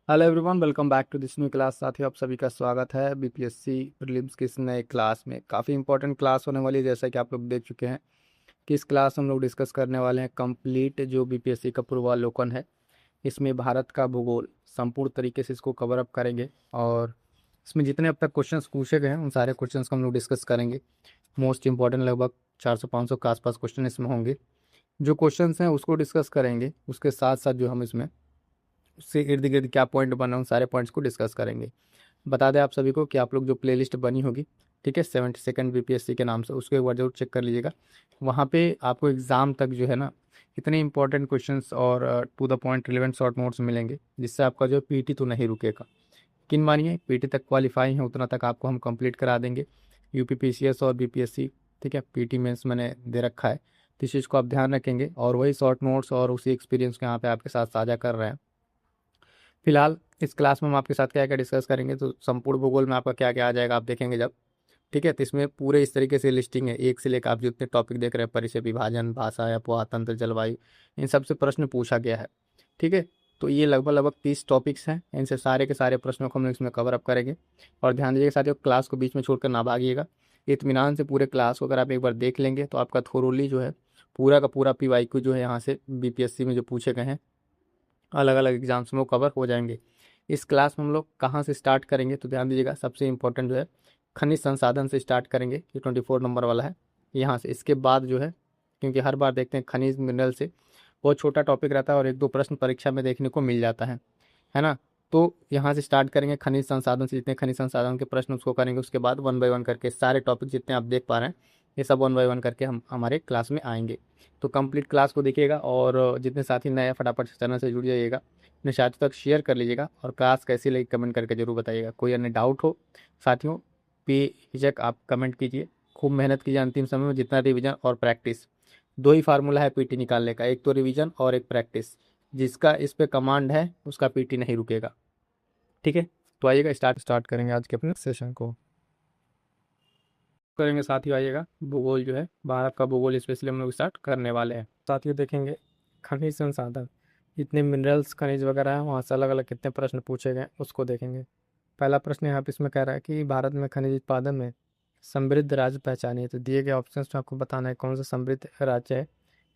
Hello everyone, welcome back to this new class. साथियों, आप सभी का स्वागत है बीपीएससी प्रीलिम्स की इस नए क्लास में। काफ़ी इंपॉर्टेंट क्लास होने वाली है, जैसा कि आप लोग देख चुके हैं कि इस क्लास हम लोग डिस्कस करने वाले हैं कंप्लीट जो बीपीएससी का पूर्वावलोकन है। इसमें भारत का भूगोल संपूर्ण तरीके से इसको कवर अप करेंगे और इसमें जितने अब तक क्वेश्चंस पूछे गए हैं उन सारे क्वेश्चंस को हम लोग डिस्कस करेंगे। मोस्ट इंपॉर्टेंट लगभग 400-500 के आसपास क्वेश्चन इसमें होंगे। जो क्वेश्चंस हैं उसको डिस्कस करेंगे, उसके साथ साथ जो हम इसमें उससे इर्द गिर्द क्या पॉइंट बना उन सारे पॉइंट्स को डिस्कस करेंगे। बता दें आप सभी को कि आप लोग जो प्लेलिस्ट बनी होगी, ठीक है, 72nd बीपीएससी के नाम से, उसको एक बार जरूर चेक कर लीजिएगा। वहाँ पे आपको एग्ज़ाम तक जो है ना इतने इंपॉर्टेंट क्वेश्चंस और to the point relevant short notes मिलेंगे, जिससे आपका जो पीटी तो नहीं रुकेगा। किन मानिए पीटी तक क्वालिफाई है उतना तक आपको हम कंप्लीट करा देंगे। यूपी पीसीएस और बीपीएससी, ठीक है, पीटी मेंस मैंने दे रखा है, तो इस चीज़ को आप ध्यान रखेंगे और वही शॉर्ट नोट्स और उसी एक्सपीरियंस को यहाँ पे आपके साथ साझा कर रहे हैं। फिलहाल इस क्लास में हम आपके साथ क्या क्या डिस्कस करेंगे, तो संपूर्ण भूगोल में आपका क्या क्या आ जाएगा आप देखेंगे जब, ठीक है। तो इसमें पूरे इस तरीके से लिस्टिंग है, एक से लेकर आप जितने टॉपिक देख रहे हैं, परिचय, विभाजन, भाषा या तंत्र, जलवायु, इन सब से प्रश्न पूछा गया है, ठीक है। तो ये लगभग लगभग 30 टॉपिक्स हैं, इनसे सारे के सारे प्रश्नों को हम लोग इसमें कवर अप करेंगे। और ध्यान दीजिएगा साथियों, क्लास को बीच में छोड़कर ना भागिएगा। इत्मीनान से पूरे क्लास को अगर आप एक बार देख लेंगे तो आपका थोरोली जो है पूरा का पूरा पीवाईक्यू जो है यहाँ से बीपीएससी में जो पूछे गए हैं अलग अलग एग्जाम्स में वो कवर हो जाएंगे। इस क्लास में हम लोग कहाँ से स्टार्ट करेंगे, तो ध्यान दीजिएगा, सबसे इंपॉर्टेंट जो है खनिज संसाधन से स्टार्ट करेंगे, ये 24 नंबर वाला है यहाँ से। इसके बाद जो है, क्योंकि हर बार देखते हैं खनिज मिनरल से बहुत छोटा टॉपिक रहता है और एक दो प्रश्न परीक्षा में देखने को मिल जाता है ना। तो यहाँ से स्टार्ट करेंगे खनिज संसाधन से, जितने खनिज संसाधन के प्रश्न उसको करेंगे। उसके बाद वन बाय वन करके सारे टॉपिक जितने आप देख पा रहे हैं ये सब वन बाय वन करके हम हमारे क्लास में आएंगे। तो कंप्लीट क्लास को देखिएगा और जितने साथी नए हैं फटाफट से चैनल से जुड़ जाइएगा, अपने साथियों तक शेयर कर लीजिएगा और क्लास कैसी लगी कमेंट करके जरूर बताइएगा। कोई अन्य डाउट हो साथियों, बेझिझक आप कमेंट कीजिए। खूब मेहनत कीजिए, अंतिम समय में जितना रिवीजन और प्रैक्टिस, दो ही फार्मूला है पीटी निकालने का, एक तो रिवीजन और एक प्रैक्टिस। जिसका इस पे कमांड है उसका पीटी नहीं रुकेगा, ठीक है। तो आइएगा स्टार्ट करेंगे आज के अपने सेशन को। करेंगे साथियों, आइएगा भूगोल जो है भारत का भूगोल स्पेशली हम लोग स्टार्ट करने वाले हैं। साथियों देखेंगे खनिज संसाधन, जितने मिनरल्स खनिज वगैरह हैं वहाँ से अलग अलग कितने प्रश्न पूछे गए उसको देखेंगे। पहला प्रश्न यहाँ पे इसमें कह रहा है कि भारत में खनिज उत्पादन में समृद्ध राज्य पहचानिए। तो दिए गए ऑप्शंस में आपको बताना है कौन सा समृद्ध राज्य है।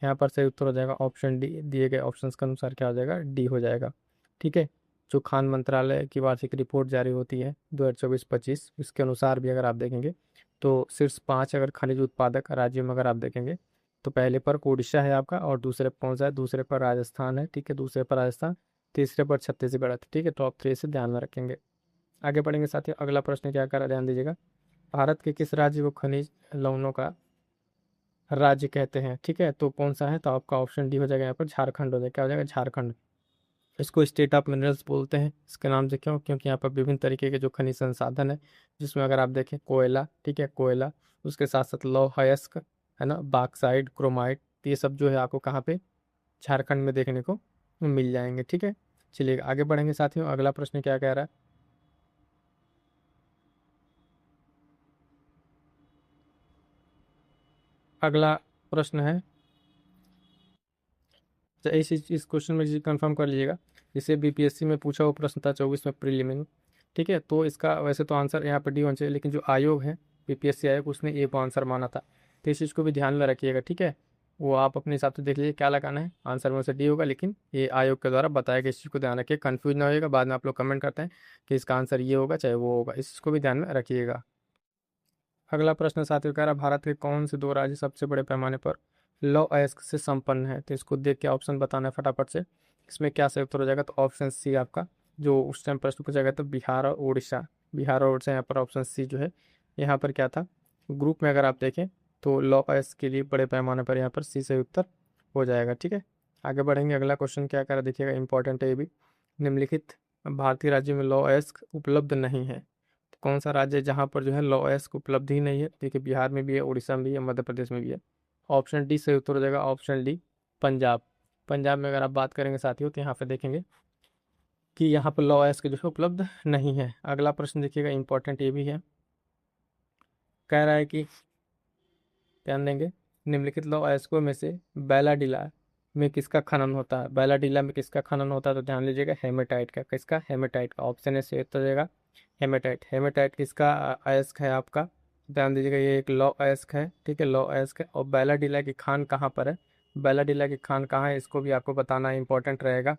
यहाँ पर सही उत्तर हो जाएगा ऑप्शन डी। दिए गए ऑप्शंस के अनुसार क्या हो जाएगा, डी हो जाएगा, ठीक है। जो खान मंत्रालय की वार्षिक रिपोर्ट जारी होती है 2024-25, इसके अनुसार भी अगर आप देखेंगे तो शीर्ष 5 अगर खनिज उत्पादक राज्यों में अगर आप देखेंगे तो पहले पर उड़ीसा है आपका, और दूसरे पर कौन सा है, दूसरे पर राजस्थान है, ठीक है, दूसरे पर राजस्थान, तीसरे पर छत्तीसगढ़ है, ठीक है। टॉप 3 से ध्यान में रखेंगे। आगे बढ़ेंगे साथियों, अगला प्रश्न क्या कर रहा है ध्यान दीजिएगा। भारत के किस राज्य को खनिज लवणों का राज्य कहते हैं, ठीक है, तो कौन सा है, तो आपका ऑप्शन डी हो जाएगा, यहाँ पर झारखंड हो जाएगा। क्या हो जाएगा, झारखंड। इसको स्टेट ऑफ मिनरल्स बोलते हैं इसके नाम से, क्यों, क्योंकि यहाँ पर विभिन्न तरीके के जो खनिज संसाधन है, जिसमें अगर आप देखें कोयला, ठीक है, कोयला, उसके साथ साथ लौह अयस्क, है ना, बॉक्साइट, क्रोमाइट, तो ये सब जो है आपको कहाँ पे, झारखंड में देखने को मिल जाएंगे, ठीक है। चलिए आगे बढ़ेंगे साथियों, अगला प्रश्न क्या कह रहा है। अगला प्रश्न है, तो इस क्वेश्चन में जी कंफर्म कर लीजिएगा, जिसे बीपीएससी में पूछा हुआ प्रश्न था 24 में प्रीलिमिनरी, ठीक है। तो इसका वैसे तो आंसर यहाँ पर डी होना चाहिए, लेकिन जो आयोग है बीपीएससी आयोग उसने ए को आंसर माना था, तो इस चीज़ को भी ध्यान में रखिएगा, ठीक है। वो आप अपने हिसाब से देख लीजिए क्या लगाना है, आंसर में से डी होगा, लेकिन ये आयोग के द्वारा बताया गया, इस चीज़ को ध्यान रखिए, कन्फ्यूज ना होइएगा, बाद में आप लोग कमेंट करते हैं कि इसका आंसर ये होगा चाहे वो होगा, इस चीज़ को भी ध्यान में रखिएगा। अगला प्रश्न साथियों कह रहा है, भारत के कौन से दो राज्य सबसे बड़े पैमाने पर लौह अयस्क से संपन्न है, तो इसको देख के ऑप्शन बताना है फटाफट से। इसमें क्या सही उत्तर हो जाएगा, तो ऑप्शन सी आपका, जो उस टाइम प्रश्न पूछा गया था बिहार और उड़ीसा, बिहार और उड़ीसा, यहाँ पर ऑप्शन सी जो है, यहाँ पर क्या था, ग्रुप में अगर आप देखें तो लौह अयस्क के लिए बड़े पैमाने पर यहाँ पर सी सही उत्तर हो जाएगा, ठीक है। आगे बढ़ेंगे, अगला क्वेश्चन क्या करा देखिएगा, इंपॉर्टेंट है ये भी। निम्नलिखित भारतीय राज्यों में लौह अयस्क उपलब्ध नहीं है, कौन सा राज्य है जहाँ पर जो है लॉ एस्क उपलब्ध ही नहीं है, देखिए बिहार में भी है, उड़ीसा में भी है, मध्य प्रदेश में भी है। ऑप्शन डी सही उत्तर हो जाएगा, ऑप्शन डी, पंजाब। पंजाब में अगर आप बात करेंगे साथियों तो यहाँ पे देखेंगे कि यहाँ पर लॉ एस्क जो है उपलब्ध नहीं है। अगला प्रश्न देखिएगा, इंपॉर्टेंट ये भी है, कह रहा है कि ध्यान देंगे, निम्नलिखित लॉ एस्को में से बैलाडिला में किसका खनन होता है? बैलाडीला में किसका खनन होता है? तो ध्यान लीजिएगा, हेमेटाइट का। किसका? हेमेटाइट का। ऑप्शन ए सही उत्तर देगा हेमेटाइट। हेमेटाइट किसका अयस्क है आपका? ध्यान दीजिएगा, ये एक लौ अयस्क है, ठीक है, लौ अयस्क है। और बैलाडीला की खान कहाँ पर है? बैलाडीला की खान कहाँ है, इसको भी आपको बताना इंपॉर्टेंट रहेगा।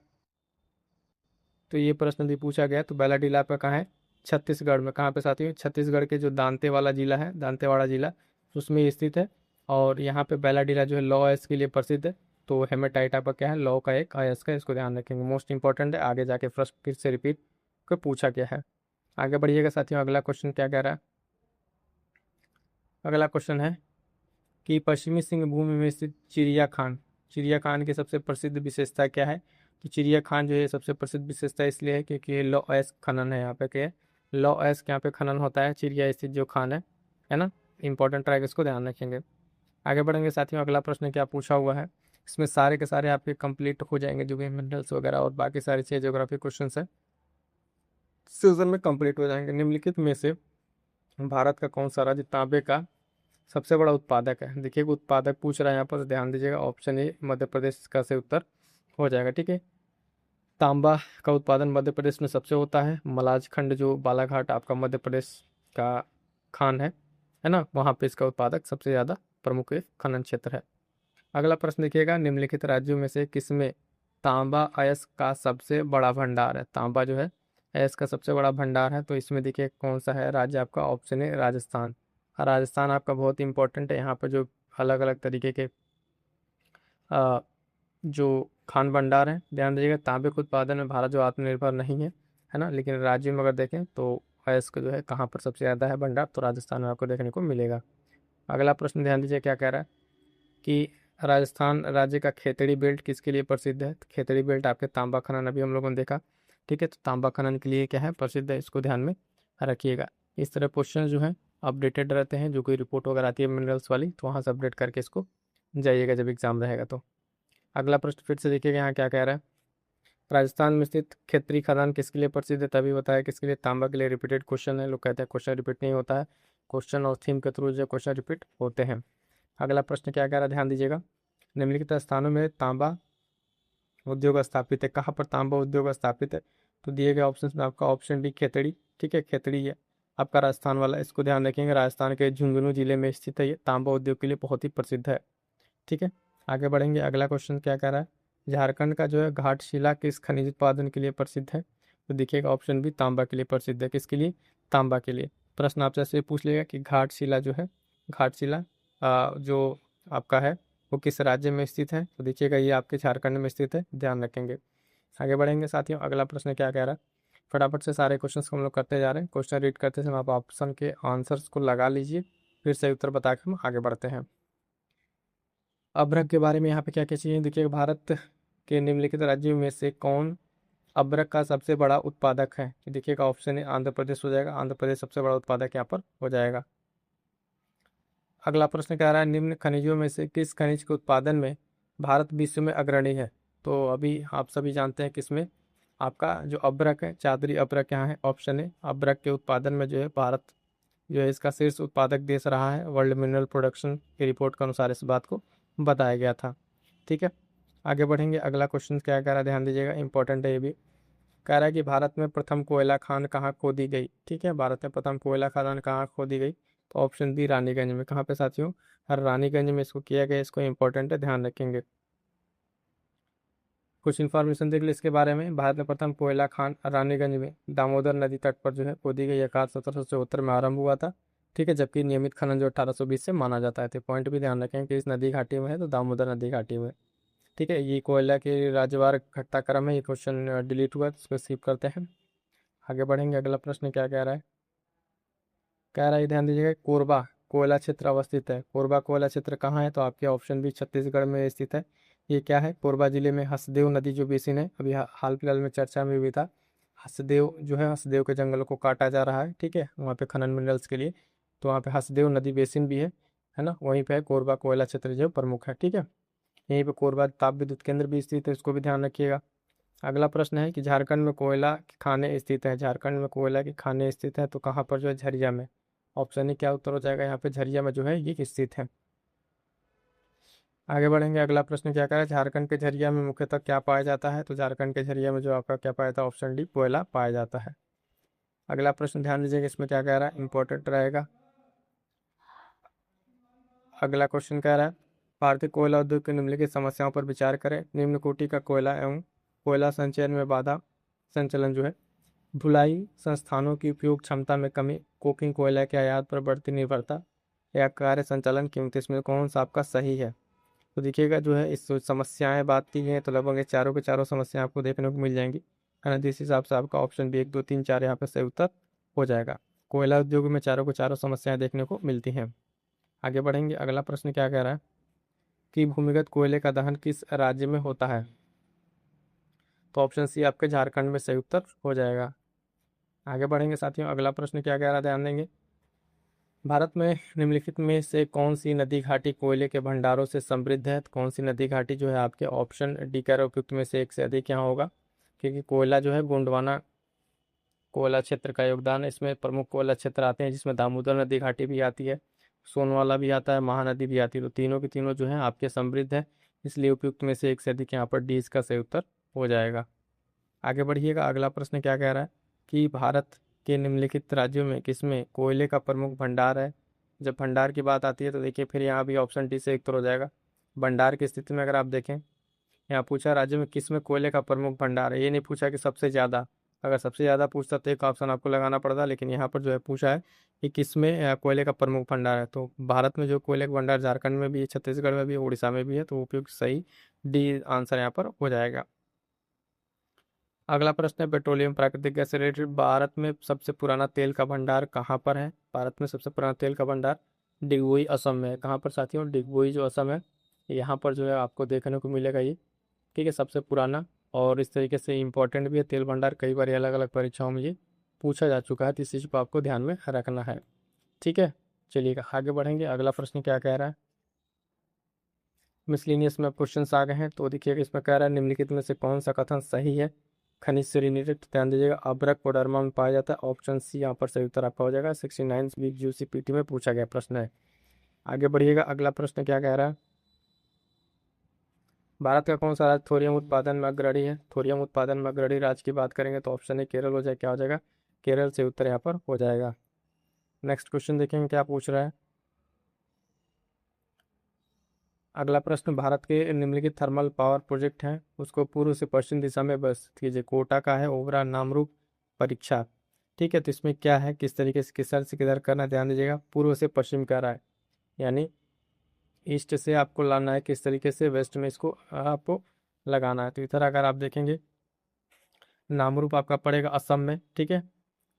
तो ये प्रश्न भी पूछा गया। तो बैलाडीला आपका कहाँ है? छत्तीसगढ़ में। कहाँ पे साथियों? छत्तीसगढ़ के जो दांतेवाला जिला है, दांतेवाड़ा जिला, उसमें ये स्थित है। और यहाँ पे बैलाडीला जो है लौ अयस्क के लिए प्रसिद्ध है। तो हेमेटाइट आपका क्या है? लौ का एक अयस्क है, इसको ध्यान रखेंगे, मोस्ट इंपॉर्टेंट है। आगे जाके प्रश्न फिर से रिपीट को पूछा गया है। आगे बढ़िएगा साथियों, अगला क्वेश्चन क्या कह रहा है? अगला क्वेश्चन है कि पश्चिमी सिंहभूम में स्थित चिड़िया खान, चिड़िया खान की सबसे प्रसिद्ध विशेषता क्या है? तो चिड़िया खान जो है सबसे प्रसिद्ध विशेषता इसलिए है क्योंकि ये लौ अयस्क खनन है। यहाँ पे क्या है? लौ अयस्क यहाँ पे खनन होता है, चिड़िया स्थित जो खान है ना। इंपॉर्टेंट रहेगा, इसको ध्यान रखेंगे। आगे बढ़ेंगे साथियों, अगला प्रश्न क्या पूछा हुआ है? इसमें सारे के सारे आपके कंप्लीट हो जाएंगे, जो भी मिनरल्स वगैरह और बाकी सारी चीज़ ज्योग्राफी क्वेश्चन है सीजन में कंप्लीट हो जाएंगे। निम्नलिखित में से भारत का कौन सा राज्य तांबे का सबसे बड़ा उत्पादक है? देखिए, उत्पादक पूछ रहा है यहाँ पर, ध्यान दीजिएगा। ऑप्शन ए मध्य प्रदेश का से उत्तर हो जाएगा, ठीक है। तांबा का उत्पादन मध्य प्रदेश में सबसे होता है। मलाज खंड जो बालाघाट आपका मध्य प्रदेश का खान है ना, वहाँ पे इसका उत्पादक सबसे ज़्यादा प्रमुख खनन क्षेत्र है। अगला प्रश्न देखिएगा, निम्नलिखित राज्यों में से किसमें तांबा अयस्क का सबसे बड़ा भंडार है? तांबा जो है अयस्क का सबसे बड़ा भंडार है। तो इसमें देखिए कौन सा है राज्य आपका? ऑप्शन है राजस्थान। राजस्थान आपका बहुत इंपॉर्टेंट है। यहाँ पर जो अलग अलग तरीके के अ, जो खान भंडार है, ध्यान दीजिएगा। तांबे के उत्पादन में भारत जो आत्मनिर्भर नहीं है ना, लेकिन राज्य में अगर देखें तो अयस्क जो है कहाँ पर सबसे ज़्यादा है भंडार? तो राजस्थान में आपको देखने को मिलेगा। अगला प्रश्न ध्यान दीजिए क्या कह रहा है कि राजस्थान राज्य का खेतड़ी बेल्ट किसके लिए प्रसिद्ध है? तो खेतड़ी बेल्ट आपके तांबा खनन अभी हम लोगों ने देखा, ठीक है। तो तांबा खनन के लिए क्या है? प्रसिद्ध है, इसको ध्यान में रखिएगा। इस तरह क्वेश्चन जो है अपडेटेड रहते हैं, जो कोई रिपोर्ट वगैरह आती है मिनरल्स वाली, तो वहाँ से अपडेट करके इसको जाइएगा जब एग्जाम रहेगा तो। अगला प्रश्न फिर से देखिएगा यहाँ क्या कह रहा है। राजस्थान में स्थित खेतड़ी खदान किसके लिए प्रसिद्ध है? तभी बताया किसके लिए? तांबा के लिए। रिपीटेड क्वेश्चन है, लोग कहते हैं क्वेश्चन रिपीट नहीं होता है, क्वेश्चन और थीम के थ्रू जो क्वेश्चन रिपीट होते हैं। अगला प्रश्न क्या कह रहा है, ध्यान दीजिएगा। निम्नलिखित स्थानों में तांबा उद्योग स्थापित है। कहाँ पर तांबा उद्योग स्थापित है? तो दिए गए ऑप्शन में आपका ऑप्शन डी खेतड़ी, ठीक है, खेतड़ी है आपका राजस्थान वाला, इसको ध्यान रखेंगे। राजस्थान के झुंझुनू जिले में स्थित है, ये तांबा उद्योग के लिए बहुत ही प्रसिद्ध है, ठीक है। आगे बढ़ेंगे, अगला क्वेश्चन क्या कह रहा है? झारखंड का जो है घाटशिला किस खनिज उत्पादन के लिए प्रसिद्ध है? तो देखिएगा ऑप्शन भी तांबा के लिए प्रसिद्ध है। किसके लिए? तांबा के लिए। प्रश्न आपसे ऐसे पूछ लेगा कि घाटशिला जो है, घाटशिला जो आपका है वो किस राज्य में स्थित है? तो देखिएगा ये आपके झारखंड में स्थित है, ध्यान रखेंगे। आगे बढ़ेंगे साथियों, अगला प्रश्न क्या कह रहा है? फटाफट से सारे क्वेश्चन को हम लोग करते जा रहे हैं। क्वेश्चन रीड करते समय आप ऑप्शन के आंसर्स को लगा लीजिए, फिर सही उत्तर बता के हम आगे बढ़ते हैं। अभ्रक के बारे में यहाँ पे क्या क्या चाहिए? देखिए, भारत के निम्नलिखित राज्यों में से कौन अभ्रक का सबसे बड़ा उत्पादक है? देखिएगा ऑप्शन है आंध्र प्रदेश हो जाएगा, आंध्र प्रदेश सबसे बड़ा उत्पादक यहाँ पर हो जाएगा। अगला प्रश्न कह रहा है निम्न खनिजों में से किस खनिज के उत्पादन में भारत विश्व में अग्रणी है? तो अभी आप सभी जानते हैं किसमें आपका जो अभ्रक है, चादरी अभ्रक यहाँ है। ऑप्शन है अभ्रक के उत्पादन में जो है भारत जो है इसका शीर्ष उत्पादक देश रहा है। वर्ल्ड मिनरल प्रोडक्शन की रिपोर्ट के अनुसार इस बात को बताया गया था, ठीक है। आगे बढ़ेंगे, अगला क्वेश्चन क्या कह रहा है? ध्यान दीजिएगा, इंपॉर्टेंट है ये भी। कह रहा है कि भारत में प्रथम कोयला खान कहाँ खोदी गई? ठीक है, भारत में प्रथम कोयला खदान कहाँ खोदी गई? तो ऑप्शन बी रानीगंज में। कहाँ पे साथियों? हर रानीगंज में इसको किया गया, इसको इंपॉर्टेंट है, ध्यान रखेंगे। कुछ इन्फॉर्मेशन देख ली इसके बारे में। भारत में प्रथम कोयला खान रानीगंज में दामोदर नदी तट पर जो है खोदी गई। आकार 1774 में आरंभ हुआ था, ठीक है, जबकि नियमित खनन जो 1820 से माना जाता है। तो पॉइंट भी ध्यान रखें कि इस नदी घाटी में है, तो दामोदर नदी घाटी में, ठीक है। ये कोयला के राज्यवार घटनाक्रम है, ये क्वेश्चन डिलीट हुआ, तो इसको स्किप करते हैं। आगे बढ़ेंगे, अगला प्रश्न क्या कह रहा है? कह रहा है ध्यान दीजिएगा, कोरबा कोयला क्षेत्र अवस्थित है। कोरबा कोयला क्षेत्र कहाँ है? तो आपके ऑप्शन भी छत्तीसगढ़ में स्थित है। ये क्या है? कोरबा जिले में हसदेव नदी जो बेसिन है, अभी हाल फिलहाल में चर्चा में भी था। हसदेव जो है, हसदेव के जंगलों को काटा जा रहा है, ठीक है, वहाँ पे खनन मिनरल्स के लिए। तो वहाँ पे हसदेव नदी बेसिन भी है ना, वहीं पे है कोरबा कोयला क्षेत्र जो प्रमुख है, ठीक है। यहीं पे कोरबा ताप विद्युत केंद्र भी स्थित है, इसको भी ध्यान रखिएगा। अगला प्रश्न है कि झारखंड में कोयला की खानें स्थित है। झारखंड में कोयला की खानें स्थित है, तो कहाँ पर जो है? झरिया में। ऑप्शन ही क्या उत्तर हो जाएगा यहाँ पे? झरिया में जो है ये स्थित है। आगे बढ़ेंगे। अगला प्रश्न क्या कह रहा है, झारखंड के झरिया में मुख्यतः क्या पाया जाता है? तो झारखंड के झरिया में जो आपका क्या पाया जाता है, ऑप्शन डी कोयला पाया जाता है। अगला प्रश्न ध्यान दीजिएगा, इसमें क्या कह रहा है, इंपॉर्टेंट रहेगा। अगला क्वेश्चन कह रहा है, भारतीय कोयला उद्योग की निम्नलिखित समस्याओं पर विचार करें। निम्न कोटि का कोयला एवं कोयला संचयन में बाधा, संचलन जो है, ढुलाई संस्थानों की उपयोग क्षमता में कमी, कोकिंग कोयला के आयात पर बढ़ती निर्भरता, या कार्य संचालन कीमत, इसमें कौन सा आपका सही है? तो देखिएगा जो है, इस समस्याएं बात की हैं तो लगभग ये चारों के चारों समस्याएं आपको देखने को मिल जाएंगी, है ना। जिस हिसाब से आपका ऑप्शन भी 1 2 3 4 यहाँ पे सही उत्तर हो जाएगा। कोयला उद्योग में चारों को चारों समस्याएं देखने को मिलती हैं। आगे बढ़ेंगे। अगला प्रश्न क्या कह रहा है कि भूमिगत कोयले का दहन किस राज्य में होता है? तो ऑप्शन सी आपके झारखंड में सही उत्तर हो जाएगा। आगे बढ़ेंगे साथियों। अगला प्रश्न क्या कह रहा है, ध्यान देंगे। भारत में निम्नलिखित में से कौन सी नदी घाटी कोयले के भंडारों से समृद्ध है? तो कौन सी नदी घाटी जो है आपके ऑप्शन डी का उपयुक्त में से एक से अधिक यहाँ होगा, क्योंकि कोयला जो है गोंडवाना कोयला क्षेत्र का योगदान है। इसमें प्रमुख कोयला क्षेत्र आते हैं जिसमें दामोदर नदी घाटी भी आती है, सोनवाला भी आता है, महानदी भी आती है। तो तीनों की तीनों जो है आपके समृद्ध है, इसलिए उपयुक्त में से एक से अधिक यहाँ पर डी इसका सही उत्तर हो जाएगा। आगे बढ़िएगा। अगला प्रश्न क्या कह रहा है कि भारत के निम्नलिखित राज्यों में किसमें कोयले का प्रमुख भंडार है? जब भंडार की बात आती है तो देखिए फिर यहाँ भी ऑप्शन डी से एक उत्तर हो जाएगा। भंडार की स्थिति में अगर आप देखें, यहाँ पूछा राज्य में किसमें कोयले का प्रमुख भंडार है, ये नहीं पूछा कि सबसे ज़्यादा। अगर सबसे ज़्यादा पूछता तो एक ऑप्शन आपको लगाना पड़ता, लेकिन यहाँ पर जो है पूछा है कि किसमें कोयले का प्रमुख भंडार है। तो भारत में जो कोयले का भंडार झारखंड में भी है, छत्तीसगढ़ में भी है, उड़ीसा में भी है, तो उपयुक्त सही डी आंसर यहाँ पर हो जाएगा। अगला प्रश्न है, पेट्रोलियम प्राकृतिक गैस से रिलेटेड भारत में सबसे पुराना तेल का भंडार कहाँ पर है? भारत में सबसे पुराना तेल का भंडार डिगबोई असम में है। कहाँ पर साथियों? डिगबोई जो असम है, यहाँ पर जो है आपको देखने को मिलेगा ये, ठीक है, सबसे पुराना। और इस तरीके से इम्पोर्टेंट भी है तेल भंडार, कई बार अलग अलग परीक्षाओं में ये पूछा जा चुका है, तो इस चीज़ को आपको ध्यान में रखना है, ठीक है। चलिएगा आगे बढ़ेंगे। अगला प्रश्न क्या कह रहा है, मिसलिनियस में क्वेश्चन आ गए हैं, तो देखिएगा इसमें कह रहा है निम्नलिखित में से कौन सा कथन सही है? खनिज से रिलेटेड ध्यान दीजिएगा, अभ्रक कोडरमा में पाया जाता है। ऑप्शन सी यहाँ पर सही उत्तर आपका हो जाएगा। 69 वीक यूसीपीटी में पूछा गया प्रश्न है। आगे बढ़िएगा। अगला प्रश्न क्या कह रहा है, भारत का कौन सा राज्य थोरियम उत्पादन में अग्रणी है? थोरियम उत्पादन में अग्रणी राज्य की बात करेंगे तो ऑप्शन ए केरल हो जाए, क्या हो जाएगा? केरल से उत्तर यहाँ पर हो जाएगा। नेक्स्ट क्वेश्चन देखेंगे क्या पूछ रहा है। अगला प्रश्न, भारत के निम्नलिखित थर्मल पावर प्रोजेक्ट हैं, उसको पूर्व से पश्चिम दिशा में बस कीजिए। कोटा का है, ओबरा, नामरूप, परीक्षा, ठीक है। तो इसमें क्या है, किस तरीके से किस से किधर करना है, ध्यान दीजिएगा। पूर्व से पश्चिम कर रहा है, यानी ईस्ट से आपको लाना है, किस तरीके से वेस्ट में इसको आपको लगाना है। तो इधर अगर आप देखेंगे, नामरूप आपका पड़ेगा असम में, ठीक है,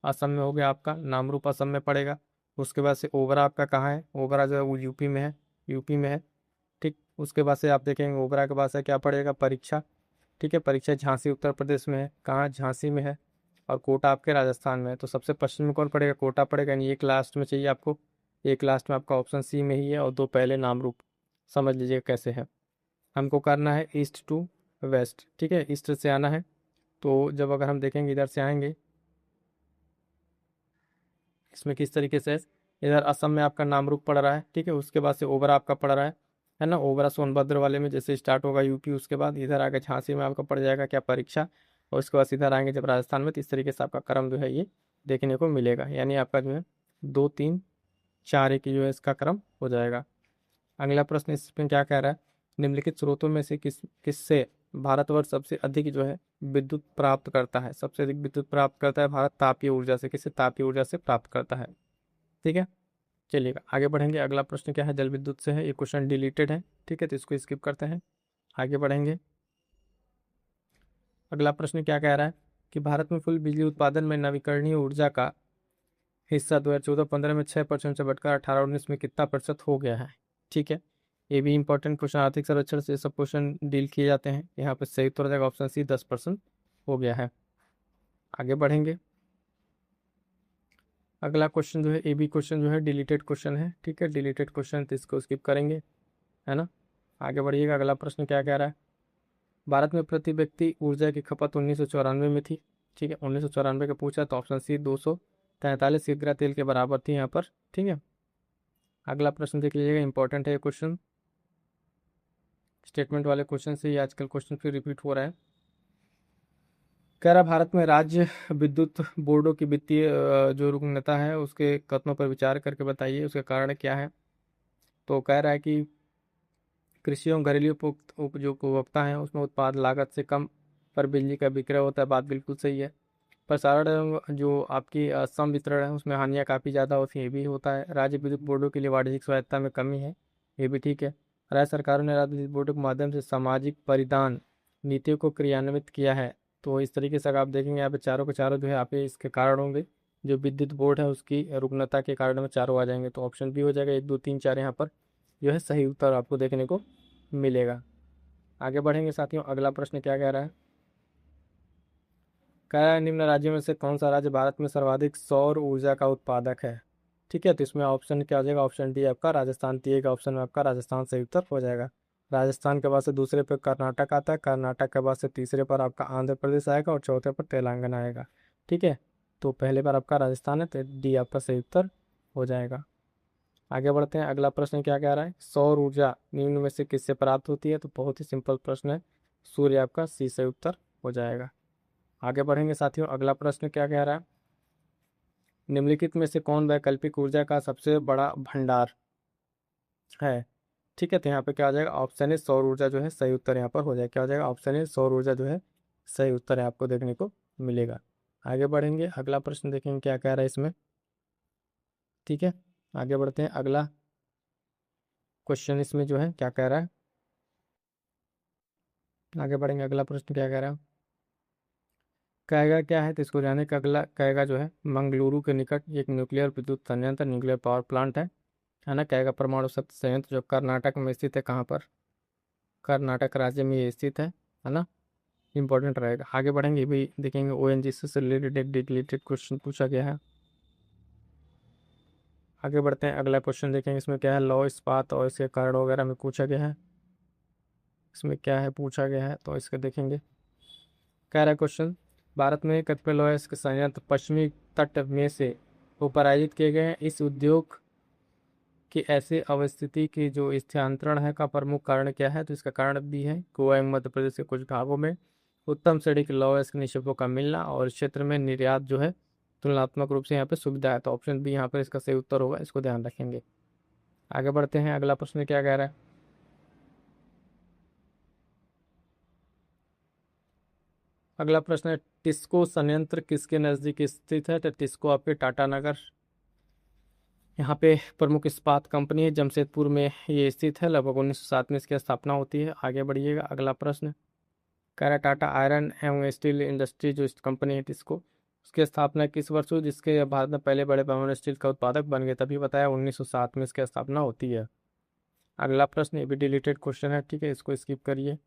असम में हो गया आपका नामरूप, असम में पड़ेगा। उसके बाद से ओबरा आपका कहाँ है? ओबरा जो है वो यूपी में है, यूपी में है, ठीक। उसके बाद से आप देखेंगे ओबरा के बाद से क्या पड़ेगा? परीक्षा, ठीक है, परीक्षा झांसी उत्तर प्रदेश में है, कहाँ? झांसी में है। और कोटा आपके राजस्थान में है। तो सबसे पश्चिम में कौन पड़ेगा? कोटा पड़ेगा, यानी एक लास्ट में चाहिए आपको, एक लास्ट में आपका ऑप्शन सी में ही है, और दो पहले नामरूप। समझ लीजिएगा कैसे है, हमको करना है ईस्ट टू वेस्ट, ठीक है, ईस्ट से आना है। तो जब अगर हम देखेंगे इधर से आएंगे, इसमें किस तरीके से, इधर असम में आपका नामरूप पड़ रहा है, ठीक है, उसके बाद से ओबरा आपका पड़ रहा है ना। ओबरा सोनभद्र वाले में जैसे स्टार्ट होगा यूपी, उसके बाद इधर आगे झांसी में आपका पड़ जाएगा क्या? परीक्षा। और उसके बाद इधर आएंगे जब राजस्थान में, तो इस तरीके से आपका क्रम जो है ये देखने को मिलेगा, यानी आपका जो है 2 3 4 एक जो है इसका क्रम हो जाएगा। अगला प्रश्न इसमें क्या कह रहा है, निम्नलिखित स्रोतों में से किससे भारतवर्ष सबसे अधिक जो है विद्युत प्राप्त करता है? सबसे अधिक विद्युत प्राप्त करता है भारत तापीय ऊर्जा से। किससे? तापीय ऊर्जा से प्राप्त करता है, ठीक है। चलिएगा आगे बढ़ेंगे। अगला प्रश्न क्या है, जल विद्युत से है, ये क्वेश्चन डिलीटेड है, ठीक है, तो इसको स्किप करते हैं, आगे बढ़ेंगे। अगला प्रश्न क्या कह रहा है कि भारत में कुल बिजली उत्पादन में नवीकरणीय ऊर्जा का हिस्सा 2014-15 में 6% से बढ़कर 18-19 में कितना प्रतिशत हो गया है? ठीक है, ये भी इंपॉर्टेंट क्वेश्चन, आर्थिक सर्वेक्षण से सब क्वेश्चन डील किए जाते हैं। यहाँ पे सही उत्तर हो जाएगा ऑप्शन सी, 10% हो गया है। आगे बढ़ेंगे। अगला क्वेश्चन जो है ए बी क्वेश्चन जो है डिलीटेड क्वेश्चन है, ठीक है, डिलीटेड क्वेश्चन, तो इसको स्किप करेंगे, है ना। आगे बढ़िएगा। अगला प्रश्न क्या कह रहा है, भारत में प्रति व्यक्ति ऊर्जा की खपत 1994 में थी, ठीक है, 1994 का पूछा, तो ऑप्शन सी 243 किग्रा तेल के बराबर थी यहाँ पर, ठीक है। अगला प्रश्न देख लीजिएगा, इंपॉर्टेंट है ये क्वेश्चन। स्टेटमेंट वाले क्वेश्चन से ही आजकल क्वेश्चन फिर रिपीट हो रहा है। कह रहा भारत में राज्य विद्युत बोर्डों की वित्तीय जो रुग्णता है उसके कथनों पर विचार करके बताइए उसका कारण क्या है। तो कह रहा है कि कृषि एवं घरेलू जो उपभोक्ता हैं उसमें उत्पाद लागत से कम पर बिजली का विक्रय होता है, बात बिल्कुल सही है। प्रसारण एवं जो आपकी सम वितरण है उसमें हानियाँ काफ़ी ज़्यादा होती हैं, ये भी होता है। राज्य विद्युत बोर्डों के लिए वाणिज्यिक स्वायत्ता में कमी है, ये भी ठीक है। राज्य सरकारों ने राज्य विद्युत बोर्डों के माध्यम से सामाजिक परिदान नीतियों को क्रियान्वित किया है। तो इस तरीके से अगर आप देखेंगे यहाँ पे चारों के चारों जो है आप इसके कारण होंगे, जो विद्युत बोर्ड है उसकी रुग्णता के कारण में चारों आ जाएंगे। तो ऑप्शन बी हो जाएगा, 1 2 3 4 यहाँ पर जो है सही उत्तर आपको देखने को मिलेगा। आगे बढ़ेंगे साथियों, अगला प्रश्न क्या कह रहा है। कह रहा है निम्न राज्यों में से कौन सा राज्य भारत में सर्वाधिक सौर ऊर्जा का उत्पादक है। ठीक है, तो इसमें ऑप्शन क्या हो जाएगा, ऑप्शन डी आपका राजस्थान, दिए गए ऑप्शन में आपका राजस्थान सही उत्तर हो जाएगा। राजस्थान के बाद से दूसरे पे कर्नाटक आता है, कर्नाटक के बाद से तीसरे पर आपका आंध्र प्रदेश आएगा और चौथे पर तेलंगाना आएगा। ठीक है, तो पहले बार आपका राजस्थान है, तो डी आपका सही उत्तर हो जाएगा। आगे बढ़ते हैं, अगला प्रश्न क्या कह रहा है, सौर ऊर्जा निम्न में से किससे प्राप्त होती है। तो बहुत ही सिंपल प्रश्न है, सूर्य आपका सी सही उत्तर हो जाएगा। आगे बढ़ेंगे साथियों, अगला प्रश्न क्या कह रहा है, निम्नलिखित में से कौन वैकल्पिक ऊर्जा का सबसे बड़ा भंडार है। ठीक है, तो यहाँ पे क्या आ जाएगा, ऑप्शन है सौर ऊर्जा जो है सही उत्तर यहाँ पर हो जाएगा। क्या हो जाएगा, ऑप्शन है सौर ऊर्जा जो है सही उत्तर है आपको देखने को मिलेगा। आगे बढ़ेंगे, अगला प्रश्न देखेंगे क्या कह रहा है इसमें। ठीक है, आगे बढ़ते हैं, अगला क्वेश्चन इसमें जो है क्या कह रहा है, आगे बढ़ेंगे, अगला प्रश्न क्या कह रहा है। कहेगा क्या है, तो इसको जाने का अगला कहेगा जो है मंगलुरु के निकट एक न्यूक्लियर विद्युत संयंत्र न्यूक्लियर पावर प्लांट है ना। कहेगा परमाणु शक्ति संयंत्र जो कर्नाटक में स्थित है, कहाँ पर, कर्नाटक राज्य में ये स्थित है ना। इंपॉर्टेंट रहेगा। आगे बढ़ेंगे भी देखेंगे, ओएनजीसी से रिलेटेड एक रिलेटेड क्वेश्चन पूछा गया है। आगे बढ़ते हैं, अगला क्वेश्चन देखेंगे इसमें क्या है, लौह इस्पात और इसके कारण वगैरह में पूछा गया है। इसमें क्या है पूछा गया है, तो इसके देखेंगे। कह रहा है क्वेश्चन, भारत में कतिपय लौह के संयंत्र पश्चिमी तट में से उपराजित किए गए हैं। इस उद्योग की ऐसे अवस्थिति की जो स्थानांतरण है का प्रमुख कारण क्या है। तो इसका कारण भी है गोवा एवं मध्य प्रदेश के कुछ भागों में उत्तम श्रेणी के लौह अयस्क निक्षेपों का मिलना और इस क्षेत्र में निर्यात जो है तुलनात्मक रूप से यहाँ पे सुविधा है। तो ऑप्शन बी यहाँ पर इसका सही उत्तर होगा, इसको ध्यान रखेंगे। आगे बढ़ते हैं, अगला प्रश्न क्या कह रहा है। अगला प्रश्न है, टिस्को संयंत्र किसके नज़दीक स्थित है। तो टिस्को आपके टाटानगर यहाँ पे प्रमुख इस्पात कंपनी है, जमशेदपुर में ये स्थित है। लगभग 1907 में इसकी स्थापना होती है। आगे बढ़िएगा, अगला प्रश्न कह रहा है, टाटा आयरन एवं स्टील इंडस्ट्री जो इस कंपनी है टिस्को, उसकी स्थापना किस वर्ष हुई, जिसके भारत में पहले बड़े पैमाने स्टील का उत्पादक बन गए। तभी बताया 1907 में इसकी स्थापना होती है। अगला प्रश्न ये भी डिलीटेड क्वेश्चन है, ठीक है, इसको स्किप करिए।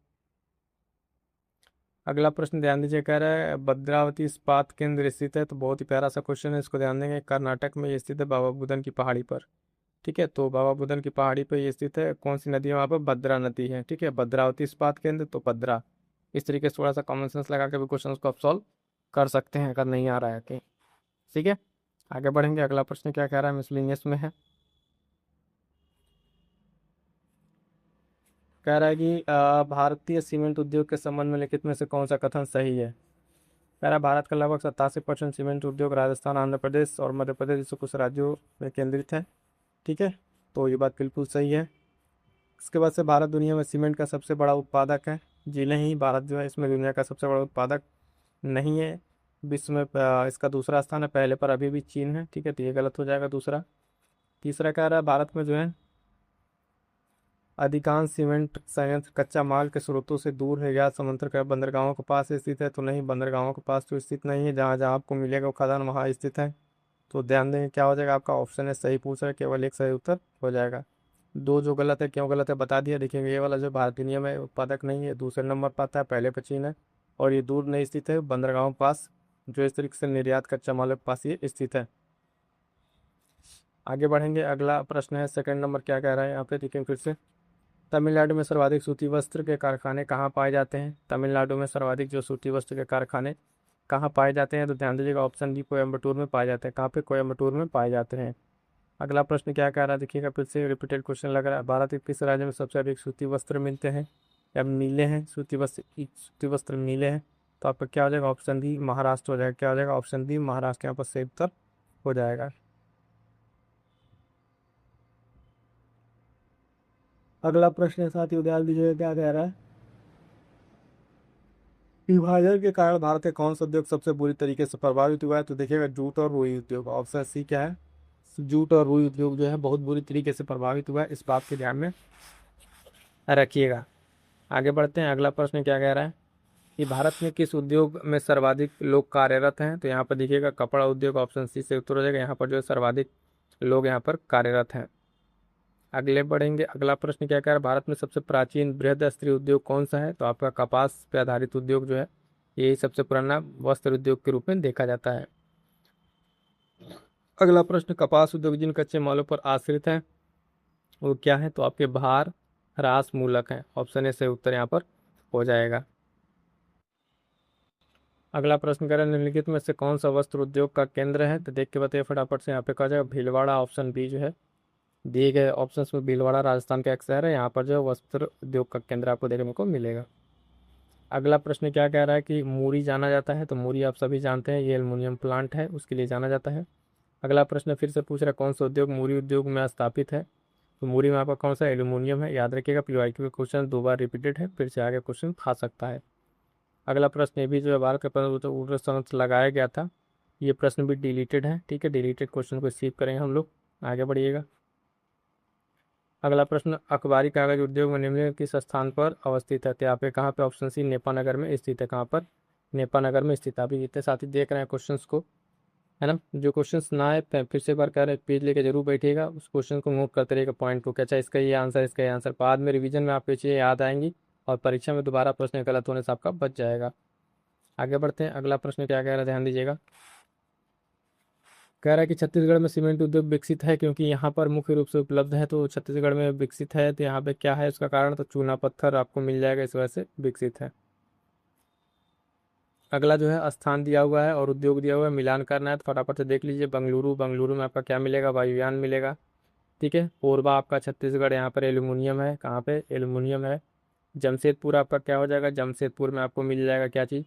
अगला प्रश्न ध्यान दीजिए, कह रहा है भद्रावती इस्पात केंद्र स्थित है। तो बहुत ही प्यारा सा क्वेश्चन है, इसको ध्यान देंगे। कर्नाटक में ये स्थित है, बाबा बुदन की पहाड़ी पर। ठीक है, तो बाबा बुदन की पहाड़ी पर ये स्थित है। कौन सी नदी है वहाँ पर, भद्रा नदी है। ठीक है, भद्रावती इस्पात केंद्र तो भद्रा। इस तरीके से थोड़ा सा कॉमन सेंस लगा के भी क्वेश्चन को आप सॉल्व कर सकते हैं अगर नहीं आ रहा है कहीं। ठीक है, आगे बढ़ेंगे, अगला प्रश्न क्या कह रहा है, मिसलिनियस में है। कह रहा है कि भारतीय सीमेंट उद्योग के संबंध में लिखित में से कौन सा कथन सही है। कह रहा है भारत का लगभग 87% सीमेंट उद्योग राजस्थान, आंध्र प्रदेश और मध्य प्रदेश जैसे कुछ राज्यों में केंद्रित है। ठीक है, तो ये बात बिल्कुल सही है। इसके बाद से भारत दुनिया में सीमेंट का सबसे बड़ा उत्पादक है। जी नहीं, भारत जो है इसमें दुनिया का सबसे बड़ा उत्पादक नहीं है। विश्व में इसका दूसरा स्थान है, पहले पर अभी भी चीन है। ठीक है, तो ये गलत हो जाएगा दूसरा। तीसरा कह रहा है भारत में जो है अधिकांश सीमेंट संयंत्र कच्चा माल के स्रोतों से दूर है या समुद्र के बंदरगाहों के पास स्थित है। तो नहीं, बंदरगाहों के पास तो स्थित नहीं है, जहाँ जहाँ आपको मिलेगा वो खदान वहाँ स्थित है। तो ध्यान देंगे क्या हो जाएगा, आपका ऑप्शन है सही पूछ रहा है, केवल एक सही उत्तर हो जाएगा। दो जो गलत है, क्यों गलत है बता दिया। देखिए ये वाला जो भारत दुनिया में उत्पादक नहीं है, दूसरे नंबर पर आता है, पहले पर चीन है। और ये दूर नहीं स्थित है, बंदरगाहों के पास जो इस तरीके से निर्यात कच्चा माल के पास ये स्थित है। आगे बढ़ेंगे, अगला प्रश्न है सेकंड नंबर क्या कह रहा है यहाँ पे, देखिए फिर से। तमिलनाडु में सर्वाधिक सूती वस्त्र के कारखाने कहाँ पाए जाते हैं। तमिलनाडु में सर्वाधिक जो सूती वस्त्र के कारखाने कहाँ पाए जाते हैं। तो ध्यान दीजिएगा, ऑप्शन डी कोयम्बटूर में पाए जाते हैं। कहाँ पे, कोयम्बटूर में पाए जाते हैं। अगला प्रश्न क्या कह रहा है देखिएगा, फिर से रिपीटेड क्वेश्चन लग रहा है, भारत के किस राज्य में सबसे अधिक सूती वस्त्र मिलते हैं। या नीले हैं, सूती वस्त्र नीले हैं, तो आपका क्या हो जाएगा, ऑप्शन डी महाराष्ट्र हो जाएगा। क्या हो जाएगा, ऑप्शन डी महाराष्ट्र यहाँ पर सही उत्तर हो जाएगा। अगला प्रश्न है साथियों, ध्यान दीजिएगा क्या कह रहा है। विभाजन के कारण भारत के कौन सा उद्योग सबसे बुरी तरीके से प्रभावित हुआ है, तो देखिएगा जूट और रुई उद्योग। ऑप्शन सी क्या है, जूट और रुई उद्योग जो है बहुत बुरी तरीके से प्रभावित हुआ है, इस बात के ध्यान में रखिएगा। आगे बढ़ते हैं, अगला प्रश्न क्या कह रहा है कि भारत में किस उद्योग में सर्वाधिक लोग कार्यरत हैं, तो यहाँ पर देखिएगा कपड़ा उद्योग, ऑप्शन सी से उत्तर हो जाएगा। यहाँ पर जो है सर्वाधिक लोग यहाँ पर कार्यरत हैं। अगले बढ़ेंगे, अगला प्रश्न क्या कह रहा है, भारत में सबसे प्राचीन बृहद स्त्री उद्योग कौन सा है, तो आपका कपास पे आधारित उद्योग जो है यही सबसे पुराना वस्त्र उद्योग के रूप में देखा जाता है। अगला प्रश्न, कपास उद्योग जिन कच्चे मालों पर आश्रित है वो क्या है, तो आपके भार ह्रास मूलक हैं। ऑप्शन ए से उत्तर यहाँ पर हो जाएगा। अगला प्रश्न कह रहा है निम्नलिखित में से कौन सा वस्त्र उद्योग का केंद्र है, तो देख के बताइए फटाफट से। यहाँ पे कहा जाएगा भीलवाड़ा, ऑप्शन बी जो है दिए गए ऑप्शन में भीलवाड़ा राजस्थान का एक शहर है, यहाँ पर जो है वस्त्र उद्योग का केंद्र आपको देखने को मिलेगा। अगला प्रश्न क्या कह रहा है कि मूरी जाना जाता है, तो मूरी आप सभी जानते हैं ये एल्युमिनियम प्लांट है, उसके लिए जाना जाता है। अगला प्रश्न फिर से पूछ रहा है कौन सा उद्योग मूरी उद्योग में स्थापित है, तो मूरी में आपका कौन सा एल्यूमिनियम है। याद रखिएगा पीवाईक्यू का क्वेश्चन 2 बार रिपीटेड है, फिर से आगे क्वेश्चन आ सकता है। अगला प्रश्न ये भी जो है भारत का प्रश्न संघ लगाया गया था, ये प्रश्न भी डिलीटेड है, ठीक है, डिलीटेड क्वेश्चन को रिसीव करेंगे हम लोग। आगे बढ़िएगा। अगला प्रश्न, अखबारी कागज उद्योग में निम्नलिखित किस स्थान पर अवस्थित है, तो यहाँ पे कहाँ पे, ऑप्शन सी नेपानगर में स्थित है। कहाँ पर, नेपानगर में स्थित है। अभी जितने साथी देख रहे हैं क्वेश्चंस को, है ना, जो क्वेश्चंस ना आए फिर से एक बार कह रहे हैं पेज लेके जरूर बैठिएगा, उस क्वेश्चन को नोट करते रहिएगा पॉइंट टू, अच्छा इसका ये आंसर, इसका ये आंसर, बाद में रिवीजन में आपको चीज़ें याद आएंगी और परीक्षा में दोबारा प्रश्न गलत होने से आपका बच जाएगा। आगे बढ़ते हैं, अगला प्रश्न क्या कह रहा है, ध्यान दीजिएगा। कह रहा है कि छत्तीसगढ़ में सीमेंट उद्योग विकसित है क्योंकि यहाँ पर मुख्य रूप से उपलब्ध है, तो छत्तीसगढ़ में विकसित है तो यहाँ पे क्या है उसका कारण, तो चूना पत्थर आपको मिल जाएगा, इस वजह से विकसित है। अगला जो है स्थान दिया हुआ है और उद्योग दिया हुआ है, मिलान करना है, तो फटाफट से देख लीजिए। बंगलुरु, बंगलुरु में आपका क्या मिलेगा, वायुयान मिलेगा, ठीक है। कोरबा आपका छत्तीसगढ़, यहाँ पर एल्यूमिनियम है, कहाँ पे, एल्यूमिनियम है। जमशेदपुर आपका क्या हो जाएगा, जमशेदपुर में आपको मिल जाएगा क्या चीज़,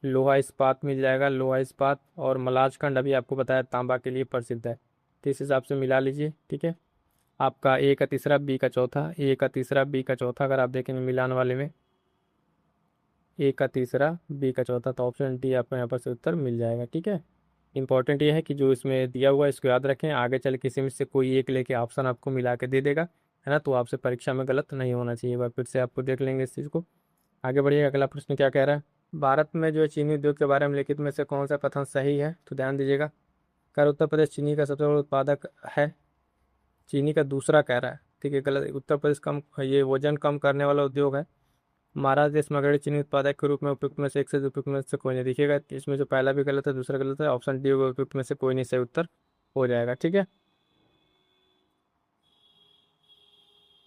लोहा इस्पात मिल जाएगा, लोहा इस्पात। और मलाजखंड अभी आपको बताया तांबा के लिए प्रसिद्ध है, तो इस हिसाब से मिला लीजिए, ठीक है। आपका ए का तीसरा, बी का चौथा, ए का तीसरा, बी का चौथा अगर आप देखेंगे मिलान वाले में, ए का तीसरा, बी का चौथा, तो ऑप्शन डी आपको यहाँ पर से उत्तर मिल जाएगा, ठीक है। इंपॉर्टेंट ये है कि जो इसमें दिया हुआ है इसको याद रखें, आगे चल किसी में से कोई एक लेके ऑप्शन आपको मिला के दे देगा, है ना, तो आपसे परीक्षा में गलत नहीं होना चाहिए। एक बार फिर से आपको देख लेंगे इस चीज़ को। आगे बढ़िए, अगला प्रश्न क्या कह रहा है, भारत में जो है चीनी उद्योग के बारे में लिखित में से कौन सा कथन सही है, तो ध्यान दीजिएगा। कर उत्तर प्रदेश चीनी का सबसे बड़ा उत्पादक है, चीनी का दूसरा कह रहा है, ठीक है, गलत। उत्तर प्रदेश कम, ये वजन कम करने वाला उद्योग है। महाराष्ट्र देश में अग्रणी चीनी उत्पादक के रूप में उपयुक्त में से एक से उपयुक्त में से कोई नहीं, देखिएगा इसमें जो पहला भी गलत है दूसरा गलत है, ऑप्शन डी होगा उपयुक्त में से कोई नहीं सही उत्तर हो जाएगा, ठीक है।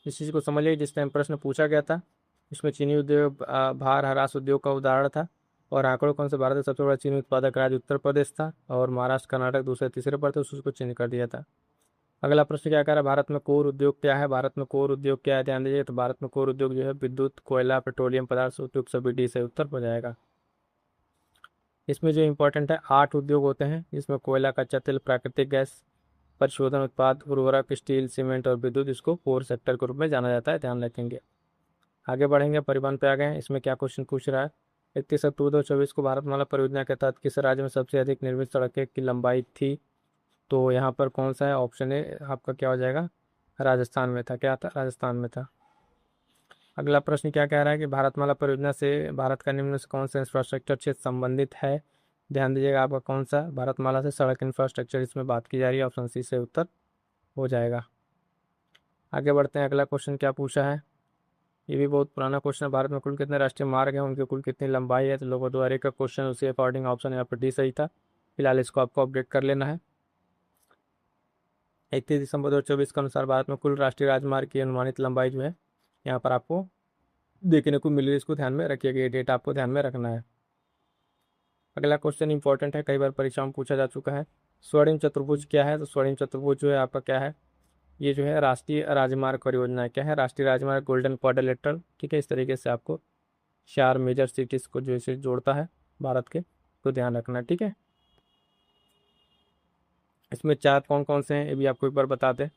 इस चीज़ को समझिए, जिस टाइम प्रश्न पूछा गया था इसमें चीनी उद्योग भार ह्रास उद्योग का उदाहरण था, और आंकड़ों कौन से भारत का सबसे बड़ा चीनी उत्पादक राज्य उत्तर प्रदेश था, और महाराष्ट्र कर्नाटक दूसरे तीसरे पर थे, उसको चेंज कर दिया था। अगला प्रश्न क्या कह रहा है, भारत में कोर उद्योग क्या है, भारत में कोर उद्योग क्या है, ध्यान दीजिए। तो भारत में कोर उद्योग जो है विद्युत, कोयला, पेट्रोलियम पदार्थ से उपयुक्त सभी डी से उत्तर हो जाएगा। इसमें जो इंपॉर्टेंट है 8 उद्योग होते हैं, जिसमें कोयला, कच्चा तेल, प्राकृतिक गैस, परिशोधन उत्पाद, उर्वरक, स्टील, सीमेंट और विद्युत, इसको कोर सेक्टर के रूप में जाना जाता है, ध्यान रखेंगे। आगे बढ़ेंगे, परिवहन पे आ गए हैं। इसमें क्या क्वेश्चन पूछ रहा है, 31 अक्टूबर 2024 को भारतमाला परियोजना के तहत किस राज्य में सबसे अधिक निर्मित सड़कें की लंबाई थी, तो यहाँ पर कौन सा है, ऑप्शन ए आपका क्या हो जाएगा, राजस्थान में था। क्या था, राजस्थान में था। अगला प्रश्न क्या कह रहा है कि भारतमाला परियोजना से भारत का निम्न से कौन सा इंफ्रास्ट्रक्चर क्षेत्र संबंधित है, ध्यान दीजिएगा आपका कौन सा, भारतमाला से सड़क इंफ्रास्ट्रक्चर इसमें बात की जा रही है, ऑप्शन सी से उत्तर हो जाएगा। आगे बढ़ते हैं, अगला क्वेश्चन क्या पूछा है, ये भी बहुत पुराना क्वेश्चन है। भारत में कुल कितने राष्ट्रीय मार्ग हैं, उनकी कुल कितनी लंबाई है, तो लोगों द्वारा का क्वेश्चन उसी अकॉर्डिंग ऑप्शन यहाँ पर डी सही था। फिलहाल इसको आपको अपडेट कर लेना है। 31 दिसंबर 2024 के अनुसार भारत में कुल राष्ट्रीय राजमार्ग की अनुमानित लंबाई जो है यहाँ पर आपको देखने को मिल रही है, इसको ध्यान में रखिएगा, ये डेटा आपको ध्यान में रखना है। अगला क्वेश्चन इंपॉर्टेंट है, कई बार परीक्षा में पूछा जा चुका है। स्वर्णिम चतुर्भुज क्या है, तो स्वर्णिम चतुर्भुज जो है आपका क्या है, ये जो है राष्ट्रीय राजमार्ग परियोजना है। क्या है? राष्ट्रीय राजमार्ग गोल्डन क्वाड्रिलेटरल। ठीक है, इस तरीके से आपको 4 मेजर सिटीज़ को जो इसे जोड़ता है भारत के, तो ध्यान रखना। ठीक है, इसमें 4 कौन कौन से हैं ये भी आपको एक बार बता दें।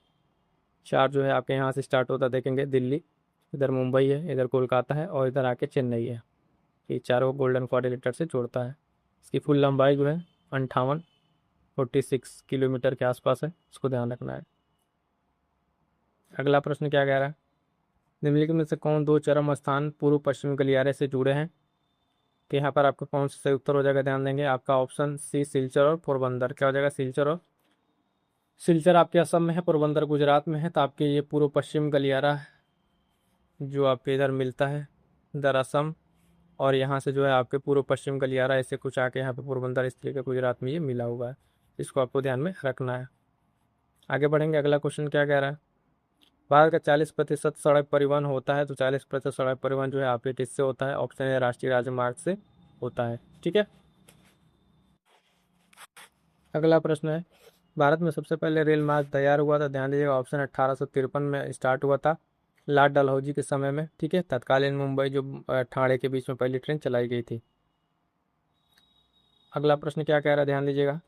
4 जो है आपके यहाँ से स्टार्ट होता देखेंगे, दिल्ली, इधर मुंबई है, इधर कोलकाता है और इधर आके चेन्नई है। ये चारों गोल्डन क्वाड्रिलेटरल से जोड़ता है। इसकी कुल लंबाई जो है 58 किलोमीटर के आसपास है, इसको ध्यान रखना है। अगला प्रश्न क्या कह रहा है? निम्नलिखित में से कौन 2 चरम स्थान पूर्व पश्चिम गलियारे से जुड़े हैं? तो यहाँ पर आपका कौन सा सही उत्तर हो जाएगा, ध्यान देंगे। आपका ऑप्शन सी सिलचर और पोरबंदर। क्या हो जाएगा? सिलचर और सिलचर आपके असम में है, पोरबंदर गुजरात में है। तो आपके ये पूर्व पश्चिम गलियारा जो आपके इधर मिलता है, इधर असम, और यहाँ से जो है आपके पूर्व पश्चिम गलियारा ऐसे कुछ आके यहाँ पे पोरबंदर इस तरीके गुजरात में ये मिला हुआ है। इसको आपको ध्यान में रखना है। आगे बढ़ेंगे, अगला क्वेश्चन क्या कह रहा है? भारत का 40% सड़क परिवहन होता है, तो 40% सड़क परिवहन जो है आपके किससे होता है? ऑप्शन है राष्ट्रीय राजमार्ग से होता है। ठीक है, अगला प्रश्न है, भारत में सबसे पहले रेल मार्ग तैयार हुआ था? ध्यान दीजिएगा, ऑप्शन 1853 में स्टार्ट हुआ था, लॉर्ड डलहौजी के समय में। ठीक है, तत्कालीन मुंबई जो ठाणे के बीच में पहली ट्रेन चलाई गई थी। अगला प्रश्न क्या कह रहा है, ध्यान दीजिएगा।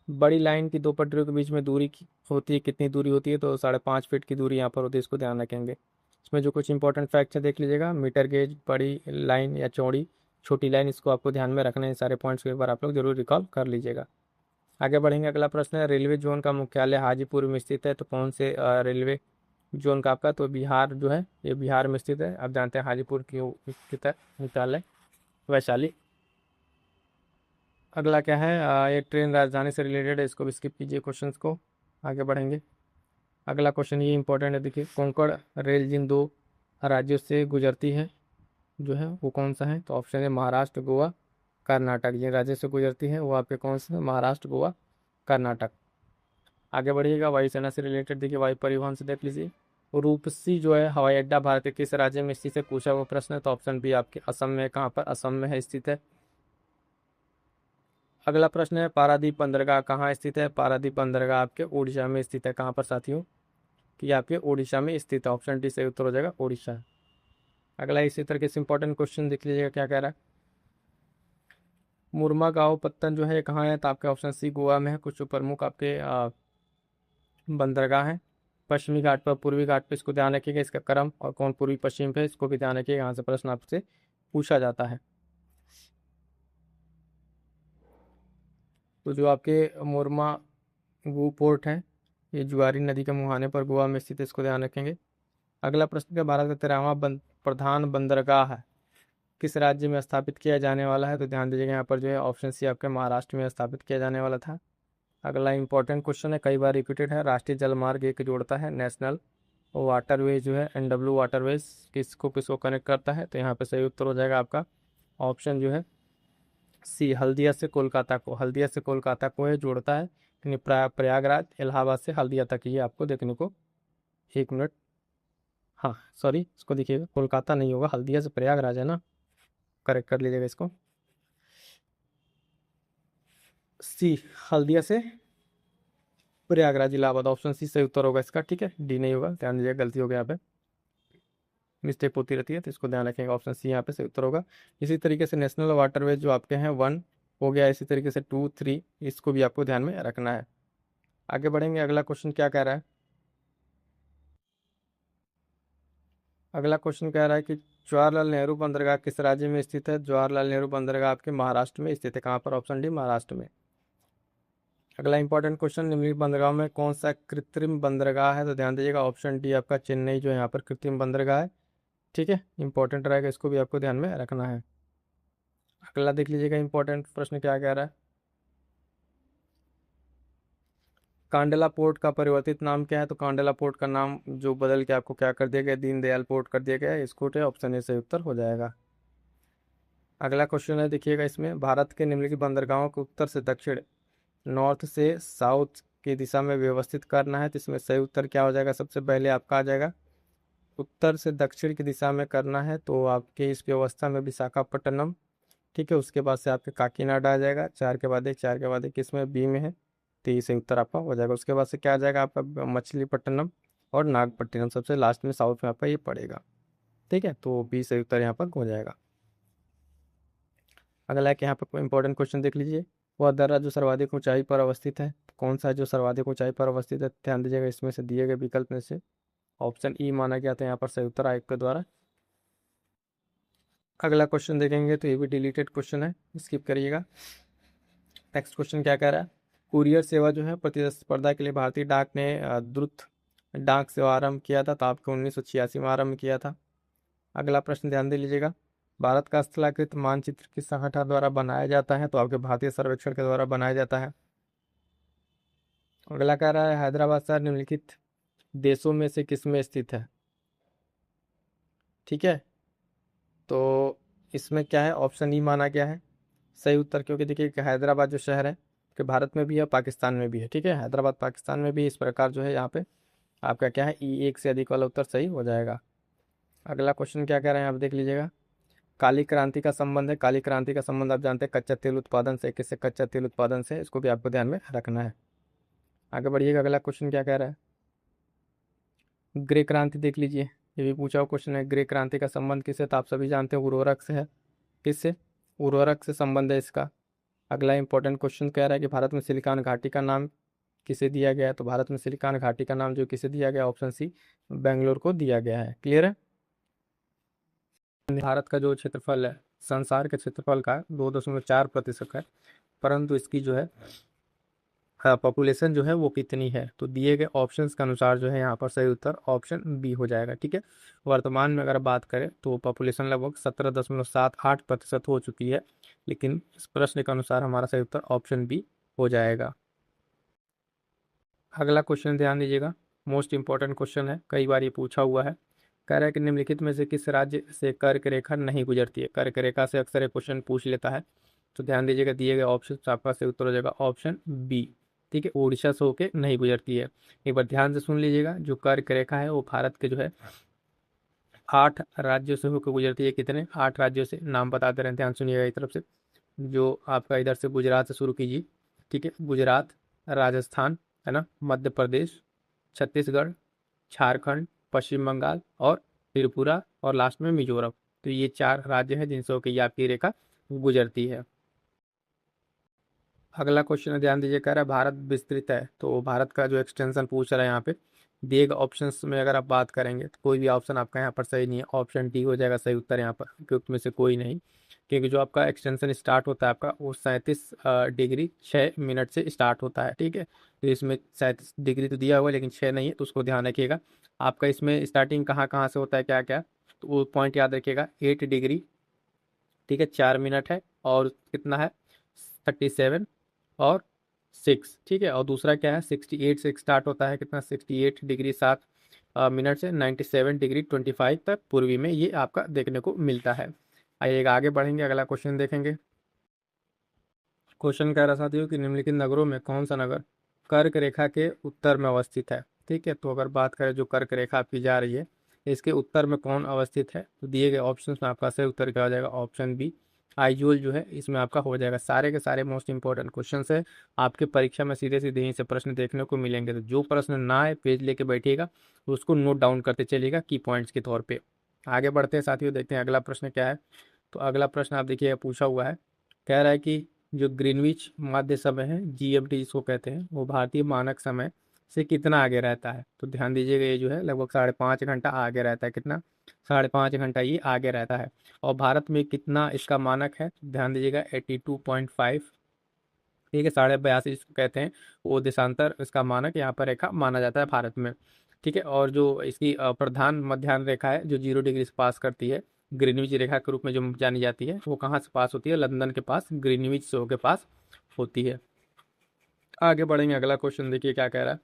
बड़ी लाइन की 2 पटरियों के बीच में दूरी होती है, कितनी दूरी होती है? तो 5.5 फीट की दूरी यहाँ पर होती है, इसको ध्यान रखेंगे। इसमें जो कुछ इंपॉर्टेंट फैक्ट्स है देख लीजिएगा। मीटर गेज, बड़ी लाइन या चौड़ी, छोटी लाइन, इसको आपको ध्यान में रखना है। सारे पॉइंट्स को एक बार आप लोग जरूर रिकॉल कर लीजिएगा। आगे बढ़ेंगे, अगला प्रश्न है, रेलवे जोन का मुख्यालय हाजीपुर में स्थित है, तो कौन से रेलवे जोन का आपका? तो बिहार जो है ये बिहार में स्थित है। आप जानते हैं हाजीपुर क्यों स्थित है मुख्यालय, वैशाली। अगला क्या है, ये ट्रेन राजधानी से रिलेटेड है, इसको भी स्किप कीजिए क्वेश्चंस को। आगे बढ़ेंगे, अगला क्वेश्चन ये इंपॉर्टेंट है, देखिए। कोंकण रेल जिन 2 राज्यों से गुजरती है जो है वो कौन सा है? तो ऑप्शन है महाराष्ट्र, गोवा, कर्नाटक। जिन राज्यों से गुजरती है वो आपके कौन से? महाराष्ट्र, गोवा, कर्नाटक। आगे बढ़िएगा, वायुसेना से रिलेटेड देखिए, वायु परिवहन से देख लीजिए। रूपसी जो है हवाई अड्डा भारत के किस राज्य में स्थित है? पूछा हुआ प्रश्न है, तो ऑप्शन बी आपके असम में। कहाँ पर? असम में है स्थित है। अगला प्रश्न है, पारादीप बंदरगाह कहाँ स्थित है? पारादीप बंदरगाह आपके उड़ीसा में स्थित है। कहाँ पर साथियों? कि आपके उड़ीसा में स्थित है। ऑप्शन डी सही उत्तर हो जाएगा, उड़ीसा। अगला इसी तरीके से इंपॉर्टेंट क्वेश्चन देख लीजिएगा क्या कह रहा है। मुरमा गांव पत्तन जो है ये कहाँ है? तो आपके ऑप्शन सी गोवा में है। कुछ प्रमुख आपके बंदरगाह हैं पश्चिमी घाट पर, पूर्वी घाट पर, इसको ध्यान रखिएगा। इसका क्रम और कौन पूर्वी पश्चिम पे, इसको भी ध्यान रखिएगा, यहाँ से प्रश्न आपसे पूछा जाता है। तो जो आपके मुरमा गु पोर्ट है ये जुआरी नदी के मुहाने पर गोवा में स्थित है, इसको ध्यान रखेंगे। अगला प्रश्न का, भारत का 13वां प्रधान बंदरगाह किस राज्य में स्थापित किया जाने वाला है? तो ध्यान दीजिएगा, यहाँ पर जो है ऑप्शन सी आपके महाराष्ट्र में स्थापित किया जाने वाला था। अगला इंपॉर्टेंट क्वेश्चन है, कई बार रिपीटेड है, राष्ट्रीय जलमार्ग एक जोड़ता है, नेशनल वाटरवेज जो है NW वाटरवेज किसको किसको कनेक्ट करता है? तो यहाँ पे सही उत्तर हो जाएगा आपका ऑप्शन जो है सी, हल्दिया से कोलकाता को। हल्दिया से कोलकाता को ये जोड़ता है, यानी प्रयागराज इलाहाबाद से हल्दिया तक ये आपको देखने को, 1 मिनट, हाँ सॉरी, इसको देखिएगा, कोलकाता नहीं होगा, हल्दिया से प्रयागराज है ना, करेक्ट कर लीजिएगा इसको। सी, हल्दिया से प्रयागराज इलाहाबाद, ऑप्शन सी सही उत्तर होगा इसका। ठीक है, डी नहीं होगा, ध्यान दीजिएगा, गलती हो गया यहाँ पे, मिस्टेक होती रहती है, तो इसको ध्यान रखेंगे, ऑप्शन सी यहाँ पे सही उत्तर होगा। इसी तरीके से नेशनल वाटरवेज जो आपके हैं 1 हो गया, इसी तरीके से 2, 3, इसको भी आपको ध्यान में रखना है। आगे बढ़ेंगे, अगला क्वेश्चन क्या कह रहा है? अगला क्वेश्चन कह रहा है कि जवाहरलाल नेहरू बंदरगाह किस राज्य में स्थित है? जवाहरलाल नेहरू बंदरगाह आपके महाराष्ट्र में स्थित है। कहाँ पर? ऑप्शन डी, महाराष्ट्र में। अगला इंपॉर्टेंट क्वेश्चन, निम्नलिखित बंदरगाह में कौन सा कृत्रिम बंदरगाह है? तो ध्यान दीजिएगा, ऑप्शन डी आपका चेन्नई जो है यहाँ पर कृत्रिम बंदरगाह है। ठीक है, इंपॉर्टेंट रहेगा, इसको भी आपको ध्यान में रखना है। अगला देख लीजिएगा, इंपॉर्टेंट प्रश्न क्या कह रहा है। कांडला पोर्ट का परिवर्तित नाम क्या है? तो कांडला पोर्ट का नाम जो बदल के आपको क्या कर दिया गया, दीनदयाल पोर्ट कर दिया गया है, इसको ऑप्शन ए सही उत्तर हो जाएगा। अगला क्वेश्चन है, देखिएगा, इसमें भारत के निम्नलिखित बंदरगाहों को उत्तर से दक्षिण, नॉर्थ से साउथ की दिशा में व्यवस्थित करना है, तो इसमें सही उत्तर क्या हो जाएगा? सबसे पहले आपका आ जाएगा उत्तर से दक्षिण की दिशा में करना है, तो आपके इस व्यवस्था में विशाखापट्टनम। ठीक है, उसके बाद से आपके काकीनाडा आ जाएगा, 4 के बाद एक, 4 के बाद एक, इसमें बी में है। तो ये सही उत्तर आपका हो जाएगा। उसके बाद से क्या आ जाएगा आपका मछलीपट्टनम और नागपट्टिनम, सबसे लास्ट में साउथ में आपका ये पड़ेगा। ठीक है, तो बी सही उत्तर यहाँ पर हो जाएगा। अगला एक यहाँ पर कोई इंपॉर्टेंट क्वेश्चन देख लीजिए। वह दर्रा जो सर्वाधिक ऊंचाई पर अवस्थित है, कौन सा है जो सर्वाधिक ऊंचाई पर अवस्थित है? ध्यान दीजिएगा, इसमें से दिए गए विकल्प में से ऑप्शन ई माना गया था यहाँ पर सही उत्तर आयोग के द्वारा। अगला क्वेश्चन देखेंगे तो ये भी डिलीटेड क्वेश्चन है, स्किप करिएगा। नेक्स्ट क्वेश्चन क्या कह रहा है? कुरियर सेवा जो है प्रतिस्पर्धा के लिए भारतीय डाक ने द्रुत डाक सेवा आरंभ किया था, तो आपको 1986 में आरंभ किया था। अगला प्रश्न ध्यान दे लीजिएगा। भारत का स्थलाकृत मानचित्र किस संगठन द्वारा बनाया जाता है? तो आपके भारतीय सर्वेक्षण के द्वारा बनाया जाता है। अगला कह रहा है हैदराबाद शहर निम्नलिखित देशों में से किस में स्थित है? ठीक है, तो इसमें क्या है, ऑप्शन ई माना गया है सही उत्तर, क्योंकि देखिए कि हैदराबाद जो शहर है कि भारत में भी है, पाकिस्तान में भी है। ठीक है, हैदराबाद पाकिस्तान में भी, इस प्रकार जो है यहाँ पे आपका क्या है, ई एक से अधिक वाला उत्तर सही हो जाएगा। अगला क्वेश्चन क्या कह रहे हैं आप देख लीजिएगा। काली क्रांति का संबंध है, काली क्रांति का संबंध आप जानते हैं कच्चा तेल उत्पादन से, किससे? कच्चा तेल उत्पादन से, इसको भी आपको ध्यान में रखना है। आगे बढ़िएगा, अगला क्वेश्चन क्या कह रहा है। ग्रे क्रांति देख लीजिए, ये भी पूछा हुआ क्वेश्चन है। ग्रे क्रांति का संबंध किससे? तो आप सभी जानते हैं उर्वरक से है। किससे? उर्वरक से संबंध है इसका। अगला इंपॉर्टेंट क्वेश्चन कह रहा है कि भारत में सिलिकॉन घाटी का नाम किसे दिया गया है? तो भारत में सिलिकॉन घाटी का नाम जो किसे दिया गया? ऑप्शन सी, बेंगलोर को दिया गया है। क्लियर है? भारत का जो क्षेत्रफल है संसार के क्षेत्रफल का 2.4% है, परंतु इसकी जो है पॉपुलेशन जो है वो कितनी है? तो दिए गए ऑप्शंस के अनुसार जो है यहाँ पर सही उत्तर ऑप्शन बी हो जाएगा। ठीक है, वर्तमान में अगर बात करें तो पॉपुलेशन लगभग 17.78% हो चुकी है, लेकिन इस प्रश्न के अनुसार हमारा सही उत्तर ऑप्शन बी हो जाएगा। अगला क्वेश्चन ध्यान दीजिएगा, मोस्ट इंपॉर्टेंट क्वेश्चन है, कई बार ये पूछा हुआ है। कह रहा है कि निम्नलिखित में से किस राज्य से कर्क रेखा नहीं गुजरती है? कर्क रेखा से अक्सर ये क्वेश्चन पूछ लेता है, तो ध्यान दीजिएगा दिए गए ऑप्शन आपका सही उत्तर हो जाएगा ऑप्शन बी। ठीक है, उड़ीसा से होके नहीं गुजरती है। एक बार ध्यान से सुन लीजिएगा, जो कर्क रेखा है वो भारत के जो है 8 राज्यों से होकर गुजरती है। कितने? 8 राज्यों से, नाम बता दे रहे हैं, ध्यान सुनिएगा इस तरफ से। जो आपका इधर से गुजरात से शुरू कीजिए। ठीक है, गुजरात, राजस्थान, है ना, मध्य प्रदेश, छत्तीसगढ़, झारखंड, पश्चिम बंगाल और त्रिपुरा, और लास्ट में मिजोरम। तो ये 4 राज्य हैं जिनसे होकर ये आपकी रेखा गुजरती है। अगला क्वेश्चन ध्यान दीजिए, कह रहा है भारत विस्तृत है, तो भारत का जो एक्सटेंशन पूछ रहा है यहाँ पे दिए गए ऑप्शंस में अगर आप बात करेंगे तो कोई भी ऑप्शन आपका यहाँ पर सही नहीं है। ऑप्शन डी हो जाएगा सही उत्तर यहाँ पर, क्योंकि में से कोई नहीं, क्योंकि जो आपका एक्सटेंशन स्टार्ट होता है आपका वो 37 डिग्री 6 मिनट से स्टार्ट होता है। ठीक है, तो इसमें 37 डिग्री तो दिया हुआ है लेकिन 6 नहीं है, तो उसको ध्यान रखिएगा। आपका इसमें स्टार्टिंग कहाँ कहाँ से होता है, क्या क्या, तो वो पॉइंट याद रखिएगा। 8 डिग्री, ठीक है, 4 मिनट है, और कितना है 37 और 6। ठीक है, और दूसरा क्या है 68 से स्टार्ट होता है, कितना 68 डिग्री 7 मिनट से 97 डिग्री 25 तक पूर्वी में ये आपका देखने को मिलता है। आइएगा आगे बढ़ेंगे, अगला क्वेश्चन देखेंगे। क्वेश्चन कह रहा साथियों कि निम्नलिखित नगरों में कौन सा नगर कर्क रेखा के उत्तर में अवस्थित है? ठीक है, तो अगर बात करें जो कर्क रेखा आपकी जा रही है इसके उत्तर में कौन अवस्थित है, तो दिए गए ऑप्शन में आपका सही उत्तर क्या हो जाएगा? ऑप्शन बी, आइजोल जो है इसमें आपका हो जाएगा। सारे के सारे मोस्ट इंपॉर्टेंट क्वेश्चन है आपके परीक्षा में, सीधे सीधे यहीं से प्रश्न देखने को मिलेंगे। तो जो प्रश्न ना आए पेज लेके बैठिएगा, तो उसको नोट डाउन करते चलिएगा की पॉइंट्स के तौर पर। आगे बढ़ते हैं साथियों, देखते हैं अगला प्रश्न क्या है। तो अगला प्रश्न आप देखिए पूछा हुआ है, कह रहा है कि जो ग्रीनविच माध्य समय है, जीएमटी जिसको कहते हैं, वो भारतीय मानक समय से कितना आगे रहता है? तो ध्यान दीजिएगा ये जो है लगभग 5.5 घंटा आगे रहता है। कितना? 5.5 घंटा ये आगे रहता है। और भारत में कितना इसका मानक है? तो ध्यान दीजिएगा 82.5। ठीक है, 82.5 जिसको कहते हैं, वो देशांतर इसका मानक यहाँ पर रेखा माना जाता है भारत में। ठीक है, और जो इसकी प्रधान मध्याह्न रेखा है जो 0 डिग्री से पास करती है, ग्रीनविच रेखा के रूप में जो जानी जाती है, वो कहाँ से पास होती है? लंदन के पास ग्रीनविच शो के पास होती है। आगे बढ़ेंगे, अगला क्वेश्चन देखिए क्या कह रहा है।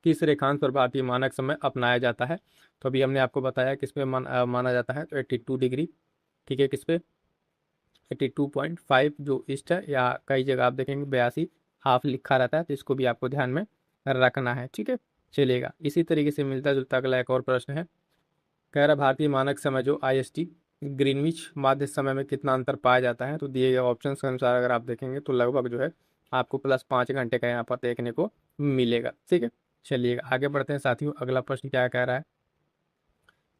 किस रेखांश पर भारतीय मानक समय अपनाया जाता है? तो अभी हमने आपको बताया किस पे माना जाता है, तो 82 डिग्री। ठीक है, किस पे? 82.5 जो ईस्ट है, या कई जगह आप देखेंगे 82 हाफ लिखा रहता है, तो इसको भी आपको ध्यान में रखना है। ठीक है, चलेगा। इसी तरीके से मिलता जुलता अगला एक और प्रश्न है, कह रहा भारतीय मानक समय जो आईएसटी ग्रीनविच माध्य समय में कितना अंतर पाया जाता है? तो दिए गए ऑप्शन के अनुसार अगर आप देखेंगे तो लगभग जो है आपको +5 घंटे का यहाँ पर देखने को मिलेगा। ठीक है, चलिए आगे बढ़ते हैं साथियों। अगला प्रश्न क्या कह रहा है,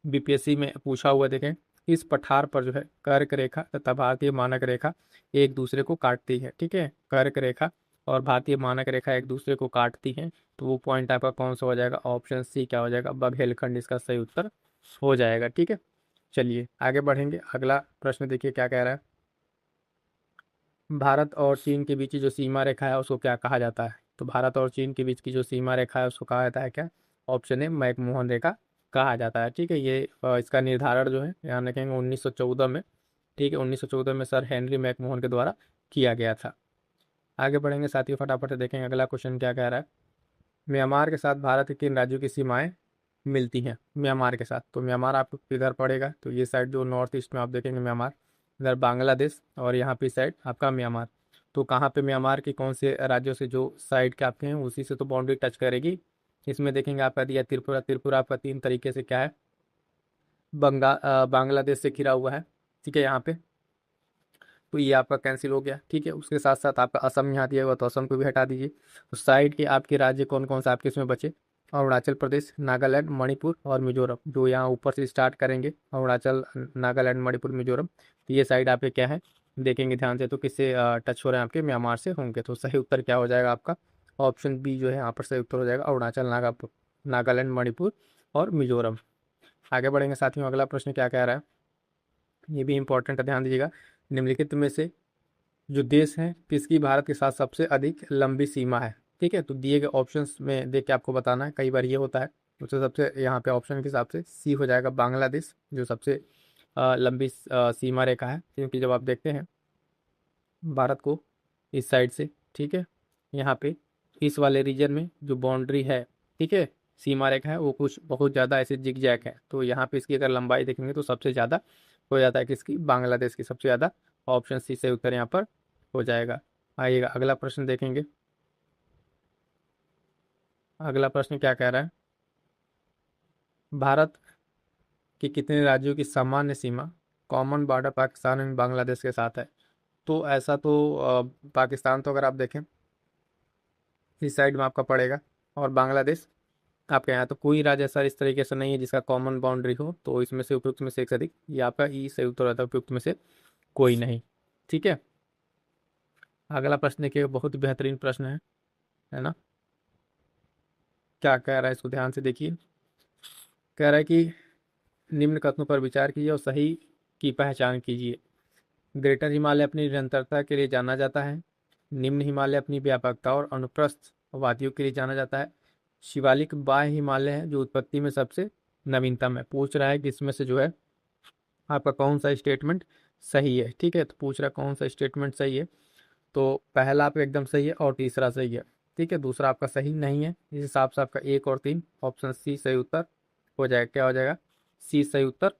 बीपीएससी में पूछा हुआ, देखें, इस पठार पर जो है कर्क रेखा तथा भारतीय मानक रेखा एक दूसरे को काटती है। ठीक है, कर्क रेखा और भारतीय मानक रेखा एक दूसरे को काटती हैं, तो वो पॉइंट आपका कौन सा हो जाएगा, ऑप्शन सी क्या हो जाएगा, बघेलखंड इसका सही उत्तर हो जाएगा। ठीक है, चलिए आगे बढ़ेंगे। अगला प्रश्न देखिए क्या कह रहा है, भारत और चीन के बीच की जो सीमा रेखा है उसको क्या कहा जाता है। तो भारत और चीन के बीच की जो सीमा रेखा है उसको कहा जाता है क्या, ऑप्शन ए मैकमोहन रेखा कहा जाता है। ठीक है, ये इसका निर्धारण जो है यहाँ देखेंगे 1914 में। ठीक है, 1914 में सर हेनरी मैकमोहन के द्वारा किया गया था। आगे बढ़ेंगे साथियों, फटाफट से देखेंगे अगला क्वेश्चन क्या कह रहा है, म्यांमार के साथ भारत के किन राज्यों की सीमाएं मिलती हैं। म्यांमार के साथ, तो म्यांमार आपको किधर पड़ेगा, तो ये साइड जो नॉर्थ ईस्ट में आप देखेंगे म्यांमार, इधर बांग्लादेश और यहाँ पे साइड आपका म्यांमार। तो कहाँ पे म्यांमार के कौन से राज्यों से जो साइड के आपके हैं उसी से तो बाउंड्री टच करेगी। इसमें देखेंगे आपका दिया त्रिपुरा, त्रिपुरा आपका 3 तरीके से क्या है, बांग्लादेश से घिरा हुआ है। ठीक है, यहाँ पे तो ये आपका कैंसिल हो गया। ठीक है, उसके साथ साथ आपका असम यहाँ दिया हुआ, तो असम को भी हटा दीजिए। तो साइड के आपके राज्य कौन कौन से आपके इसमें बचे, अरुणाचल प्रदेश, नागालैंड, मणिपुर और मिजोरम, जो यहाँ ऊपर से स्टार्ट करेंगे अरुणाचल, नागालैंड, मणिपुर, मिजोरम, तो ये साइड आपके क्या है, देखेंगे ध्यान से तो किससे टच हो रहे हैं, आपके म्यांमार से होंगे। तो सही उत्तर क्या हो जाएगा आपका, ऑप्शन बी जो है यहाँ पर सही उत्तर हो जाएगा, अरुणाचल, नागालैंड, मणिपुर और मिजोरम। आगे बढ़ेंगे साथियों, अगला प्रश्न क्या कह रहा है, ये भी इंपॉर्टेंट है, ध्यान दीजिएगा। निम्नलिखित में से जो देश है किसकी भारत के साथ सबसे अधिक लंबी सीमा है। ठीक है, तो दिए गए ऑप्शंस में देख के आपको बताना है, कई बार ये होता है। तो सबसे यहाँ पे ऑप्शन के हिसाब से सी हो जाएगा, बांग्लादेश, जो सबसे लंबी सीमा रेखा है। क्योंकि जब आप देखते हैं भारत को इस साइड से, ठीक है, यहाँ पे इस वाले रीजन में जो बाउंड्री है, ठीक है, सीमा रेखा है, वो कुछ बहुत ज़्यादा ऐसे जिग जैग है। तो यहाँ पे इसकी अगर लंबाई देखेंगे तो सबसे ज़्यादा हो जाता है किसकी, बांग्लादेश की सबसे ज़्यादा। ऑप्शन सी से उत्तर यहाँ पर हो जाएगा। आइएगा अगला प्रश्न देखेंगे। अगला प्रश्न क्या कह रहा है, भारत के कितने राज्यों की सामान्य सीमा common border Pakistan and Bangladesh के साथ है। तो ऐसा तो पाकिस्तान तो अगर आप देखें इस साइड में आपका पड़ेगा, और बांग्लादेश आपके यहाँ तो कोई राज्य ऐसा इस तरीके से नहीं है जिसका कॉमन बाउंड्री हो। तो इसमें से उपयुक्त में से एक से अधिक, ये आपका ई सही उत्तर रहता है, उपयुक्त में से कोई नहीं। ठीक है, अगला प्रश्न देखिए, बहुत बेहतरीन प्रश्न है ना, क्या कह रहा है इसको ध्यान से देखिए। कह रहा है कि निम्न कथनों पर विचार कीजिए और सही की पहचान कीजिए। ग्रेटर हिमालय अपनी निरंतरता के लिए जाना जाता है, निम्न हिमालय अपनी व्यापकता और अनुप्रस्थ वादियों के लिए जाना जाता है, शिवालिक बाह्य हिमालय है जो उत्पत्ति में सबसे नवीनतम है। पूछ रहा है कि इसमें से जो है आपका कौन सा स्टेटमेंट सही है। ठीक है, तो पूछ रहा है कौन सा स्टेटमेंट सही है, तो पहला आपका एकदम सही है और तीसरा सही है। ठीक है, दूसरा आपका सही नहीं है। इस हिसाब से आपका 1 और 3 ऑप्शन सी सही उत्तर हो जाएगा। क्या हो जाएगा, सी सही उत्तर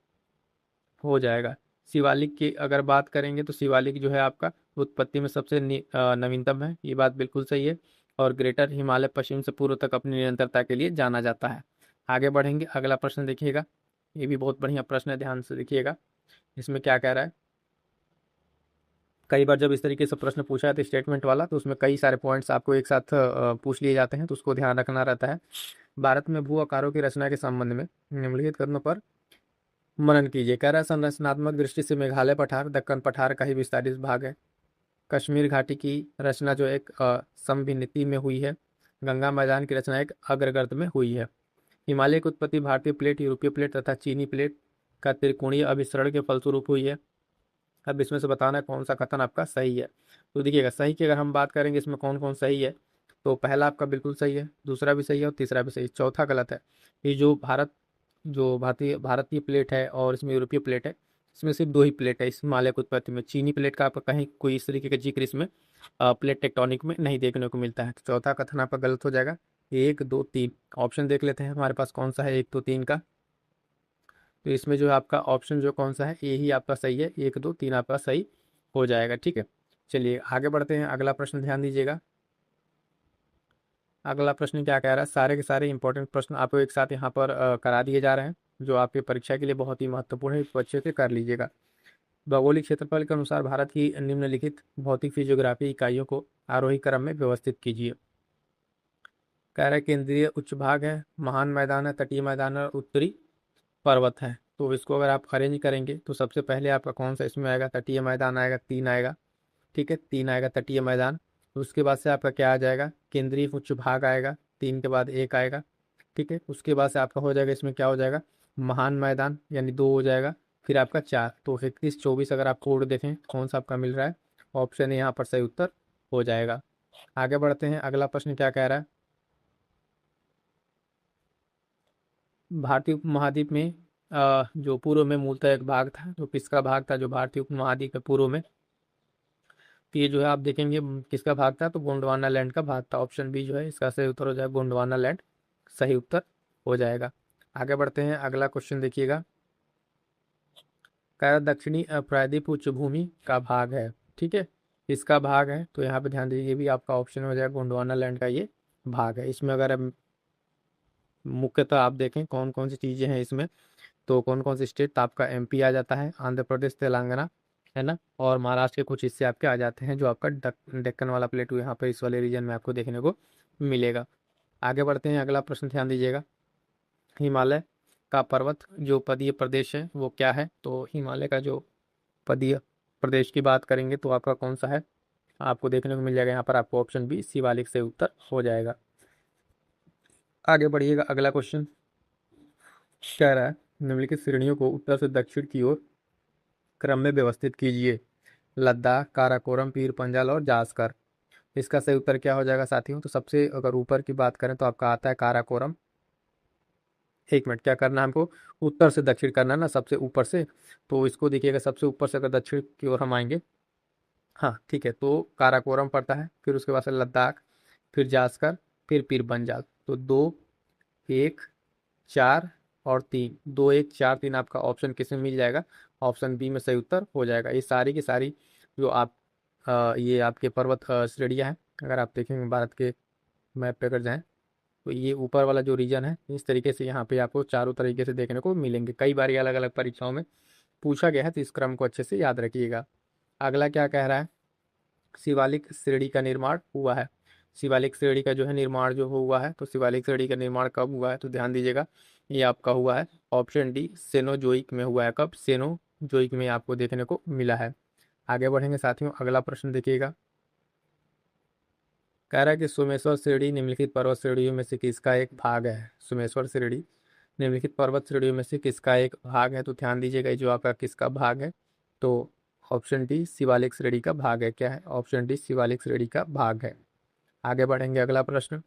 हो जाएगा। शिवालिक की अगर बात करेंगे तो शिवालिक जो है आपका उत्पत्ति में सबसे नवीनतम है, ये बात बिल्कुल सही है। और ग्रेटर हिमालय पश्चिम से पूर्व तक अपनी निरंतरता के लिए जाना जाता है। आगे बढ़ेंगे, अगला प्रश्न देखिएगा, ये भी बहुत बढ़िया प्रश्न है, ध्यान से देखिएगा। इसमें क्या कह रहा है, कई बार जब इस तरीके से प्रश्न पूछा है तो स्टेटमेंट वाला, तो उसमें कई सारे पॉइंट्स आपको एक साथ पूछ लिए जाते हैं, तो उसको ध्यान रखना रहता है। भारत में भू आकारों की रचना के संबंध में निम्नलिखित कथनों पर मनन कीजिए। कह रहा है संरचनात्मक दृष्टि से मेघालय पठार दक्कन पठार का ही विस्तारित भाग है। कश्मीर घाटी की रचना जो एक समभिन्नति में हुई है। गंगा मैदान की रचना एक अग्रगर्त में हुई है। हिमालय की उत्पत्ति भारतीय प्लेट, यूरोपीय प्लेट तथा चीनी प्लेट का त्रिकोणीय अभिसरण के फलस्वरूप हुई है। अब इसमें से बताना है कौन सा कथन आपका सही है। तो देखिएगा, सही की अगर हम बात करेंगे इसमें कौन कौन सही है, तो पहला आपका बिल्कुल सही है, दूसरा भी सही है और तीसरा भी सही, चौथा गलत है। ये जो भारतीय प्लेट है और इसमें यूरोपीय प्लेट है, इसमें सिर्फ 2 ही प्लेट है इस हिमालय की उत्पत्ति में। चीनी प्लेट का आपका कहीं कोई इस तरीके का जिक्र इसमें प्लेट टेक्टोनिक में नहीं देखने को मिलता है। तो चौथा कथन आपका गलत हो जाएगा। 1, 2, 3 ऑप्शन देख लेते हैं हमारे पास कौन सा है 1, 2, 3 का। तो इसमें जो है आपका ऑप्शन जो कौन सा है, यही आपका सही है, 1, 2, 3 आपका सही हो जाएगा। ठीक है, चलिए आगे बढ़ते हैं, अगला प्रश्न ध्यान दीजिएगा। अगला प्रश्न क्या कह रहा है, सारे के सारे इंपॉर्टेंट प्रश्न आपको एक साथ यहाँ पर करा दिए जा रहे हैं, जो आपकी परीक्षा के लिए बहुत ही महत्वपूर्ण है, इसको अच्छे से कर लीजिएगा। भौगोलिक क्षेत्रफल के अनुसार भारत की निम्नलिखित भौतिक फिजियोग्राफी इकाइयों को आरोही क्रम में व्यवस्थित कीजिए। कह रहा है केंद्रीय उच्च भाग है, महान मैदान है, तटीय मैदान है और उत्तरी पर्वत है। तो इसको अगर आप अरेंज करेंगे तो सबसे पहले आपका कौन सा इसमें आएगा, तटीय मैदान आएगा, 3 आएगा। ठीक है, 3 आएगा तटीय मैदान। तो उसके बाद से आपका क्या आ जाएगा, केंद्रीय उच्च भाग आएगा, 3 के बाद 1 आएगा। ठीक है, उसके बाद से आपका हो जाएगा, इसमें क्या हो जाएगा, महान मैदान यानी 2 हो जाएगा, फिर आपका 4। तो 31-24 अगर आप कोड देखें कौन सा आपका मिल रहा है, ऑप्शन यहाँ पर सही उत्तर हो जाएगा। आगे बढ़ते हैं, अगला प्रश्न क्या कह रहा है, भारतीय उपमहाद्वीप में जो पूर्व में मूलतः एक भाग था, जो किसका भाग था, जो भारतीय उपमहाद्वीप के पूर्व में, तो ये जो है आप देखेंगे किसका भाग था, तो गोंडवाना लैंड का भाग था। ऑप्शन बी जो है इसका सही उत्तर हो जाएगा, गोंडवाना लैंड सही उत्तर हो जाएगा। आगे बढ़ते हैं, अगला क्वेश्चन देखिएगा, कह रहा दक्षिणी प्रायद्वीप उच्च भूमि का भाग है। ठीक है, इसका भाग है, तो यहाँ पे ध्यान दीजिए, ये भी आपका ऑप्शन हो जाएगा, गोंडवाना लैंड का ये भाग है। इसमें अगर मुख्यतः आप देखें कौन कौन सी चीज़ें हैं इसमें, तो कौन कौन से स्टेट, तो आपका एमपी आ जाता है, आंध्र प्रदेश, तेलंगाना, है ना, और महाराष्ट्र के कुछ हिस्से आपके आ जाते हैं, जो आपका डेक्कन वाला प्लेटू यहाँ पर इस वाले रीजन में आपको देखने को मिलेगा। आगे बढ़ते हैं, अगला प्रश्न ध्यान दीजिएगा, हिमालय का पर्वत जो पदीय प्रदेश है वो क्या है। तो हिमालय का जो पदीय प्रदेश की बात करेंगे तो आपका कौन सा है, आपको देखने को मिल जाएगा यहाँ पर, आपको ऑप्शन बी शिवालिक से उत्तर हो जाएगा। आगे बढ़िएगा, अगला क्वेश्चन कह रहा है निम्नलिखित श्रेणियों को उत्तर से दक्षिण की ओर क्रम में व्यवस्थित कीजिए, लद्दाख, काराकोरम, पीर पंजाल और जास्कर। इसका सही उत्तर क्या हो जाएगा साथियों, तो सबसे अगर ऊपर की बात करें तो आपका आता है काराकोरम। एक मिनट, क्या करना है हमको, उत्तर से दक्षिण करना है ना, सबसे ऊपर से। तो इसको देखिएगा, सबसे ऊपर से अगर दक्षिण की ओर हम आएंगे, हाँ ठीक है, तो काराकोरम पड़ता है, फिर उसके बाद से लद्दाख, फिर जास्कर, फिर पीर पंजाल। तो 2, 1, 4 और 3, 2, 1, 4, 3 आपका ऑप्शन किसमें मिल जाएगा, ऑप्शन बी में सही उत्तर हो जाएगा। ये सारी की सारी जो आप ये आपके पर्वत श्रेणियाँ हैं, अगर आप देखेंगे भारत के मैप पे अगर जाएँ, तो ये ऊपर वाला जो रीजन है, इस तरीके से यहाँ पे आपको चारों तरीके से देखने को मिलेंगे। कई बार ये अलग अलग परीक्षाओं में पूछा गया है, तो इस क्रम को अच्छे से याद रखिएगा। अगला क्या कह रहा है, शिवालिक श्रेणी का निर्माण हुआ है। शिवालिक श्रेणी का जो है निर्माण जो हुआ है, तो शिवालिक श्रेणी का निर्माण कब हुआ है, तो ध्यान दीजिएगा, ये आपका हुआ है ऑप्शन डी सेनोजोइक में हुआ है। कब, सेनोजोइक में आपको देखने को मिला है। आगे बढ़ेंगे साथियों, अगला प्रश्न देखिएगा, कह रहा है कि सोमेश्वर श्रेणी निम्नलिखित पर्वत श्रेणियों में से किसका एक भाग है। सोमेश्वर श्रेणी निम्नलिखित पर्वत श्रेणियों में से किसका एक भाग है, तो ध्यान दीजिएगा, ये जो आपका किसका भाग है, तो ऑप्शन डी शिवालिक श्रेणी का भाग है। क्या है, ऑप्शन डी शिवालिक श्रेणी का भाग है। आगे बढ़ेंगे, अगला प्रश्न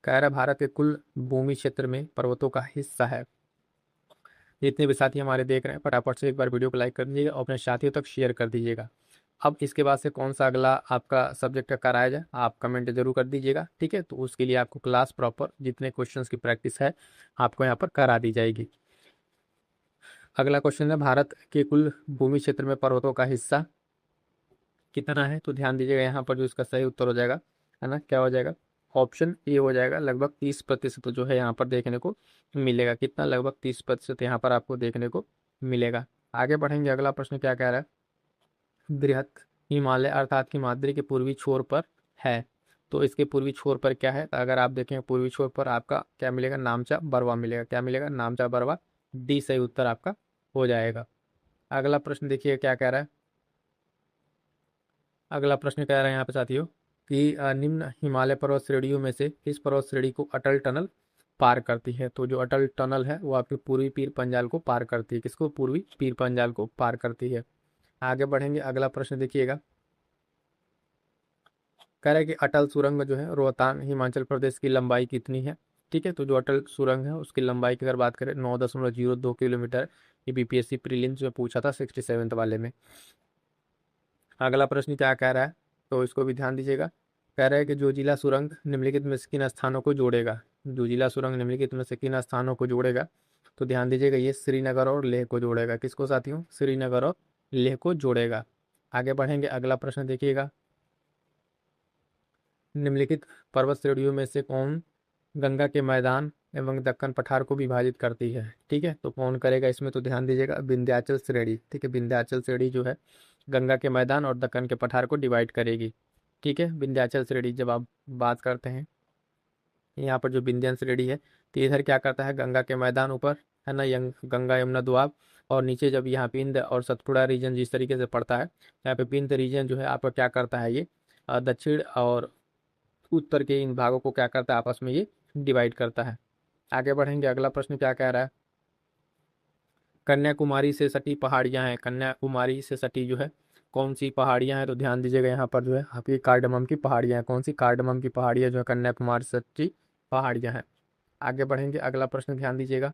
कह रहा है भारत के कुल भूमि क्षेत्र में पर्वतों का हिस्सा है। जितने भी साथी हमारे देख रहे हैं, फटाफट से एक बार वीडियो को लाइक कर दीजिएगा और अपने साथियों तक शेयर कर दीजिएगा। अब इसके बाद से कौन सा अगला आपका सब्जेक्ट कराया जाए, आप कमेंट जरूर कर दीजिएगा। ठीक है, तो उसके लिए आपको क्लास प्रॉपर जितने क्वेश्चंस की प्रैक्टिस है आपको यहाँ पर करा दी जाएगी। अगला क्वेश्चन है भारत के कुल भूमि क्षेत्र में पर्वतों का हिस्सा कितना है, तो ध्यान दीजिएगा, यहाँ पर जो इसका सही उत्तर हो जाएगा, है ना, क्या हो जाएगा, ऑप्शन ए हो जाएगा, लगभग 30% जो है यहाँ पर देखने को मिलेगा। कितना, लगभग 30% यहाँ पर आपको देखने को मिलेगा। आगे बढ़ेंगे, अगला प्रश्न क्या कह रहा है, बृहत हिमालय अर्थात हिमाद्री के पूर्वी छोर पर है। तो इसके पूर्वी छोर पर क्या है, तो अगर आप देखें पूर्वी छोर पर आपका क्या मिलेगा, नामचा बरवा मिलेगा। क्या मिलेगा, नामचा बरवा, डी सही उत्तर आपका हो जाएगा। अगला प्रश्न देखिए क्या कह रहा है, अगला प्रश्न कह रहा है यहाँ पे साथियों कि निम्न हिमालय पर्वत श्रेणियों में से किस पर्वत श्रेणी को अटल टनल पार करती है। तो जो अटल टनल है वो आपके पूर्वी पीर पंजाल को पार करती है। किसको, पूर्वी पीर पंजाल को पार करती है। आगे बढ़ेंगे, अगला प्रश्न देखिएगा, कह रहा है कि अटल सुरंग जो है रोहतांग हिमाचल प्रदेश की लंबाई कितनी है। ठीक है, तो जो अटल सुरंग है उसकी लंबाई की अगर बात करें 9.02 किलोमीटर, ये बीपीएससी प्रीलिम्स में पूछा था 67 वाले में। अगला प्रश्न क्या कह रहा है, तो इसको भी ध्यान दीजिएगा, कह रहा है कि जो जिला सुरंग निम्नलिखित में से किन स्थानों को जोड़ेगा। जो जिला सुरंग निम्नलिखित में से किन स्थानों को जोड़ेगा, तो ध्यान दीजिएगा, ये श्रीनगर और लेह को जोड़ेगा। किसको साथियों, श्रीनगर और लेह को जोड़ेगा। आगे बढ़ेंगे, अगला प्रश्न देखिएगा, निम्नलिखित पर्वत श्रेणियों में से कौन गंगा के मैदान एवं दक्कन पठार को विभाजित करती है। ठीक है, तो कौन करेगा इसमें, तो ध्यान दीजिएगा, विंध्याचल श्रेणी। ठीक है, विंध्याचल श्रेणी जो है गंगा के मैदान और दक्कन के पठार को डिवाइड करेगी। ठीक है, विंध्याचल श्रेणी जब आप बात करते हैं, यहाँ पर जो विंध्याचल श्रेणी है, तो इधर क्या करता है, गंगा के मैदान ऊपर है ना, गंगा यमुना दोआब, और नीचे जब यहाँ विंध्य और सतपुड़ा रीजन जिस तरीके से पड़ता है, यहाँ पे विंध्य रीजन जो है आपका क्या करता है, ये दक्षिण और उत्तर के इन भागों को क्या करता है, आपस में ये डिवाइड करता है। आगे बढ़ेंगे, अगला प्रश्न क्या कह रहा है, कन्याकुमारी से सटी पहाड़ियां हैं, कन्याकुमारी से सटी जो है कौन सी पहाड़ियां हैं, तो ध्यान दीजिएगा, यहाँ पर जो है आपकी कार्डमम की पहाड़ियां हैं। कौन सी, कार्डमम की पहाड़ियां जो है कन्याकुमारी से सटी पहाड़ियां हैं। आगे बढ़ेंगे, अगला प्रश्न ध्यान दीजिएगा,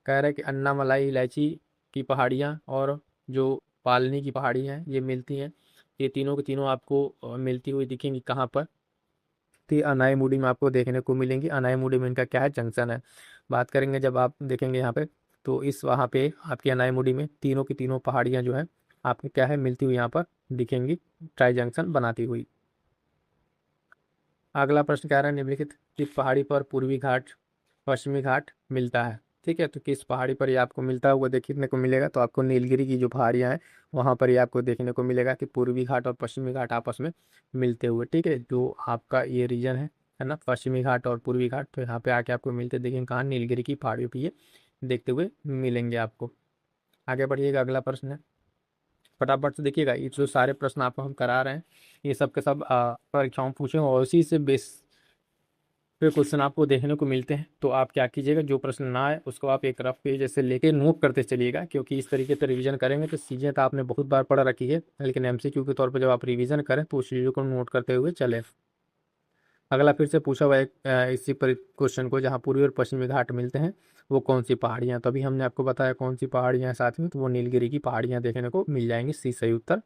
कह रहा है कि अन्नामलाई इलायची की पहाड़ियाँ और जो पालनी की पहाड़ियाँ हैं ये मिलती हैं, ये तीनों की तीनों आपको मिलती हुई दिखेंगी कहाँ पर, तो ये अनाईमुडी में आपको देखने को मिलेंगी। अनाईमुडी में इनका क्या है, जंक्शन है। बात करेंगे जब आप देखेंगे यहाँ पे, तो इस वहाँ पे आपकी अनाईमुडी में तीनों की तीनों पहाड़ियाँ जो है आपको क्या है, मिलती हुई यहाँ पर दिखेंगी, ट्राई जंक्शन बनाती हुई। अगला प्रश्न कह रहा है, निम्नलिखित किस पहाड़ी पर पूर्वी घाट पश्चिमी घाट मिलता है। ठीक है, तो किस पहाड़ी पर ये आपको मिलता हुआ देखने को मिलेगा, तो आपको नीलगिरी की जो पहाड़ियाँ हैं वहाँ पर ये आपको देखने को मिलेगा कि पूर्वी घाट और पश्चिमी घाट आपस में मिलते हुए। ठीक है, जो आपका ये रीजन है ना, पश्चिमी घाट और पूर्वी घाट, तो यहाँ पे आके आपको मिलते देखेंगे कहाँ, नीलगिरी की पहाड़ियों पर ये देखते हुए मिलेंगे आपको। आगे बढ़िएगा, अगला प्रश्न है, फटाफट से देखिएगा, ये जो सारे प्रश्न आपको हम करा रहे हैं ये सब के सब परीक्षाओं में पूछे और उसी से बेस पे क्वेश्चन आपको देखने को मिलते हैं। तो आप क्या कीजिएगा, जो प्रश्न ना आए उसको आप एक रफ पेज जैसे लेके नोट करते चलिएगा, क्योंकि इस तरीके से रिवीजन करेंगे तो चीज़ें तो आपने बहुत बार पढ़ रखी है, लेकिन एमसीक्यू के तौर पर जब आप रिवीजन करें तो उस चीज़ों को नोट करते हुए चले। अगला फिर से पूछा हुआ एक इसी पर क्वेश्चन को, जहाँ पूर्वी और पश्चिमी घाट मिलते हैं वो कौन सी पहाड़ियाँ, तो अभी हमने आपको बताया कौन सी पहाड़ियाँ हैं साथ में, तो वो नीलगिरी की पहाड़ियाँ देखने को मिल जाएंगी, सी सही उत्तर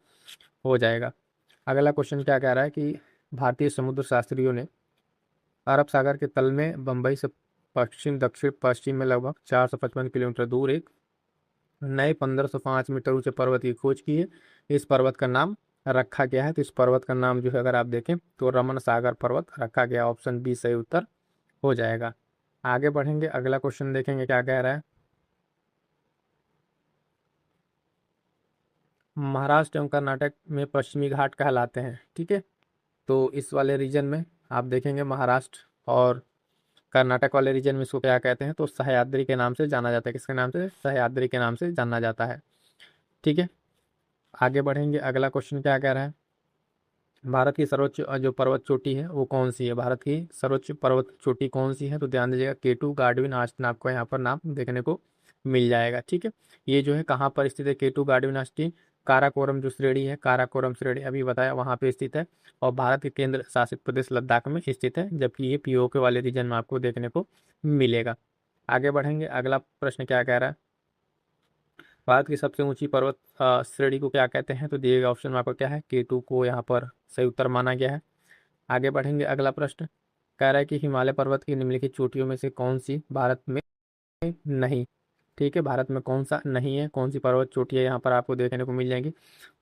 हो जाएगा। अगला क्वेश्चन क्या कह रहा है कि भारतीय समुद्र शास्त्रियों ने अरब सागर के तल में बंबई से पश्चिम दक्षिण पश्चिम में लगभग 455 किलोमीटर दूर एक नए 1505 मीटर ऊंचे पर्वत की खोज की है। इस पर्वत का नाम रखा गया है, तो इस पर्वत का नाम जो है अगर आप देखें तो रमन सागर पर्वत रखा गया, ऑप्शन बी सही उत्तर हो जाएगा। आगे बढ़ेंगे, अगला क्वेश्चन देखेंगे क्या कह रहा है, महाराष्ट्र एवं कर्नाटक में पश्चिमी घाट कहलाते हैं। ठीक है, तो इस वाले रीजन में आप देखेंगे महाराष्ट्र और कर्नाटक वाले रीजन में इसको क्या कहते हैं, तो सह्याद्री के नाम से जाना जाता है। किसके नाम से, सह्याद्री के नाम से जाना जाता है। ठीक है, आगे बढ़ेंगे, अगला क्वेश्चन क्या कह रहा है, भारत की सर्वोच्च जो पर्वत चोटी है वो कौन सी है, भारत की सर्वोच्च पर्वत चोटी कौन सी है, तो ध्यान दीजिएगा, केटू गार्डविन आस्तीन आपको यहाँ पर नाम देखने को मिल जाएगा। ठीक है, ये जो है कहाँ पर स्थित है, केटू गार्डविन आस्तीन, काराकोरम जो श्रेणी है, काराकोरम श्रेणी अभी बताया वहाँ पे स्थित है, और भारत के केंद्र शासित प्रदेश लद्दाख में स्थित है, जबकि ये पीओके वाले रीजन में आपको देखने को मिलेगा। आगे बढ़ेंगे, अगला प्रश्न क्या कह रहा है, भारत की सबसे ऊंची पर्वत श्रेणी को क्या कहते हैं, तो दिए गए ऑप्शन में आपको क्या है, केटू को यहाँ पर सही उत्तर माना गया है। आगे बढ़ेंगे, अगला प्रश्न कह रहा है कि हिमालय पर्वत की निम्नलिखित चोटियों में से कौन सी भारत में नहीं। ठीक है, भारत में कौन सा नहीं है, कौन सी पर्वत चोटी है यहाँ पर आपको देखने को मिल जाएंगी,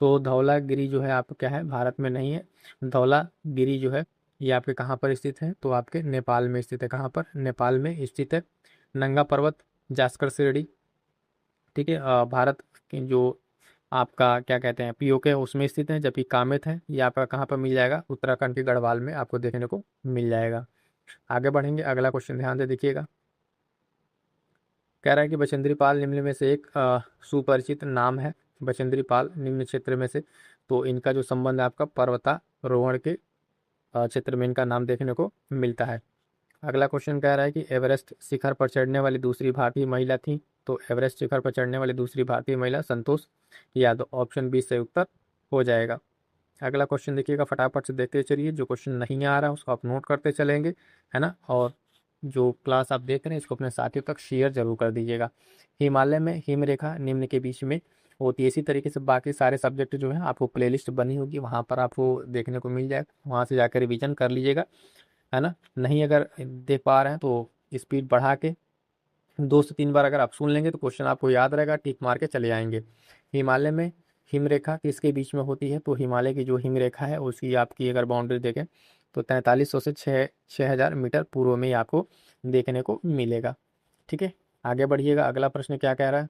तो धौलागिरी जो है आपको क्या है, भारत में नहीं है। धौलागिरी जो है ये आपके कहाँ पर स्थित है, तो आपके नेपाल में स्थित है। कहाँ पर, नेपाल में स्थित है। नंगा पर्वत जास्कर श्रेणी, ठीक है, भारत की जो आपका क्या कहते हैं पीओके है उसमें स्थित है, जबकि कामेत है ये आपका कहाँ पर मिल जाएगा, उत्तराखंड के गढ़वाल में आपको देखने को मिल जाएगा। आगे बढ़ेंगे, अगला क्वेश्चन ध्यान से देखिएगा, कह रहा है कि बचेंद्री पाल निम्न में से एक सुपरिचित नाम है, बचेंद्री पाल निम्न क्षेत्र में से, तो इनका जो संबंध है आपका पर्वतारोहण के क्षेत्र में इनका नाम देखने को मिलता है। अगला क्वेश्चन कह रहा है कि एवरेस्ट शिखर पर चढ़ने वाली दूसरी भारतीय महिला थी, तो एवरेस्ट शिखर पर चढ़ने वाली दूसरी भारतीय महिला संतोष यादव, ऑप्शन बी सही उत्तर हो जाएगा। अगला क्वेश्चन देखिएगा, फटाफट से देखते चलिए, जो क्वेश्चन नहीं आ रहा है उसको आप नोट करते चलेंगे, है ना, और जो क्लास आप देख रहे हैं इसको अपने साथियों तक शेयर जरूर कर दीजिएगा। हिमालय में हिम रेखा निम्न के बीच में होती है, इसी तरीके से बाकी सारे सब्जेक्ट जो है आपको प्लेलिस्ट बनी होगी वहाँ पर आपको देखने को मिल जाएगा, वहाँ से जाकर रिवीजन कर लीजिएगा, है ना। नहीं अगर देख पा रहे हैं तो स्पीड बढ़ा के 2 से 3 बार अगर आप सुन लेंगे तो क्वेश्चन आपको याद रहेगा, टिक मार के चले आएंगे। हिमालय में हिम रेखा किसके बीच में होती है, तो हिमालय की जो हिम रेखा है उसकी आपकी अगर बाउंड्री देखें तो 4300 से 6000 मीटर पूर्व में ही आपको देखने को मिलेगा। ठीक है, आगे बढ़िएगा। अगला प्रश्न क्या कह रहा है,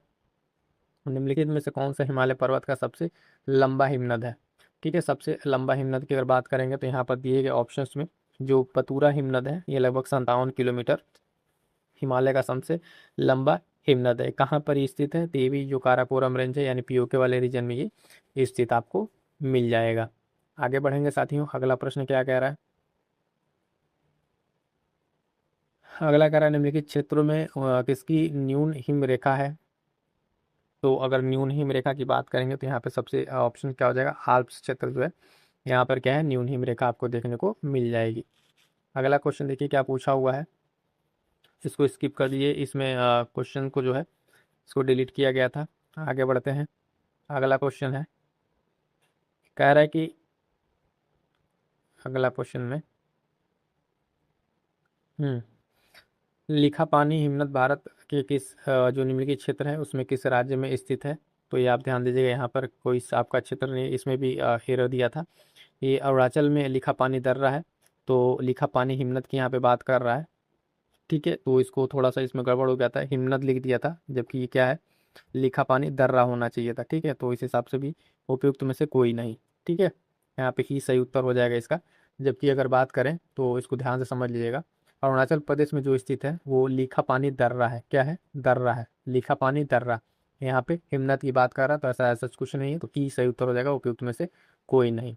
निम्नलिखित में से कौन सा हिमालय पर्वत का सबसे लंबा हिमनद है। ठीक है, सबसे लंबा हिमनद की अगर बात करेंगे तो यहाँ पर दिए गए ऑप्शंस में जो पतूरा हिमनद है ये लगभग 57 किलोमीटर हिमालय का सबसे लंबा हिमनद है। कहाँ पर ये स्थित है, देवी जो काराकोरम रेंज है यानी पीओके वाले रीजन में ये स्थित आपको मिल जाएगा। आगे बढ़ेंगे साथियों, अगला प्रश्न क्या कह रहा है, अगला कह रहा है निम्नलिखित क्षेत्रों में किसकी न्यून हिम रेखा है। तो अगर न्यून हिम रेखा की बात करेंगे तो यहाँ पे सबसे ऑप्शन क्या हो जाएगा, आल्प्स क्षेत्र जो है यहाँ पर क्या है, न्यून हिम रेखा आपको देखने को मिल जाएगी। अगला क्वेश्चन देखिए क्या पूछा हुआ है, इसको स्किप कर दिए, इसमें क्वेश्चन को जो है इसको डिलीट किया गया था। आगे बढ़ते हैं, अगला क्वेश्चन है, कह रहा है कि अगला क्वेश्चन में लिखा पानी हिमनद भारत के किस जो निम्नलिखित क्षेत्र है उसमें किस राज्य में स्थित है। तो ये आप ध्यान दीजिएगा, यहाँ पर कोई आपका क्षेत्र नहीं, इसमें भी एरर दिया था। ये अरुणाचल में लिखा पानी दर्रा है, तो लिखा पानी हिमनद की यहाँ पे बात कर रहा है। ठीक है, तो इसको थोड़ा सा इसमें गड़बड़ हो गया था, हिमनद लिख दिया था जबकि ये क्या है, लिखा पानी दर्रा होना चाहिए था। ठीक है, तो इस हिसाब से भी उपयुक्त में से कोई नहीं। ठीक है, यहाँ पे ही सही उत्तर हो जाएगा इसका। जबकि अगर बात करें तो इसको ध्यान से समझ लीजिएगा, अरुणाचल प्रदेश में जो स्थित है वो लिखा पानी दर्रा है। क्या है, दर्रा है, लिखा पानी दर्रा। यहाँ पे हिमनद की बात कर रहा तो ऐसा ऐसा कुछ नहीं है, तो ही सही उत्तर हो जाएगा, उपयुक्त में से कोई नहीं।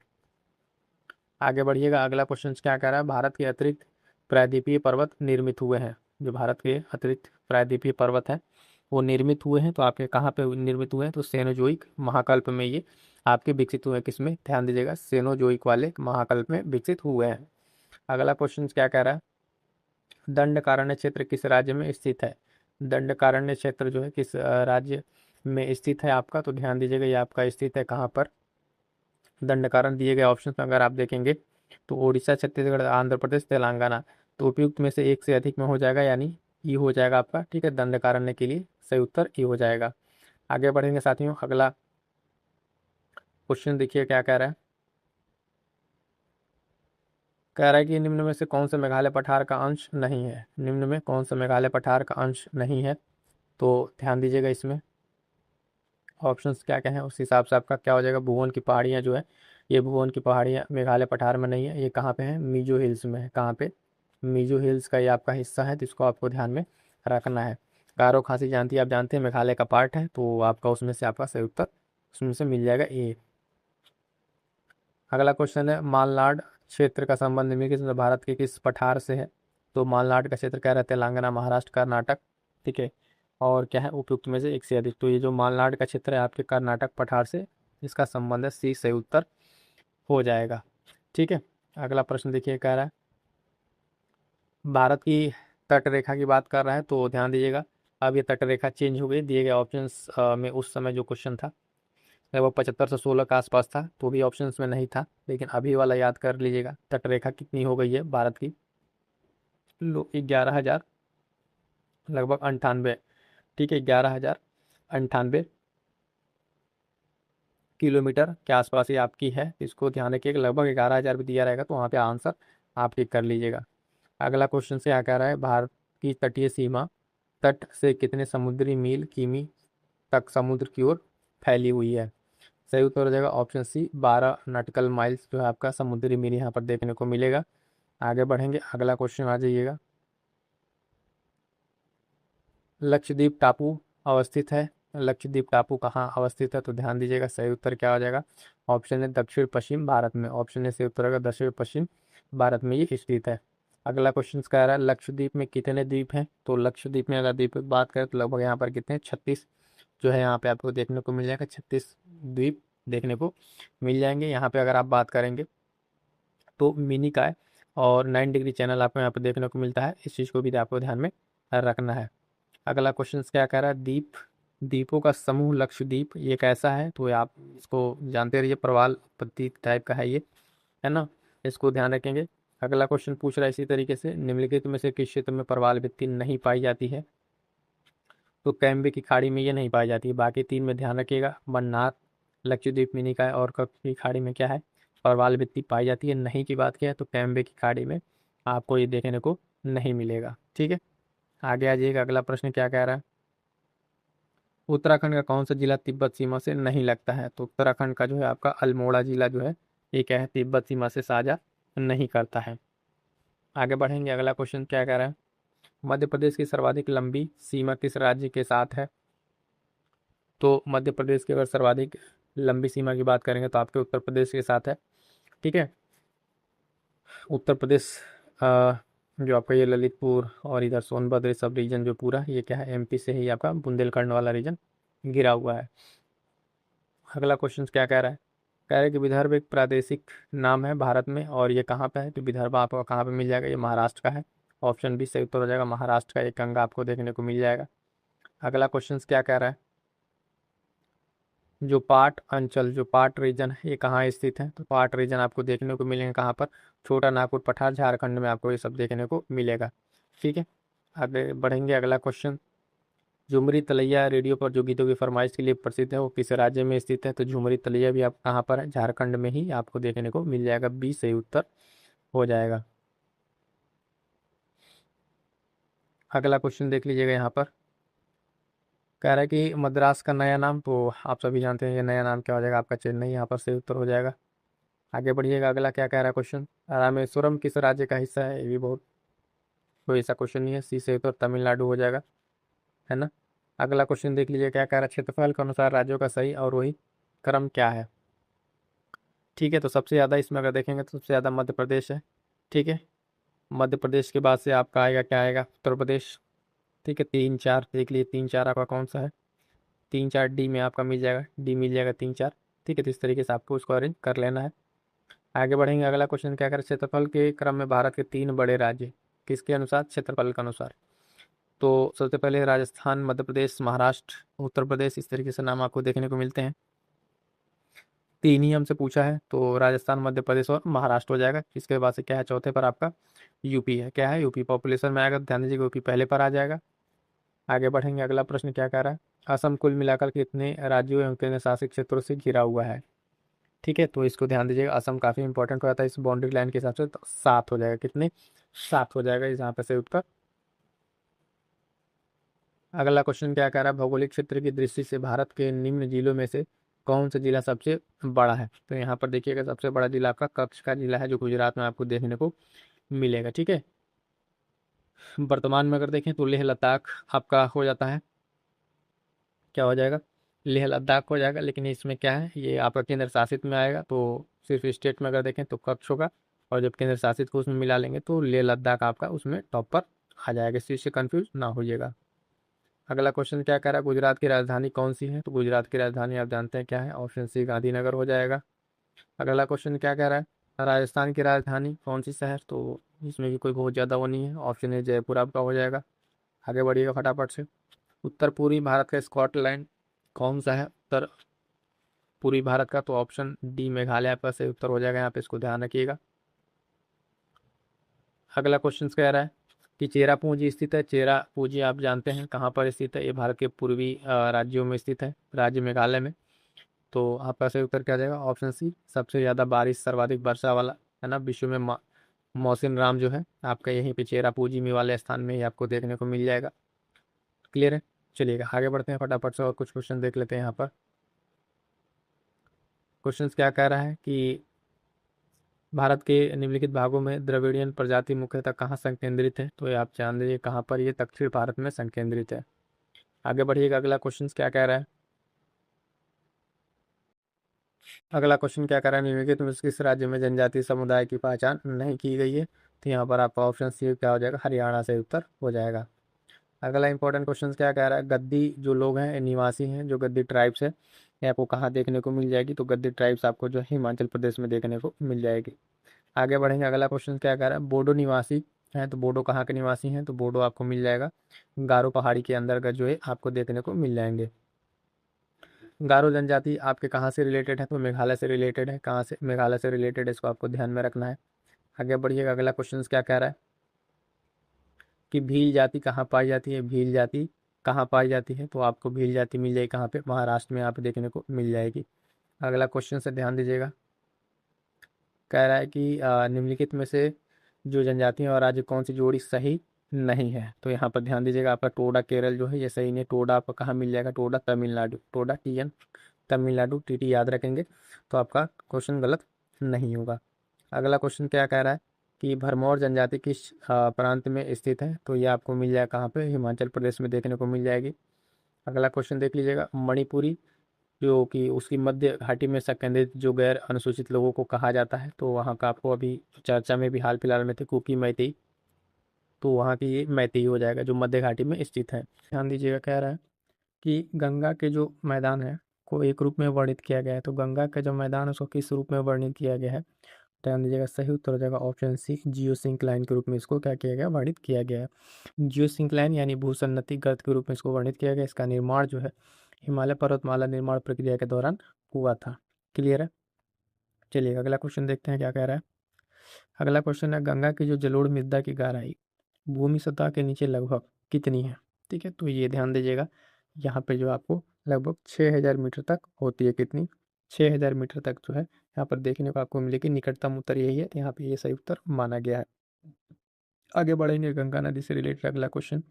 आगे बढ़िएगा, अगला क्वेश्चन क्या कह रहा है, भारत के अतिरिक्त प्रायद्वीपीय पर्वत निर्मित हुए हैं। जो भारत के अतिरिक्त प्रायद्वीपीय पर्वत है वो निर्मित हुए हैं, तो आपके कहाँ पे निर्मित हुए हैं, तो सेनोजोइक महाकल्प में ये आपके विकसित हुए हैं। किसमें, ध्यान दीजिएगा, सेनोजोइक वाले महाकल्प में विकसित हुए हैं। अगला क्वेश्चन क्या कह रहा है, दंडकारण्य क्षेत्र किस राज्य में स्थित है। दंडकारण्य क्षेत्र जो है किस राज्य में स्थित है आपका, तो ध्यान दीजिएगा ये आपका स्थित है कहाँ पर, दंडकारण्य दिए गए ऑप्शन में अगर आप देखेंगे तो उड़ीसा, छत्तीसगढ़, आंध्र प्रदेश, तेलंगाना। तो उपयुक्त में से एक से अधिक में हो जाएगा, यानी ई हो जाएगा आपका। ठीक है, दंडकारण्य के लिए सही उत्तर ई हो जाएगा। आगे बढ़ेंगे साथियों, अगला क्वेश्चन देखिए क्या कह रहा है, कह रहा है कि निम्न में से कौन सा मेघालय पठार का अंश नहीं है। निम्न में कौन सा मेघालय पठार का अंश नहीं है, तो ध्यान दीजिएगा इसमें ऑप्शंस क्या क्या हैं उस हिसाब से आपका क्या हो जाएगा। भुवन की पहाड़ियाँ जो है, ये भुवन की पहाड़ियाँ मेघालय पठार में नहीं है, ये कहाँ पे है, मिजो हिल्स में है। कहाँ पे, मिजो हिल्स का ये आपका हिस्सा है, तो इसको आपको ध्यान में रखना है। गारो खासी जानती आप जानते हैं मेघालय का पार्ट है, तो आपका उसमें से आपका सही उत्तर उसमें से मिल जाएगा ए। अगला क्वेश्चन है, मालनाड क्षेत्र का संबंध निम्नलिखित में भारत के किस पठार से है। तो मालनाड का क्षेत्र कह रहे हैं तेलंगाना, महाराष्ट्र, कर्नाटक। ठीक है, और क्या है, उपयुक्त में से एक से अधिक। तो ये जो मालनाड का क्षेत्र है आपके कर्नाटक पठार से इसका संबंध है, सी सही उत्तर हो जाएगा। ठीक है, अगला प्रश्न देखिए कह रहा है, भारत की तट रेखा की बात कर रहा है, तो ध्यान दीजिएगा अब ये तट रेखा चेंज हो गई। दिए गए ऑप्शंस में उस समय जो क्वेश्चन था लगभग 75 से 16 के आसपास था, तो भी ऑप्शंस में नहीं था, लेकिन अभी वाला याद कर लीजिएगा। तट रेखा कितनी हो गई है भारत की, 11,000 लगभग 98। ठीक है, 11,098 किलोमीटर के आसपास ही आपकी है। इसको ध्यान रखिएगा, लगभग 11,000 भी दिया रहेगा तो वहाँ पे आंसर आप टिक कर लीजिएगा। अगला क्वेश्चन से क्या कह रहा है, भारत की तटीय सीमा तट से कितने समुद्री मील किमी तक समुद्र की ओर फैली हुई है। सही उत्तर हो जाएगा ऑप्शन सी, 12 नॉटिकल माइल्स जो है आपका समुद्री मील यहाँ पर देखने को मिलेगा। आगे बढ़ेंगे, अगला क्वेश्चन आ जाइएगा, लक्षद्वीप टापू अवस्थित है। लक्षद्वीप टापू कहाँ अवस्थित है, तो ध्यान दीजिएगा सही उत्तर क्या हो जाएगा, ऑप्शन है दक्षिण पश्चिम भारत में। ऑप्शन ए सही उत्तर होगा, दक्षिण पश्चिम भारत में ये स्थित है। अगला क्वेश्चन कह रहा है लक्षद्वीप में कितने द्वीप हैं। तो लक्षद्वीप में अगर द्वीप की बात करें तो लगभग यहाँ पर कितने 36 जो है यहाँ पे आपको देखने को मिल जाएगा, 36 द्वीप देखने को मिल जाएंगे। यहाँ पे अगर आप बात करेंगे तो मिनी काय और 9 डिग्री चैनल आपको यहाँ पे देखने को मिलता है, इस चीज़ को भी आपको ध्यान में रखना है। अगला क्वेश्चन क्या कह रहा है, द्वीपों का समूह लक्षद्वीप ये कैसा है। तो आप इसको जानते रहिए, प्रवाल प्रतीक टाइप का है ये, है ना, इसको ध्यान रखेंगे। अगला क्वेश्चन पूछ रहा है इसी तरीके से, निम्नलिखित में से किस क्षेत्र में प्रवाल भित्ति नहीं पाई जाती है। तो कैम्बे की खाड़ी में ये नहीं पाई जाती है, बाकी तीन में ध्यान रखिएगा, मन्नार, लक्षद्वीप, मिनिकॉय और कप्स की खाड़ी में क्या है, प्रवाल भित्ति पाई जाती है। नहीं की बात किया तो कैम्बे की खाड़ी में आपको ये देखने को नहीं मिलेगा। ठीक है, आगे आ जाइएगा। अगला प्रश्न क्या कह रहा है, उत्तराखंड का कौन सा जिला तिब्बत सीमा से नहीं लगता है? तो उत्तराखंड का जो है आपका अल्मोड़ा जिला जो है ये क्या है, तिब्बत सीमा से साझा नहीं करता है। आगे बढ़ेंगे, अगला क्वेश्चन क्या कह रहा है, मध्य प्रदेश की सर्वाधिक लंबी सीमा किस राज्य के साथ है? तो मध्य प्रदेश की अगर सर्वाधिक लंबी सीमा की बात करेंगे तो आपके उत्तर प्रदेश के साथ है। ठीक है, उत्तर प्रदेश जो आपका ये ललितपुर और इधर सोनभद्र सब रीजन जो पूरा ये क्या है, एमपी से ही आपका बुंदेलखंड वाला रीजन घिरा हुआ है। अगला क्वेश्चन क्या कह रहा है, कह रहा है कि विदर्भ एक प्रादेशिक नाम है भारत में और ये कहाँ पे है? तो विदर्भ आपको कहाँ पे मिल जाएगा? ये महाराष्ट्र का है। ऑप्शन बी सही उत्तर हो जाएगा, महाराष्ट्र का एक अंग आपको देखने को मिल जाएगा। अगला क्वेश्चन क्या कह रहा है, जो पाट अंचल जो पाट रीजन है ये कहाँ स्थित है? तो पाट रीजन आपको देखने को मिलेंगे कहाँ पर? छोटा नागपुर पठार झारखंड में आपको ये सब देखने को मिलेगा। ठीक है, आगे बढ़ेंगे। अगला क्वेश्चन, झुमरी तलैया रेडियो पर जो गीतों की फरमाइश के लिए प्रसिद्ध है वो किस राज्य में स्थित है? तो झुमरी तलैया भी आप कहाँ पर है? झारखंड में ही आपको देखने को मिल जाएगा। बी सही उत्तर हो जाएगा। अगला क्वेश्चन देख लीजिएगा यहाँ पर, कह रहा है कि मद्रास का नया नाम, तो आप सभी जानते हैं ये नया नाम क्या हो जाएगा आपका? चेन्नई, यहाँ पर सही उत्तर हो जाएगा। आगे बढ़िएगा, अगला क्या कह रहा है क्वेश्चन, रामेश्वरम किस राज्य का हिस्सा है? ये भी बहुत कोई ऐसा क्वेश्चन नहीं है, सी से उत्तर तमिलनाडु हो जाएगा, है ना। अगला क्वेश्चन देख लीजिए क्या कह रहा है, क्षेत्रफल के अनुसार राज्यों का सही और वही क्रम क्या है? ठीक है, तो सबसे ज़्यादा इसमें अगर देखेंगे तो सबसे ज़्यादा मध्य प्रदेश है। ठीक है, मध्य प्रदेश के बाद से आपका आएगा क्या आएगा? उत्तर प्रदेश। ठीक है, 3 4 देख लीजिए, 3 4 आपका कौन सा है? 3 4 डी में आपका मिल जाएगा, डी मिल जाएगा 3 4। ठीक है, तो इस तरीके से आपको उसको अरेंज कर लेना है। आगे बढ़ेंगे, अगला क्वेश्चन क्या करें, क्षेत्रफल के क्रम में भारत के 3 बड़े राज्य किसके अनुसार? क्षेत्रफल के अनुसार। तो सबसे पहले राजस्थान, मध्य प्रदेश, महाराष्ट्र, उत्तर प्रदेश, इस तरीके से नाम आपको देखने को मिलते हैं। 3 ही हमसे पूछा है, तो राजस्थान, मध्य प्रदेश और महाराष्ट्र हो जाएगा। इसके बाद से क्या है, चौथे पर आपका यूपी है। क्या है? यूपी पॉपुलेशन में आएगा, ध्यान दीजिएगा यूपी पहले पर आ जाएगा। आगे बढ़ेंगे, अगला प्रश्न क्या कह रहा है, असम कुल मिलाकर कितने राज्यों एवं केंद्र शासित क्षेत्रों से घिरा हुआ है? ठीक है, तो इसको ध्यान दीजिएगा, असम काफी इंपॉर्टेंट हो जाता है इस बाउंड्री लाइन के हिसाब से, तो 7 हो जाएगा। कितने? 7 हो जाएगा यहाँ पे से उत्तर। अगला क्वेश्चन क्या कह रहा है, भौगोलिक क्षेत्र की दृष्टि से भारत के निम्न जिलों में से कौन सा जिला सबसे बड़ा है? तो यहाँ पर देखिएगा सबसे बड़ा जिला आपका कच्छ का जिला है, जो गुजरात में आपको देखने को मिलेगा। ठीक है, वर्तमान में अगर देखें तो लेह लद्दाख आपका हो जाता है, क्या हो जाएगा? लेह लद्दाख हो जाएगा, लेकिन इसमें क्या है, ये आपका केंद्र शासित में आएगा, तो सिर्फ स्टेट में अगर देखें तो कच्छ होगा, और जब केंद्र शासित को उसमें मिला लेंगे तो लेह लद्दाख आपका उसमें टॉप पर आ जाएगा। इस चीज़ से कंफ्यूज ना होइएगा। अगला क्वेश्चन क्या कह रहा है, गुजरात की राजधानी कौन सी है? तो गुजरात की राजधानी आप जानते हैं क्या है, ऑप्शन सी गांधीनगर हो जाएगा। अगला क्वेश्चन क्या कह रहा है, राजस्थान की राजधानी कौन सी शहर? तो इसमें भी कोई बहुत ज़्यादा वो नहीं है, ऑप्शन ए जयपुर आपका हो जाएगा। आगे बढ़िएगा फटाफट से, उत्तर पूर्वी भारत का स्कॉटलैंड कौन सा है? उत्तर पूर्वी भारत का, तो ऑप्शन डी मेघालय आपका सही उत्तर हो जाएगा, यहाँ पे इसको ध्यान रखिएगा। अगला क्वेश्चन कह रहा है कि चेरापूंजी स्थित है, चेरापूंजी आप जानते हैं कहाँ पर स्थित है? ये भारत के पूर्वी राज्यों में स्थित है, राज्य मेघालय में। तो आपका सही उत्तर क्या जाएगा? ऑप्शन सी, सबसे ज़्यादा बारिश सर्वाधिक वर्षा वाला, है ना, विश्व में मौसिन राम जो है आपका यहीं पे चेरापूंजी में वाले स्थान में ही आपको देखने को मिल जाएगा। क्लियर है, चलिएगा आगे बढ़ते हैं फटाफट से और कुछ क्वेश्चन देख लेते हैं। यहाँ पर क्वेश्चन क्या कह रहा है कि भारत के निम्नलिखित भागों में द्रविड़ियन प्रजाति मुख्यतः कहाँ संकेंद्रित है? तो ये आप जान लीजिए कहाँ पर, ये दक्षिण भारत में संकेंद्रित है। आगे बढ़िएगा, अगला क्वेश्चन क्या कह रहा है, अगला क्वेश्चन क्या कह रहा है, निम्नलिखित में से किस राज्य में जनजातीय समुदाय की पहचान नहीं की गई है? तो यहाँ पर आपका ऑप्शन सी क्या हो जाएगा, हरियाणा से उत्तर हो जाएगा। अगला इंपॉर्टेंट क्वेश्चन क्या कह रहा है, गद्दी जो लोग हैं, निवासी हैं, जो गद्दी ट्राइब्स है, ये आपको कहाँ देखने को मिल जाएगी? तो गद्दी ट्राइब्स आपको जो है हिमाचल प्रदेश में देखने को मिल जाएगी। आगे बढ़ेंगे, अगला क्वेश्चन क्या कह रहा है, बोडो निवासी हैं, तो बोडो कहाँ के निवासी हैं? तो बोडो आपको मिल जाएगा गारो पहाड़ी के अंतर्गत जो है आपको देखने को मिल जाएंगे। गारो जनजाति आपके कहाँ से रिलेटेड है? तो मेघालय से रिलेटेड है। कहाँ से? मेघालय से रिलेटेड है, इसको आपको ध्यान में रखना है। आगे बढ़िएगा, अगला क्वेश्चन क्या कह रहा है कि भील जाति कहाँ पाई जाती है? भील जाति कहाँ पाई जाती है? तो आपको भील जाति मिल जाएगी कहाँ पे? महाराष्ट्र में आप देखने को मिल जाएगी। अगला क्वेश्चन से ध्यान दीजिएगा, कह रहा है कि निम्नलिखित में से जो जनजातियां और राज्य कौन सी जोड़ी सही नहीं है। तो यहाँ पर ध्यान दीजिएगा, आपका टोडा केरल जो है ये सही नहीं। टोडा आपको कहाँ मिल जाएगा? टोडा तमिलनाडु, टोडा TN तमिलनाडु, TT याद रखेंगे तो आपका क्वेश्चन गलत नहीं होगा। अगला क्वेश्चन क्या कह रहा है कि भरमौर जनजाति किस प्रांत में स्थित है? तो ये आपको मिल जाएगा कहाँ पे? हिमाचल प्रदेश में देखने को मिल जाएगी। अगला क्वेश्चन देख लीजिएगा, मणिपुरी जो कि उसकी मध्य घाटी में संकेंद्रित जो गैर अनुसूचित लोगों को कहा जाता है, तो वहाँ का आपको अभी चर्चा में भी हाल फिलहाल में थे कुकी मैती, तो वहाँ की ये मैती हो जाएगा जो मध्य घाटी में स्थित है। ध्यान दीजिएगा, कह रहा है कि गंगा के जो मैदान है को एक रूप में वर्णित किया गया है। तो गंगा का जो मैदान है उसको किस रूप में वर्णित किया गया है? ध्यान दीजिएगा, सही उत्तर हो जाएगा ऑप्शन सी, जियोसिंक्लाइन के रूप में इसको क्या किया गया? वर्णित किया गया है। जियोसिंक्लाइन यानी भूसन्नति गर्त के रूप में इसको वर्णित किया गया। इसका निर्माण जो है हिमालय पर्वतमाला निर्माण प्रक्रिया के दौरान हुआ था। क्लियर है? चलिए अगला क्वेश्चन देखते हैं क्या कह रहा है। अगला क्वेश्चन है, गंगा की जो जलोढ़ मृदा की गहराई भूमि सतह के नीचे लगभग कितनी है? ठीक है, तो ये ध्यान दीजिएगा, यहाँ पे जो आपको लगभग 6000 मीटर तक होती है। कितनी? 6000 मीटर तक जो है यहाँ पर देखने को आपको मिलेगी। निकटतम उत्तर यही है, तो यहाँ पे ये सही उत्तर माना गया है। आगे बढ़ेंगे, गंगा नदी से रिलेटेड अगला क्वेश्चन,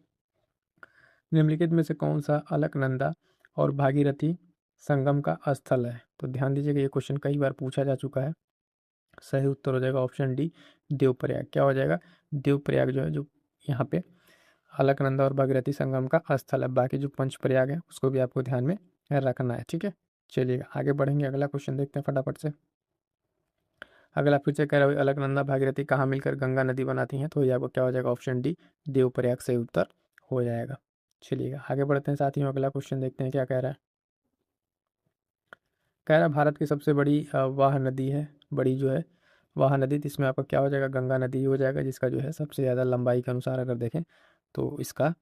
निम्नलिखित में से कौन सा अलकनंदा और भागीरथी संगम का स्थल है? तो ध्यान दीजिएगा, ये क्वेश्चन कई बार पूछा जा चुका है। सही उत्तर हो जाएगा ऑप्शन डी, देवप्रयाग। क्या हो जाएगा? देवप्रयाग जो है, जो यहाँ पे अलकनंदा और भागीरथी संगम का स्थल है। बाकी जो पंचप्रयाग है उसको भी आपको ध्यान में रखना है। ठीक है, चलिए आगे बढ़ेंगे, अगला क्वेश्चन देखते हैं फटाफट से। अगला फिर से कह रहा है, अलकनंदा भागीरथी कहाँ मिलकर गंगा नदी बनाती हैं? तो ये आपको क्या हो जाएगा? ऑप्शन डी, देवप्रयाग सही उत्तर हो जाएगा। चलिए आगे बढ़ते हैं साथियों, अगला क्वेश्चन देखते हैं क्या कह रहा है। कह रहा है भारत की सबसे बड़ी वाह नदी है, बड़ी जो है वाह नदी, तो इसमें आपका क्या हो जाएगा? गंगा नदी हो जाएगा, जिसका जो है सबसे ज़्यादा लंबाई के अनुसार अगर देखें तो इसका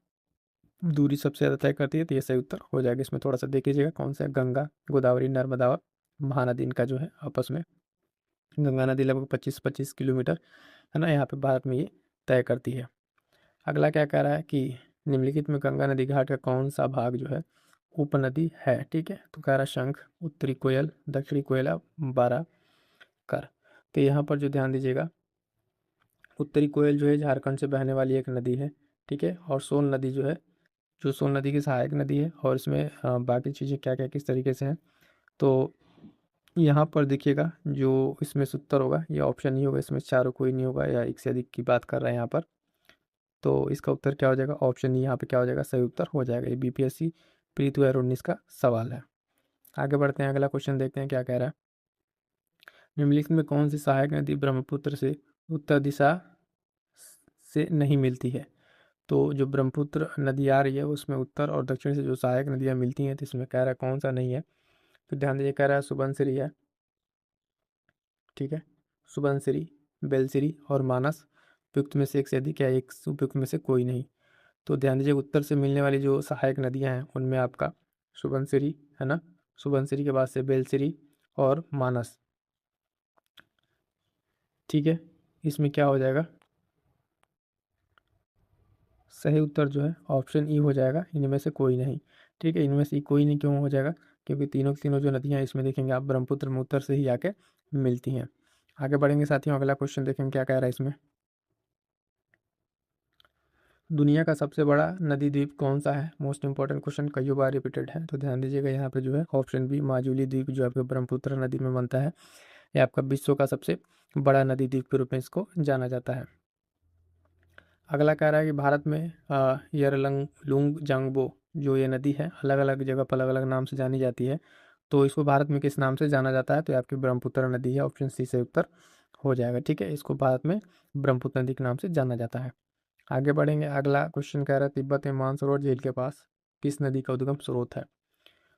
दूरी सबसे ज़्यादा तय करती है, तो ये सही उत्तर हो जाएगा। इसमें थोड़ा सा देख लीजिएगा कौन सा है, गंगा, गोदावरी, नर्मदा और महानदी, इनका जो है आपस में, गंगा नदी लगभग 25-25 किलोमीटर है ना, यहाँ पे भारत में ये तय करती है। अगला क्या कह रहा है कि निम्नलिखित में गंगा नदी घाट का कौन सा भाग जो है उपनदी है? ठीक है, तो कह रहा है शंख, उत्तरी कोयल, दक्षिणी कोयला, बारह कर। तो यहाँ पर जो ध्यान दीजिएगा, उत्तरी कोयल जो है झारखंड से बहने वाली एक नदी है। ठीक है, और सोन नदी जो है, जो सोन नदी की सहायक नदी है, और इसमें बाकी चीज़ें क्या क्या किस तरीके से हैं, तो यहाँ पर देखिएगा जो इसमें से उत्तर होगा ये ऑप्शन नहीं होगा, इसमें चारों कोई नहीं होगा, या एक से अधिक की बात कर रहे हैं यहाँ पर। तो इसका उत्तर क्या हो जाएगा? ऑप्शन ई यहाँ पे क्या हो जाएगा? सही उत्तर हो जाएगा। ये BPSC प्री 2019 का सवाल है। आगे बढ़ते हैं, अगला क्वेश्चन देखते हैं क्या कह रहा है। निम्नलिखित में कौन सी सहायक नदी ब्रह्मपुत्र से उत्तर दिशा से नहीं मिलती है? तो जो ब्रह्मपुत्र नदी आ रही है उसमें उत्तर और दक्षिण से जो सहायक नदियाँ मिलती हैं, तो इसमें कह रहा है कौन सा नहीं है? तो ध्यान दीजिए, कह रहा है सुबनसिरी है। ठीक है, सुबनसिरी, बेलसिरी और मानस, उपयुक्त में से एक से अधिक या एक उपयुक्त में से कोई नहीं। तो ध्यान दीजिए, उत्तर से मिलने वाली जो सहायक नदियां हैं उनमें आपका सुबनसिरी है ना, सुबनसिरी के बाद से बेलसिरी और मानस। ठीक है, इसमें क्या हो जाएगा? सही उत्तर जो है ऑप्शन ई हो जाएगा, इनमें से कोई नहीं। ठीक है, इनमें से कोई नहीं क्यों हो जाएगा? क्योंकि तीनों की तीनों जो नदियां हैं इसमें देखेंगे आप ब्रह्मपुत्र में उत्तर से ही आके मिलती हैं। आगे बढ़ेंगे साथियों, अगला क्वेश्चन देखेंगे क्या कह रहा है इसमें। दुनिया का सबसे बड़ा नदी द्वीप कौन सा है? मोस्ट इंपॉर्टेंट क्वेश्चन, कई बार रिपीटेड है, तो ध्यान दीजिएगा यहाँ पे जो है ऑप्शन बी, माजुली द्वीप, जो आपके ब्रह्मपुत्र नदी में बनता है। ये आपका विश्व का सबसे बड़ा नदी द्वीप के रूप में इसको जाना जाता है। अगला कह रहा है कि भारत में यरलंग लुंग जांगबो जो ये नदी है अलग अलग जगह पर अलग अलग नाम से जानी जाती है, तो इसको भारत में किस नाम से जाना जाता है? तो ये आपकी ब्रह्मपुत्र नदी है, ऑप्शन सी से उत्तर हो जाएगा। ठीक है, इसको भारत में ब्रह्मपुत्र नदी के नाम से जाना जाता है। आगे बढ़ेंगे, अगला क्वेश्चन कह रहा है तिब्बत में मानसरोवर झील के पास किस नदी का उद्गम स्रोत है?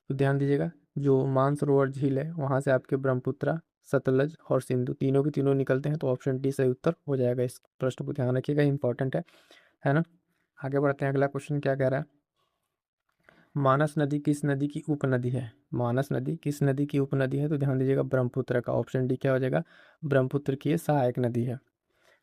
तो ध्यान दीजिएगा, जो मानसरोवर झील है वहाँ से आपके ब्रह्मपुत्र, सतलज और सिंधु तीनों के तीनों निकलते हैं, तो ऑप्शन डी सही उत्तर हो जाएगा। इस प्रश्न को ध्यान रखिएगा, इंपॉर्टेंट है ना। आगे बढ़ते हैं, अगला क्वेश्चन क्या कह रहा है, मानस नदी किस नदी की उपनदी है? मानस नदी किस नदी की उपनदी है? तो ध्यान दीजिएगा ब्रह्मपुत्र का, ऑप्शन डी क्या हो जाएगा? ब्रह्मपुत्र की ये सहायक नदी है।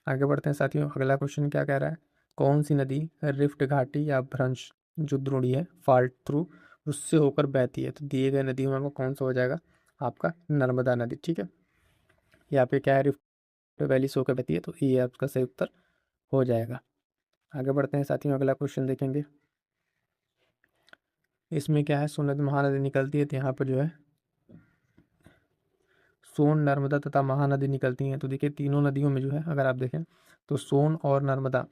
आगे बढ़ते हैं साथियों, अगला क्वेश्चन क्या कह रहा है, कौन सी नदी रिफ्ट घाटी या भ्रंश जो द्रोणी है फॉल्ट थ्रू उससे होकर बहती है? तो दिए गए नदियों में आपको कौन सा हो जाएगा? आपका नर्मदा नदी। ठीक है, ये आपके क्या है, रिफ्ट वैली सो के बहती है, तो ये आपका सही उत्तर हो जाएगा। आगे बढ़ते हैं साथियों, अगला क्वेश्चन देखेंगे। इसमें क्या है, सोन नदी महानदी निकलती है, तो यहाँ पर जो है सोन, नर्मदा तथा महानदी निकलती हैं। तो देखिए तीनों नदियों में जो है अगर आप देखें तो सोन और नर्मदा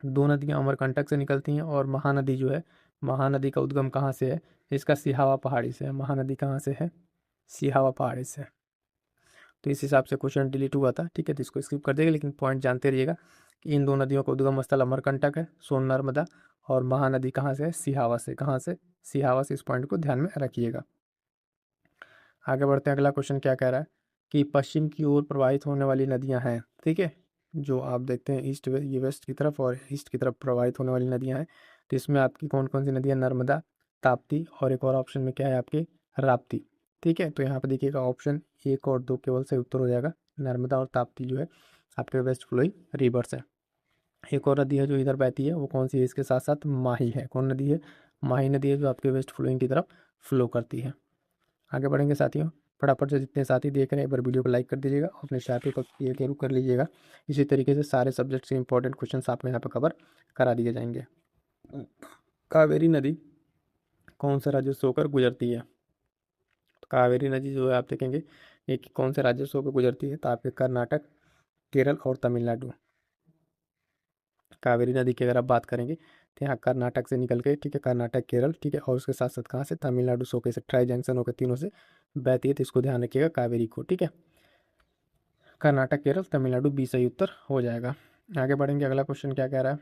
दो नदियां अमरकंटक से निकलती हैं, और महानदी जो है, महानदी का उद्गम कहाँ से है, इसका सिहावा पहाड़ी से है। महानदी कहाँ से है, सिहावा पहाड़ी से। तो इस हिसाब से क्वेश्चन डिलीट हुआ था, ठीक है, तो इसको स्किप कर देगा, लेकिन पॉइंट जानते रहिएगा कि इन दो नदियों का उद्गम स्थल अमरकंटक है, सोन नर्मदा, और महानदी कहाँ से है, सिहावा से। कहाँ से, सिहावा से। इस पॉइंट को ध्यान में रखिएगा। आगे बढ़ते हैं, अगला क्वेश्चन क्या कह रहा है कि पश्चिम की ओर प्रवाहित होने वाली नदियां हैं, ठीक है, जो आप देखते हैं ईस्ट, ये वेस्ट की तरफ और ईस्ट की तरफ प्रवाहित होने वाली नदियां हैं। तो इसमें आपकी कौन कौन सी नदियां, नर्मदा, ताप्ती, और एक और ऑप्शन में क्या है आपकी, राप्ती। ठीक है, तो यहाँ पर देखिएगा ऑप्शन 1 और 2 केवल सही उत्तर हो जाएगा। नर्मदा और ताप्ती जो है आपके वेस्ट फ्लोइंग रिवर्स है। एक और नदी है जो इधर बहती है, वो कौन सी है, इसके साथ साथ माही है। कौन नदी है, माही नदी है, जो आपके वेस्ट फ्लोइंग की तरफ फ्लो करती है। आगे बढ़ेंगे साथियों, फटाफट से जितने साथी देख रहे हैं एक बार वीडियो को लाइक कर दीजिएगा, और अपने साथियों को ये जरूर कर लीजिएगा। इसी तरीके से सारे सब्जेक्ट के इंपॉर्टेंट क्वेश्चन आपको यहाँ पर कवर करा दिए जाएंगे। कावेरी नदी कौन से राज्य से होकर गुजरती है। तो कावेरी नदी जो है आप देखेंगे ये कौन से राज्य से होकर गुजरती है, तो आपके कर्नाटक, केरल और तमिलनाडु। कावेरी नदी की अगर आप बात करेंगे तो यहाँ कर्नाटक से निकल के, ठीक है, कर्नाटक, केरल, ठीक है, और उसके साथ साथ कहाँ से, तमिलनाडु से होकर, से ट्राई जंक्शन होकर तीनों से बहती है। तो इसको ध्यान रखिएगा कावेरी को, ठीक है। कर्नाटक, केरल, तमिलनाडु, बी सही उत्तर हो जाएगा। आगे बढ़ेंगे, अगला क्वेश्चन क्या कह रहा है,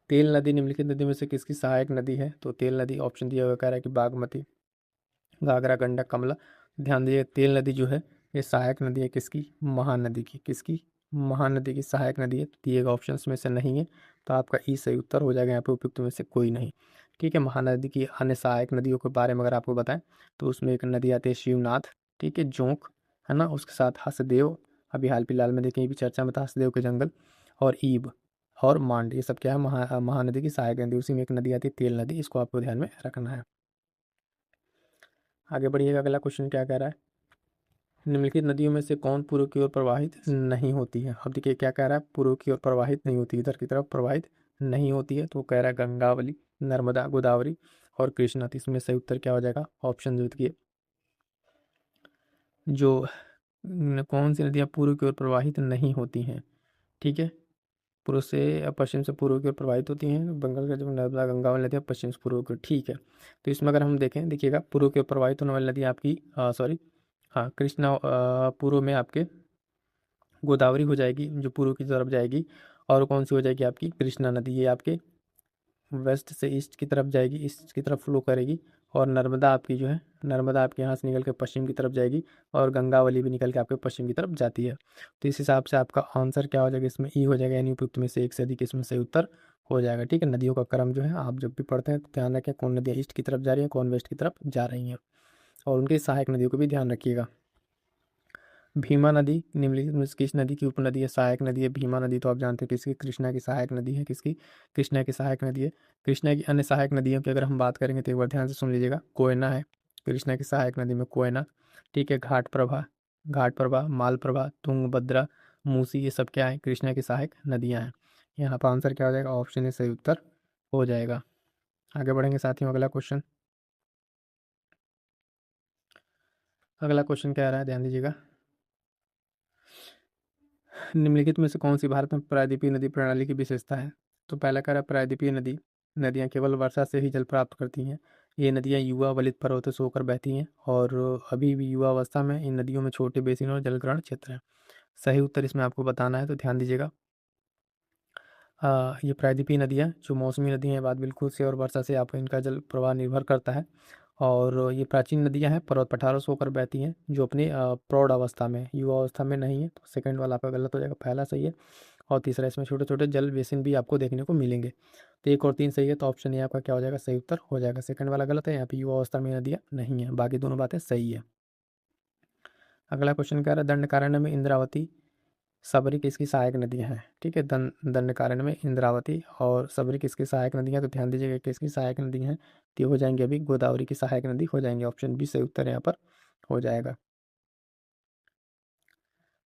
तेल नदी निम्नलिखित नदी में से किसकी सहायक नदी है। तो तेल नदी ऑप्शन दिया हुआ कह रहा है कि बागमती, घाघरा, गंडक, कमला। ध्यान दीजिए तेल नदी जो है ये सहायक नदी है किसकी, महानदी की। किसकी, महानदी की सहायक नदी है। तो दिए गए ऑप्शंस में से नहीं है, तो आपका ई सही उत्तर हो जाएगा यहाँ पे, उपयुक्त में से कोई नहीं। ठीक है, महानदी की अन्य सहायक नदियों के बारे में अगर आपको बताएं तो उसमें एक नदी आती है शिवनाथ, ठीक है, जोंक, है ना, उसके साथ हसदेव, अभी हाल फिलहाल में देखें ये भी चर्चा में था, हसदेव के जंगल, और ईब और मांड, ये सब क्या है, महानदी की सहायक नदी। उसी में एक नदी आती है तेल नदी, इसको आपको ध्यान में रखना है। आगे बढ़िएगा, अगला क्वेश्चन क्या कह रहा है, निम्नलिखित नदियों में से कौन पूर्व की ओर प्रवाहित नहीं होती है। अब देखिए क्या कह रहा है, पूर्व की ओर प्रवाहित नहीं होती, इधर की तरफ प्रवाहित नहीं होती है। तो वो कह रहा है गंगावली, नर्मदा, गोदावरी और कृष्णा। तो इसमें सही उत्तर क्या हो जाएगा, ऑप्शन जो देखिए, जो कौन सी नदियाँ पूर्व की ओर प्रवाहित नहीं होती हैं, ठीक है, पूर्व से पश्चिम से पूर्व की ओर प्रवाहित होती हैं। बंगाल का जो नर्मदा, गंगा वाली नदियाँ पश्चिम से पूर्व की ओर, ठीक है। तो इसमें अगर हम देखें, देखिएगा पूर्व की ओर प्रवाहित होने वाली नदी आपकी, सॉरी, हाँ, कृष्णा पूर्व में आपके गोदावरी हो जाएगी जो पूर्व की तरफ जाएगी, और कौन सी हो जाएगी आपकी, कृष्णा नदी, ये आपके वेस्ट से ईस्ट की तरफ जाएगी, ईस्ट की तरफ फ्लो करेगी। और नर्मदा आपकी जो है, नर्मदा आपके यहाँ से निकल के पश्चिम की तरफ जाएगी, और गंगावली भी निकल के आपके पश्चिम की तरफ जाती है। तो इस हिसाब से आपका आंसर क्या हो जाएगा, इसमें ई हो जाएगा, यानी उपयुक्त में से एक से अधिक इसमें सही उत्तर हो जाएगा। ठीक है, नदियों का क्रम जो है आप जब भी पढ़ते हैं तो ध्यान रखें कौन नदियाँ ईस्ट की तरफ जा रही है, कौन वेस्ट की तरफ जा रही हैं, और उनकी सहायक नदियों को भी ध्यान रखिएगा। भीमा नदी निम्नलिखित में से किस नदी की उपनदी है, सहायक नदी है। भीमा नदी तो आप जानते हैं किसकी, कृष्णा की सहायक नदी है। किसकी, कृष्णा की सहायक नदी है। कृष्णा की अन्य सहायक नदियों की अगर हम बात करेंगे तो एक बार ध्यान से सुन लीजिएगा, कोयना है कृष्णा की सहायक नदी में, कोयना, ठीक है, घाट प्रभा, घाट प्रभा, मालप्रभा, तुंगभद्रा, मूसी, ये सब क्या है, कृष्णा की सहायक नदियाँ हैं। यहाँ पर आंसर क्या हो जाएगा, ऑप्शन ए सही उत्तर हो जाएगा। आगे बढ़ेंगे साथियों, अगला क्वेश्चन, अगला क्वेश्चन क्या आ रहा है, ध्यान दीजिएगा, निम्नलिखित में से कौन सी भारत में प्रायद्वीपीय नदी प्रणाली की विशेषता है। तो पहला कह रहा है प्रायद्वीपीय नदी, नदियाँ केवल वर्षा से ही जल प्राप्त करती हैं। ये नदियाँ युवा वलित पर्वतों से होकर बहती हैं, और अभी भी युवा अवस्था में इन नदियों में छोटे बेसिन और जलग्रहण क्षेत्र हैं। सही उत्तर इसमें आपको बताना है, तो ध्यान दीजिएगा। ये प्रायद्वीपीय नदियाँ जो मौसमी नदियाँ हैं, बात बिल्कुल से, और वर्षा से आप इनका जल प्रवाह निर्भर करता है। और ये प्राचीन नदियाँ हैं, पर्वत पठारों से होकर बहती हैं, जो अपनी प्रौढ़ अवस्था में, युवा अवस्था में नहीं है। तो सेकंड वाला आपका गलत हो जाएगा, पहला सही है। और तीसरा, इसमें छोटे छोटे जल बेसिन भी आपको देखने को मिलेंगे। तो 1 और 3 सही है, तो ऑप्शन ए आपका क्या हो जाएगा, सही उत्तर हो जाएगा। सेकंड वाला गलत है, यहाँ पे युवा अवस्था में नदियाँ नहीं है, बाकी दोनों बातें सही है। अगला क्वेश्चन कह रहा है दंडकारण्य में इंद्रावती, सबरी किसकी सहायक नदियाँ हैं। ठीक है, दंडकारण्य में इंद्रावती और सबरी किसकी सहायक नदियाँ, तो ध्यान दीजिएगा किसकी सहायक नदी हैं, तो ये हो जाएंगे अभी गोदावरी की सहायक नदी हो जाएंगे। ऑप्शन बी सही उत्तर यहाँ पर हो जाएगा।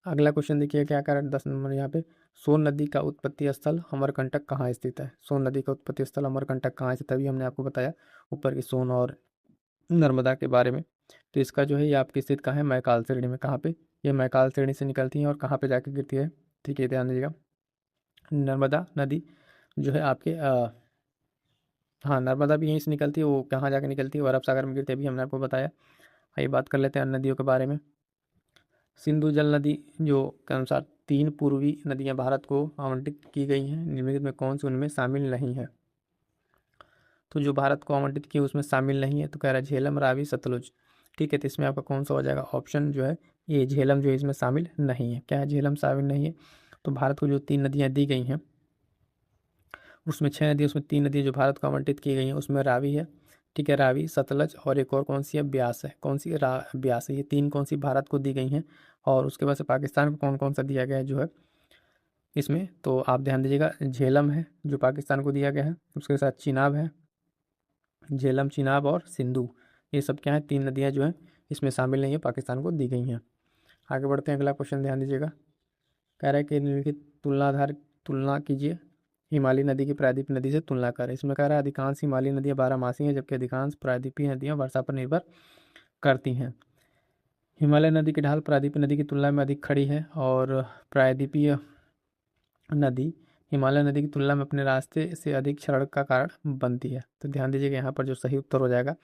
अगला क्वेश्चन देखिए क्या कह रहा है 10 नंबर यहाँ पे। सोन नदी का उत्पत्ति स्थल अमरकंटक कहाँ स्थित है? सोन नदी का उत्पत्ति स्थल अमरकंटक कहाँ स्थित है? अभी हमने आपको बताया ऊपर की सोन और नर्मदा के बारे में। तो इसका जो है ये आपकी स्थित कहाँ है? मैकाल श्रेणी में। कहाँ पे? ये मैकाल श्रेणी से निकलती है और कहाँ पे जाके गिरती है? ठीक है, ध्यान दीजिएगा। नर्मदा नदी जो है आपके हाँ, नर्मदा भी यहीं से निकलती है। वो कहाँ जाके निकलती है? वो अरब सागर में गिरती है, अभी हमने आपको बताया। आइए बात कर लेते हैं अन्य नदियों के बारे में। सिंधु जल नदी जो के अनुसार 3 पूर्वी नदियां भारत को आवंटित की गई हैं, निम्नलिखित में कौन सी उनमें शामिल नहीं है? तो जो भारत को आवंटित की उसमें शामिल नहीं है, तो कह रहा है झेलम, रावी, सतलुज। ठीक है, तो इसमें आपका कौन सा हो जाएगा? ऑप्शन जो है ये झेलम जो है इसमें शामिल नहीं है। क्या है? झेलम शामिल नहीं है। तो भारत को जो 3 नदियां दी गई हैं उसमें 6 नदी, उसमें 3 नदियां जो भारत को आवंटित की गई हैं उसमें रावी है। ठीक है, रावी, सतलज और एक और कौन सी है? ब्यास है। कौन सी? ब्यास है। ये 3 कौन सी भारत को दी गई हैं। और उसके बाद से पाकिस्तान को कौन कौन सा दिया गया है जो है इसमें? तो आप ध्यान दीजिएगा, झेलम है जो पाकिस्तान को दिया गया है, उसके साथ चिनाब है, झेलम, चिनाब और सिंधु। ये सब क्या है? 3 नदियां जो हैं इसमें शामिल नहीं है, पाकिस्तान को दी गई हैं। आगे बढ़ते हैं, अगला क्वेश्चन ध्यान दीजिएगा। कह रहा है कि निम्नलिखित तुलनाधार तुलना कीजिए। हिमालय नदी की प्रायद्वीपीय नदी से तुलना करें। इसमें कह रहा है अधिकांश हिमालयी नदियां बारहमासी हैं जबकि अधिकांश प्रायद्वीपीय नदियां वर्षा पर निर्भर करती हैं। हिमालय नदी की ढाल प्रायद्वीपीय नदी की तुलना में अधिक खड़ी है और प्रायद्वीपीय नदी हिमालय नदी की तुलना में अपने रास्ते से अधिक क्षरण का कारण बनती है। तो ध्यान दीजिएगा यहाँ पर जो सही उत्तर हो जाएगा,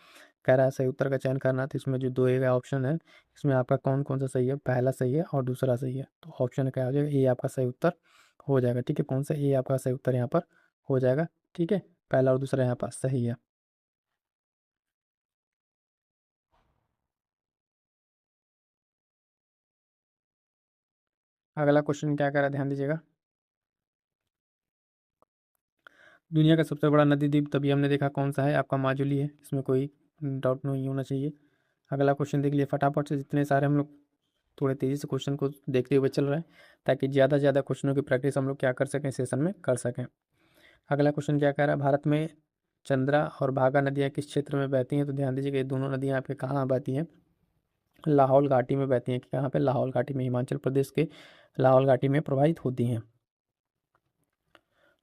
कह रहा है सही उत्तर का चयन करना। तो इसमें जो दो ऑप्शन है इसमें आपका कौन कौन सा सही है? पहला सही है और दूसरा सही है। तो ऑप्शन क्या हो जाएगा? ये आपका सही उत्तर हो जाएगा। ठीक है, कौन सा? ये आपका सही उत्तर यहाँ पर हो जाएगा। ठीक है, पहला और दूसरा यहाँ पर सही है। अगला क्वेश्चन क्या कह रहा है? ध्यान दीजिएगा। दुनिया का सबसे बड़ा नदी द्वीप तभी हमने देखा कौन सा है? आपका माजुली है, इसमें कोई डाउट नहीं होना चाहिए। अगला क्वेश्चन देख लिए फटाफट से, जितने सारे हम लोग थोड़े तेज़ी से क्वेश्चन को देखते हुए चल रहे हैं ताकि ज़्यादा से ज़्यादा क्वेश्चनों की प्रैक्टिस हम लोग क्या कर सकें, सेशन में कर सकें। अगला क्वेश्चन क्या कह रहा है? भारत में चंद्रा और भागा नदियाँ किस क्षेत्र में बहती हैं? तो ध्यान दीजिएगा ये दोनों नदियाँ आपके कहाँ बहती हैं? लाहौल घाटी में बहती हैं। कि कहाँ पे? लाहौल घाटी में, हिमाचल प्रदेश के लाहौल घाटी में प्रवाहित होती हैं।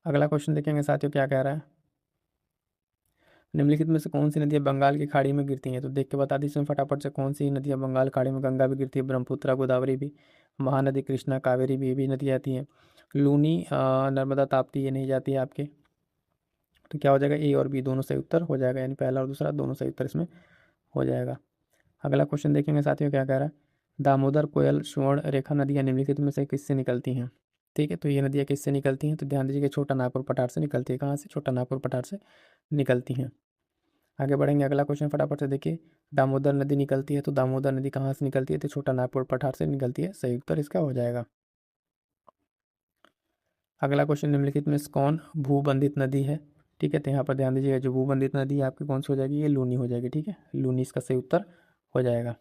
अगला क्वेश्चन देखेंगे साथियों क्या कह रहा है। निम्नलिखित में से कौन सी नदियाँ बंगाल की खाड़ी में गिरती हैं? तो देख के बता दीजिए फटाफट से कौन सी नदियाँ बंगाल खाड़ी में? गंगा भी गिरती है, ब्रह्मपुत्र, गोदावरी भी, महानदी कृष्णा, कावेरी भी, ये भी नदी आती हैं। लूनी, नर्मदा, ताप्ती ये नहीं जाती है आपके। तो क्या हो जाएगा? ए और बी दोनों सही उत्तर हो जाएगा, यानी पहला और दूसरा दोनों सही उत्तर इसमें हो जाएगा। अगला क्वेश्चन देखेंगे साथियों क्या कह रहा है। दामोदर, कोयल, स्वर्ण रेखा नदियाँ निम्नलिखित में से किससे निकलती हैं? ठीक है, तो ये नदियाँ किससे निकलती हैं? तो ध्यान दीजिए छोटा नागपुर पठार से निकलती है। कहाँ से? छोटा नागपुर पठार से निकलती हैं। आगे बढ़ेंगे, अगला क्वेश्चन फटाफट से देखिए। दामोदर नदी निकलती है, तो दामोदर नदी कहाँ से निकलती है? तो छोटा नागपुर पठार से निकलती है, सही उत्तर इसका हो जाएगा। अगला क्वेश्चन, निम्नलिखित में से कौन भूबंधित नदी है? ठीक है, तो यहाँ पर ध्यान दीजिएगा जो भूबंधित नदी है आपकी कौन सी हो जाएगी? ये लूनी हो जाएगी। ठीक है, लूनी इसका सही उत्तर हो जाएगा।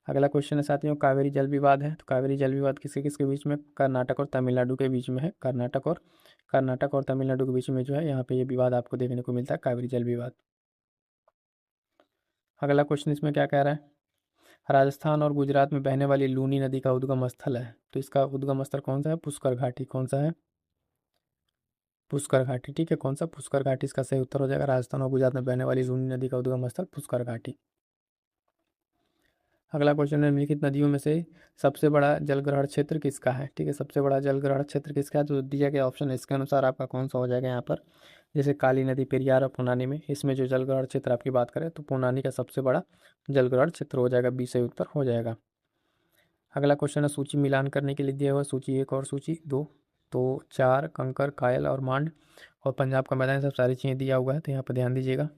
अगला क्वेश्चन है साथियों, कावेरी जल विवाद है। तो कावेरी जल विवाद किसके किसके बीच में? कर्नाटक और तमिलनाडु के बीच में है। कर्नाटक और तमिलनाडु के बीच में जो है यहाँ पे ये विवाद आपको देखने को मिलता है, कावेरी जल विवाद। अगला क्वेश्चन इसमें क्या कह रहा है? राजस्थान और गुजरात में बहने वाली लूनी नदी का उद्गम स्थल है। तो इसका उद्गम स्थल कौन सा है? पुष्कर घाटी। कौन सा है? पुष्कर घाटी। ठीक है, कौन सा? पुष्कर घाटी इसका सही उत्तर हो जाएगा। राजस्थान और गुजरात में बहने वाली लूनी नदी का उद्गम स्थल पुष्कर घाटी। अगला क्वेश्चन है, निम्नलिखित नदियों में से सबसे बड़ा जलग्रहण क्षेत्र किसका है? ठीक है, सबसे बड़ा जलग्रहण क्षेत्र किसका है? तो दिया गया ऑप्शन है इसके अनुसार आपका कौन सा हो जाएगा यहाँ पर? जैसे काली नदी, पेरियार और पुनानी में, इसमें जो जलग्रहण क्षेत्र आपकी बात करें तो पुनानी का सबसे बड़ा जलग्रहण क्षेत्र हो जाएगा, बी सही उत्तर हो जाएगा। अगला क्वेश्चन है सूची मिलान करने के लिए दिया हुआ, सूची 1 और सूची 2। तो 4 कंकर, कायल और मांड और पंजाब का मैदान, सब सारी चीज़ें दिया हुआ है, तो यहाँ पर ध्यान दीजिएगा।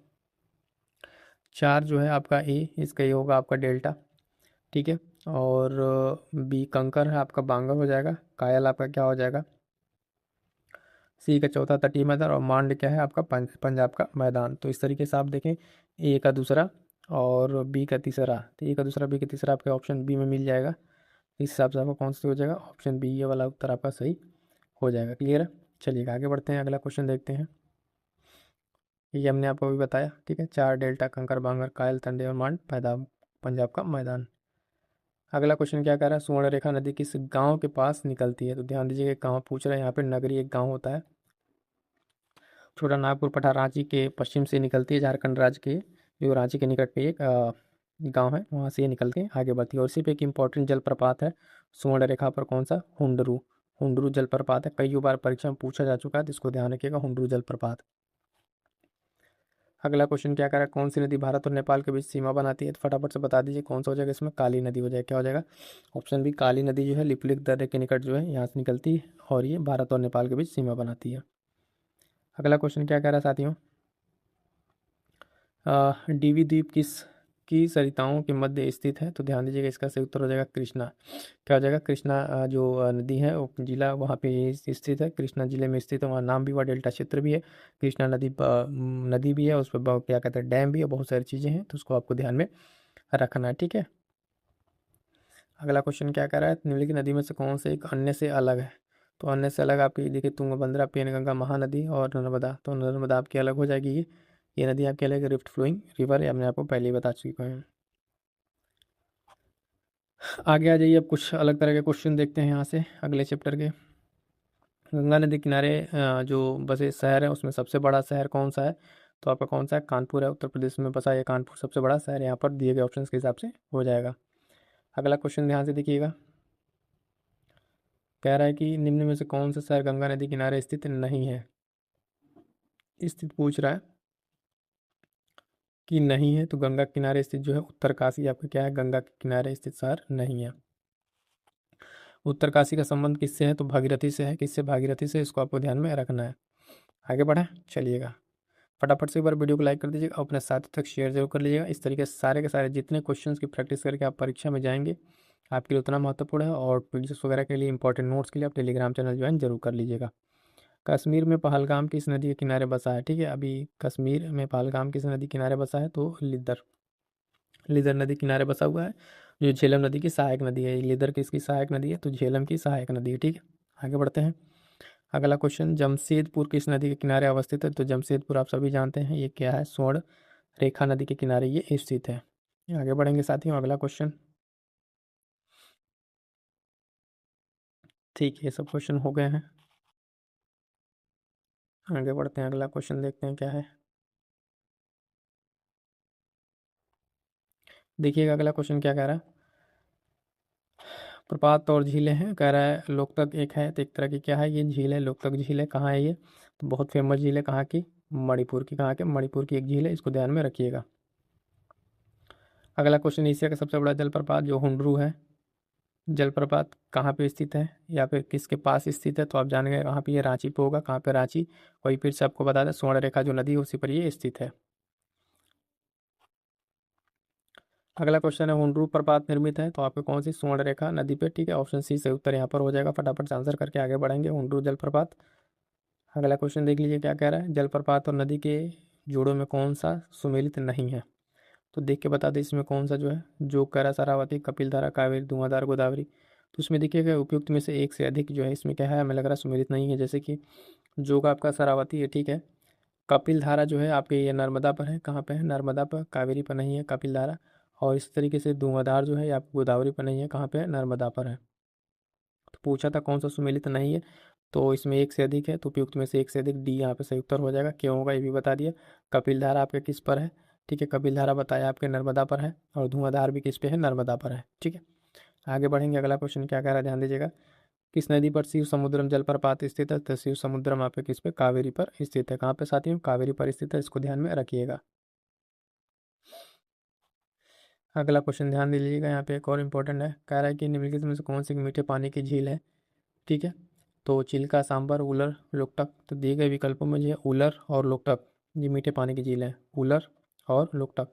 4 जो है आपका ए, इसका ये होगा आपका डेल्टा। ठीक है, और बी कंकर है आपका बांगर हो जाएगा। कायल आपका क्या हो जाएगा? सी का चौथा तटीय मैदान और मांड क्या है आपका? पंजाब का मैदान। तो इस तरीके से आप देखें, ए का दूसरा और बी का तीसरा, तो ए का दूसरा बी का तीसरा आपके ऑप्शन बी में मिल जाएगा। इस हिसाब से आपका कौन सा हो जाएगा? ऑप्शन बी, ये वाला उत्तर आपका सही हो जाएगा। क्लियर है? चलिए आगे बढ़ते हैं, अगला क्वेश्चन देखते हैं। ये हमने आपको अभी बताया। ठीक है, 4 डेल्टा, कंकर, बांगर, कायल, तंडे और मांड, पैदा पंजाब का मैदान। अगला क्वेश्चन क्या कह रहा है, सुवर्णरेखा नदी किस गांव के पास निकलती है? तो ध्यान दीजिए, गांव पूछ रहा है यहाँ पे, नगरी एक गांव होता है। छोटा नागपुर पठा रांची के पश्चिम से निकलती है, झारखंड राज्य के जो रांची के निकट पे एक गांव है, वहाँ से ये निकल के आगे बढ़ती है। और इसी पे एक इम्पॉर्टेंट जलप्रपात है सुवर्ण रेखा पर, कौन सा? हुंडरू। हुंडरू जलप्रपात है, कई बार परीक्षा में पूछा जा चुका है, तो इसको ध्यान रखिएगा, हुंडरू जलप्रपात। अगला क्वेश्चन क्या कर रहा है, कौन सी नदी भारत और नेपाल के बीच सीमा बनाती है? तो फटाफट से बता दीजिए कौन सा हो जाएगा इसमें, काली नदी हो जाएगा। क्या हो जाएगा? ऑप्शन बी, काली नदी जो है लिपुलेख दर्रे के निकट जो है यहाँ से निकलती है, और ये भारत और नेपाल के बीच सीमा बनाती है। अगला क्वेश्चन क्या कह रहा है साथियों, डीवी द्वीप किस की सरिताओं के मध्य स्थित है? तो ध्यान दीजिएगा, इसका सही उत्तर हो जाएगा कृष्णा। क्या हो जाएगा? कृष्णा जो नदी है वो जिला वहाँ पे स्थित है, कृष्णा जिले में स्थित है, वहाँ नाम भी हुआ, डेल्टा क्षेत्र भी है, कृष्णा नदी नदी भी है, उस पर क्या कहते हैं, डैम भी है, बहुत सारी चीज़ें हैं, तो उसको आपको ध्यान में रखना है, ठीक है। अगला क्वेश्चन क्या कह रहा है, निम्नलिखित नदी में से कौन से एक अन्य से अलग है? तो अन्य से अलग आपकी देखिए, तुंगभद्रा, पेनगंगा, महानदी और नर्मदा। तो नर्मदा आपकी अलग हो जाएगी, ये नदी आपकी अलग रिफ्ट फ्लोइंग रिवर है, हमने आपको पहले ही बता चुका है। आगे आ जाइए, अब कुछ अलग तरह के क्वेश्चन देखते हैं यहाँ से अगले चैप्टर के। गंगा नदी किनारे जो बसे शहर है उसमें सबसे बड़ा शहर कौन सा है? तो आपका कौन सा है? कानपुर है, उत्तर प्रदेश में बसा ये कानपुर सबसे बड़ा शहर, यहाँ पर दिए गए ऑप्शन के हिसाब से हो जाएगा। अगला क्वेश्चन ध्यान से देखिएगा, कह रहा है कि निम्न में से कौन सा शहर गंगा नदी किनारे स्थित नहीं है? स्थित पूछ रहा है कि नहीं है, तो गंगा के किनारे स्थित जो है उत्तरकाशी आपका क्या है, गंगा के किनारे स्थित शहर नहीं है। उत्तरकाशी का संबंध किससे है? तो भागीरथी से है। किससे? भागीरथी से, इसको आपको ध्यान में रखना है। आगे बढ़े, चलिएगा, फटाफट से एक बार वीडियो को लाइक कर दीजिएगा, अपने साथी तक शेयर जरूर कर लीजिएगा। इस तरीके से सारे के सारे जितने क्वेश्चंस की प्रैक्टिस करके आप परीक्षा में जाएंगे, आपके लिए उतना महत्वपूर्ण है। और पीडीएफ वगैरह के लिए, इंपॉर्टेंट नोट्स के लिए आप टेलीग्राम चैनल ज्वाइन जरूर कर लीजिएगा। कश्मीर में पहलगाम किस नदी के किनारे बसा है? ठीक है, अभी कश्मीर में पहलगाम किस नदी किनारे बसा है? तो लिदर, लिदर नदी किनारे बसा हुआ है, जो झेलम नदी की सहायक नदी है। लिदर किसकी सहायक नदी है? तो झेलम की सहायक नदी है, ठीक है। आगे बढ़ते हैं, अगला क्वेश्चन, जमशेदपुर किस नदी के किनारे अवस्थित है? तो जमशेदपुर आप सभी जानते हैं ये क्या है, स्वर्ण रेखा नदी के किनारे ये स्थित है। आगे बढ़ेंगे साथियों, अगला क्वेश्चन, ठीक है, ये सब क्वेश्चन हो गए हैं। आगे बढ़ते हैं, अगला क्वेश्चन देखते हैं क्या है। देखिएगा अगला क्वेश्चन क्या कह रहा है, प्रपात और झीलें हैं, कह रहा है लोकतक एक है, तो एक तरह की क्या है ये झील है, लोकतक झील है। कहाँ है ये? तो बहुत फेमस झील है, कहाँ की? मणिपुर की। कहाँ के? मणिपुर की एक झील है, इसको ध्यान में रखिएगा। अगला क्वेश्चन, एशिया का सबसे बड़ा जलप्रपात जो हुंडरू है, जलप्रपात कहाँ पे स्थित है या फिर किसके पास स्थित है? तो आप जानेंगे कहाँ पे, ये रांची पे होगा। कहाँ पे? रांची। वही फिर से आपको बता दें, स्वर्ण रेखा जो नदी है उसी पर ये स्थित है। अगला क्वेश्चन है, हुंडरू प्रपात निर्मित है तो आपको कौन सी स्वर्ण रेखा नदी पे? ठीक है, ऑप्शन सी सही उत्तर यहाँ पर हो जाएगा। फटाफट से आंसर करके आगे बढ़ेंगे, हुंडरू जलप्रपात। अगला क्वेश्चन देख लीजिए क्या कह रहा है, जलप्रपात और नदी के जोड़ों में कौन सा सुमेलित नहीं है? तो देख के बता दें इसमें कौन सा जो है, जो करा, सारावती, कपिलधारा, कावेरी, धुआंधार, गोदावरी। तो उसमें देखिएगा उपयुक्त में से एक से अधिक जो है इसमें क्या है, हमें लग रहा है सुमेलित नहीं है। जैसे कि जोग आपका सरावती है, ठीक है, कपिल धारा जो है आपके ये नर्मदा पर है। कहाँ पे है? नर्मदा पर। कावेरी पर नहीं है कपिल धारा। और इस तरीके से धुआंधार जो है ये आपको गोदावरी पर नहीं है। कहाँ पे है? नर्मदा पर है। तो पूछा था कौन सा सुमेलित नहीं है, तो इसमें एक से अधिक है, तो उपयुक्त में से एक से अधिक, डी यहाँ पे सही उत्तर हो जाएगा। क्यों होगा ये भी बता दिया। कपिल धारा आपके किस पर है? ठीक है, कपिल धारा बताया आपके नर्मदा पर है, और धुआंधार भी किस पे है? नर्मदा पर है, ठीक है। आगे बढ़ेंगे, अगला क्वेश्चन क्या कह रहा है, ध्यान दीजिएगा, किस नदी पर शिव समुद्रम जलप्रपात स्थित है? तो शिव समुद्रम आपके किस पे? कावेरी पर स्थित है। कहाँ पे साथियों? कावेरी पर स्थित है, इसको ध्यान में रखिएगा। अगला क्वेश्चन ध्यान दे लीजिएगा, यहाँ पे एक और इम्पोर्टेंट है, कह रहा है कि निम्नलिखित में से कौन सी मीठे पानी की झील है? ठीक है, तो चिल्का, सांबर, उलर, लोकटक। तो दिए गए विकल्पों में जो है उलर और लोकटक ये मीठे पानी की झील है, उलर और लोकटक।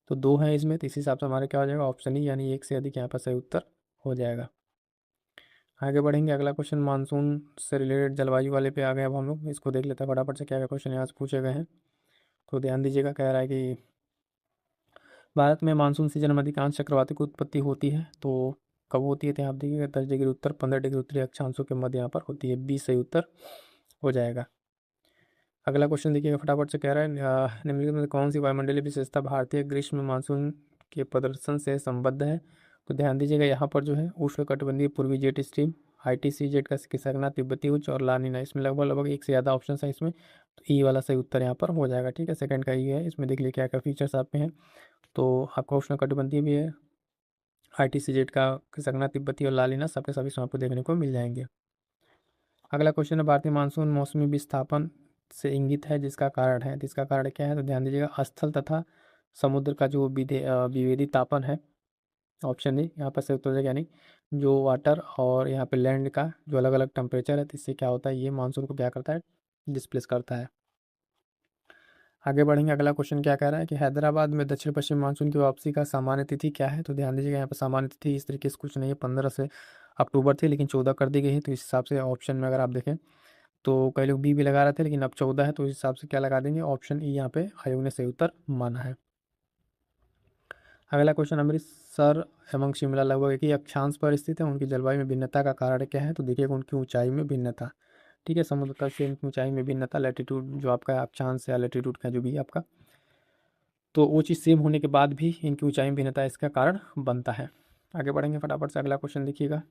तो दो हैं इसमें, तो इस हिसाब से हमारे क्या हो जाएगा, ऑप्शन ही, यानी एक से अधिक यहाँ पर सही उत्तर हो जाएगा। आगे बढ़ेंगे, अगला क्वेश्चन मानसून से रिलेटेड जलवायु वाले पे आ गए। अब हम लोग इसको देख लेते हैं फटाफट से क्या क्या क्वेश्चन यहाँ से पूछे गए हैं। तो ध्यान दीजिएगा, कह रहा है कि भारत में मानसून सीजन में अधिकांश चक्रवाती की उत्पत्ति होती है, तो कब होती है? तो आप देखिएगा 10 डिग्री उत्तर, 15 डिग्री उत्तरी अक्षांशों के मध्य यहाँ पर होती है, 20 सही उत्तर हो जाएगा। अगला क्वेश्चन देखिएगा फटाफट से, कह रहा है निम्नलिखित में कौन सी वायुमंडलीय विशेषता भारतीय ग्रीष्म मानसून के प्रदर्शन से संबद्ध है? तो ध्यान दीजिएगा यहाँ पर जो है उष्णकटिबंधीय पूर्वी जेट स्ट्रीम, ITC जेट का खिसकना, तिब्बती उच्च और लानिना, इसमें लगभग लगभग एक से ज़्यादा ऑप्शन है इसमें, तो ई वाला सही उत्तर यहाँ पर हो जाएगा। ठीक है, सेकंड का ई है। इसमें देख लीजिए क्या क्या फीचर्स आपके हैं। तो आपका उष्णकटिबंधीय भी है, ITC जेट का खिसकना, तिब्बती और लालिना, सबके सभी इसमें आपको देखने को मिल जाएंगे। अगला क्वेश्चन है, भारतीय मानसून मौसमी विस्थापन से इंगित है जिसका कारण है, तो इसका कारण क्या है? तो ध्यान दीजिएगा स्थल तथा समुद्र का जो विभेदी तापन है, ऑप्शन ए यहाँ पर से उत्तर हो जाएगा, यानी जो वाटर और यहाँ पे लैंड का जो अलग अलग टेम्परेचर है, तो इससे क्या होता है, ये मानसून को क्या करता है, डिस्प्लेस करता है। आगे बढ़ेंगे, अगला क्वेश्चन क्या कह रहा है कि हैदराबाद में दक्षिण पश्चिम मानसून की वापसी का सामान्य तिथि क्या है? तो ध्यान दीजिएगा यहाँ पर सामान्य तिथि इस तरीके से कुछ नहीं है, 15 से अक्टूबर थी लेकिन 14 कर दी गई है, तो इस हिसाब से ऑप्शन में अगर आप देखें तो कई लोग बी भी लगा रहे थे लेकिन अब 14 है, तो इस हिसाब से क्या लगा देंगे, ऑप्शन ई यहाँ पे आयोग ने सही उत्तर माना है। अगला क्वेश्चन, अमृतसर एवं शिमला लगभग एक ही अक्षांश पर स्थित है, उनकी जलवायु में भिन्नता का कारण क्या है? तो देखिएगा उनकी ऊंचाई में भिन्नता। ठीक है, समुद्र तल से इनकी ऊंचाई में भिन्नता, लैटिट्यूड जो आपका अक्षांश या लैटिट्यूड का जो भी है आपका, तो वो चीज़ सेम होने के बाद भी इनकी ऊंचाई में भिन्नता इसका कारण बनता है। आगे बढ़ेंगे फटाफट से, अगला क्वेश्चन देखिएगा,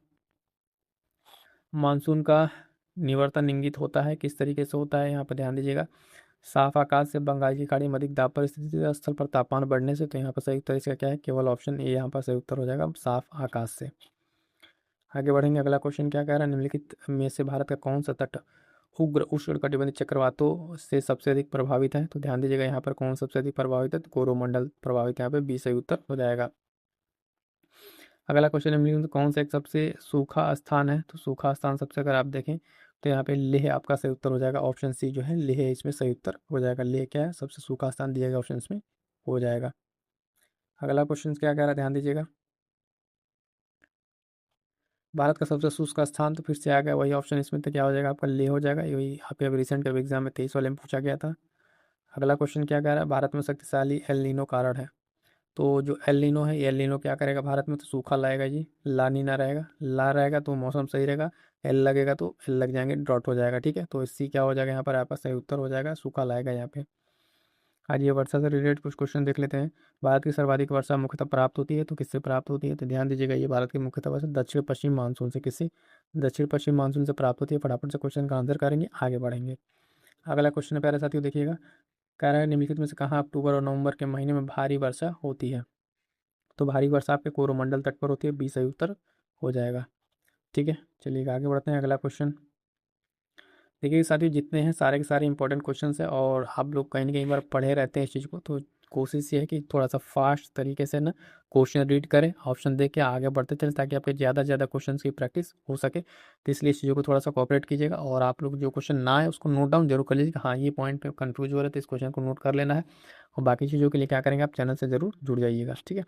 मानसून का निवर्तन इंगित होता है किस तरीके से होता है? यहाँ पर ध्यान दीजिएगा, साफ आकाश से बंगाल की खाड़ी में अधिक दाब पर स्थित स्थल पर तापमान बढ़ने से, तो यहाँ पर सही उत्तर इसका क्या है, केवल ऑप्शन ए यहाँ पर सही उत्तर हो जाएगा, साफ आकाश से। आगे बढ़ेंगे, अगला क्वेश्चन क्या कह रहा है, निम्नलिखित में से भारत का कौन सा तट उग्र उष्णकटिबंधीय चक्रवातों से सबसे अधिक प्रभावित है? तो ध्यान दीजिएगा यहाँ पर कौन सबसे अधिक प्रभावित है, तो कोरोमंडल प्रभावित है, यहाँ पे बी सही उत्तर हो जाएगा। अगला क्वेश्चन निम्नलिखित में कौन सा एक सबसे सूखा स्थान है? तो सूखा स्थान सबसे अगर आप देखें तो यहाँ पे लेह आपका सही उत्तर हो जाएगा, ऑप्शन सी जो है लेह इसमें सही उत्तर हो जाएगा। लेह क्या है, सबसे सूखा स्थान दिया गया ऑप्शन में हो जाएगा। अगला क्वेश्चन क्या कह रहा है, ध्यान दीजिएगा, भारत का सबसे शुष्क स्थान, तो फिर से आ गया वही ऑप्शन, इसमें तो क्या हो जाएगा आपका लेह हो जाएगा, यही आपके अभी रिसेंट एग्जाम में 23 वाले में पूछा गया था। अगला क्वेश्चन क्या कह रहा है, भारत में शक्तिशाली एल नीनो कारण है, तो जो एल नीनो है, ये एल नीनो क्या करेगा भारत में, तो सूखा लाएगा जी, ला नीना रहेगा, ला रहेगा तो मौसम सही रहेगा, एल लगेगा तो एल लग जाएंगे, ड्रॉट हो जाएगा। ठीक है, तो इससी क्या हो जाएगा यहाँ पर आपका सही उत्तर हो जाएगा, सूखा लाएगा यहाँ पे। आज ये वर्षा से रिलेटेड कुछ क्वेश्चन देख लेते हैं। भारत की सर्वाधिक वर्षा मुख्यतः प्राप्त होती है, तो किससे प्राप्त होती है? तो ध्यान दीजिएगा, ये भारत की मुख्यतः वर्षा दक्षिण पश्चिम मानसून से, किससे, दक्षिण पश्चिम मानसून से प्राप्त होती है। फटाफट से क्वेश्चन का आंसर करेंगे, आगे बढ़ेंगे। अगला क्वेश्चन है प्यारे साथियों, देखिएगा, कह रहा है निम्नलिखित में से कहाँ अक्टूबर और नवंबर के महीने में भारी वर्षा होती है? तो भारी वर्षा आपके कोरोमंडल तट पर होती है, बी सही उत्तर हो जाएगा। ठीक है, चलिए आगे बढ़ते हैं, अगला क्वेश्चन देखिए साथियों, जितने हैं सारे के सारे इंपॉर्टेंट क्वेश्चन है और आप लोग कहीं ना कहीं बार पढ़े रहते हैं इस चीज़ को, तो कोशिश ये है कि थोड़ा सा फास्ट तरीके से ना क्वेश्चन रीड करें, ऑप्शन देख के आगे बढ़ते चलें, ताकि आपके ज़्यादा से ज़्यादा क्वेश्चन की प्रैक्टिस हो सके। तो इसलिए इस चीज़ों को थोड़ा सा कॉपरेट कीजिएगा, और आप लोग जो क्वेश्चन ना है उसको नोट डाउन जरूर कर लीजिएगा, हाँ ये पॉइंट पे कंफ्यूज हो रहे थे, इस क्वेश्चन को नोट कर लेना है। और बाकी चीज़ों के लिए क्या करेंगे, आप चैनल से जरूर जुड़ जाइएगा। ठीक है,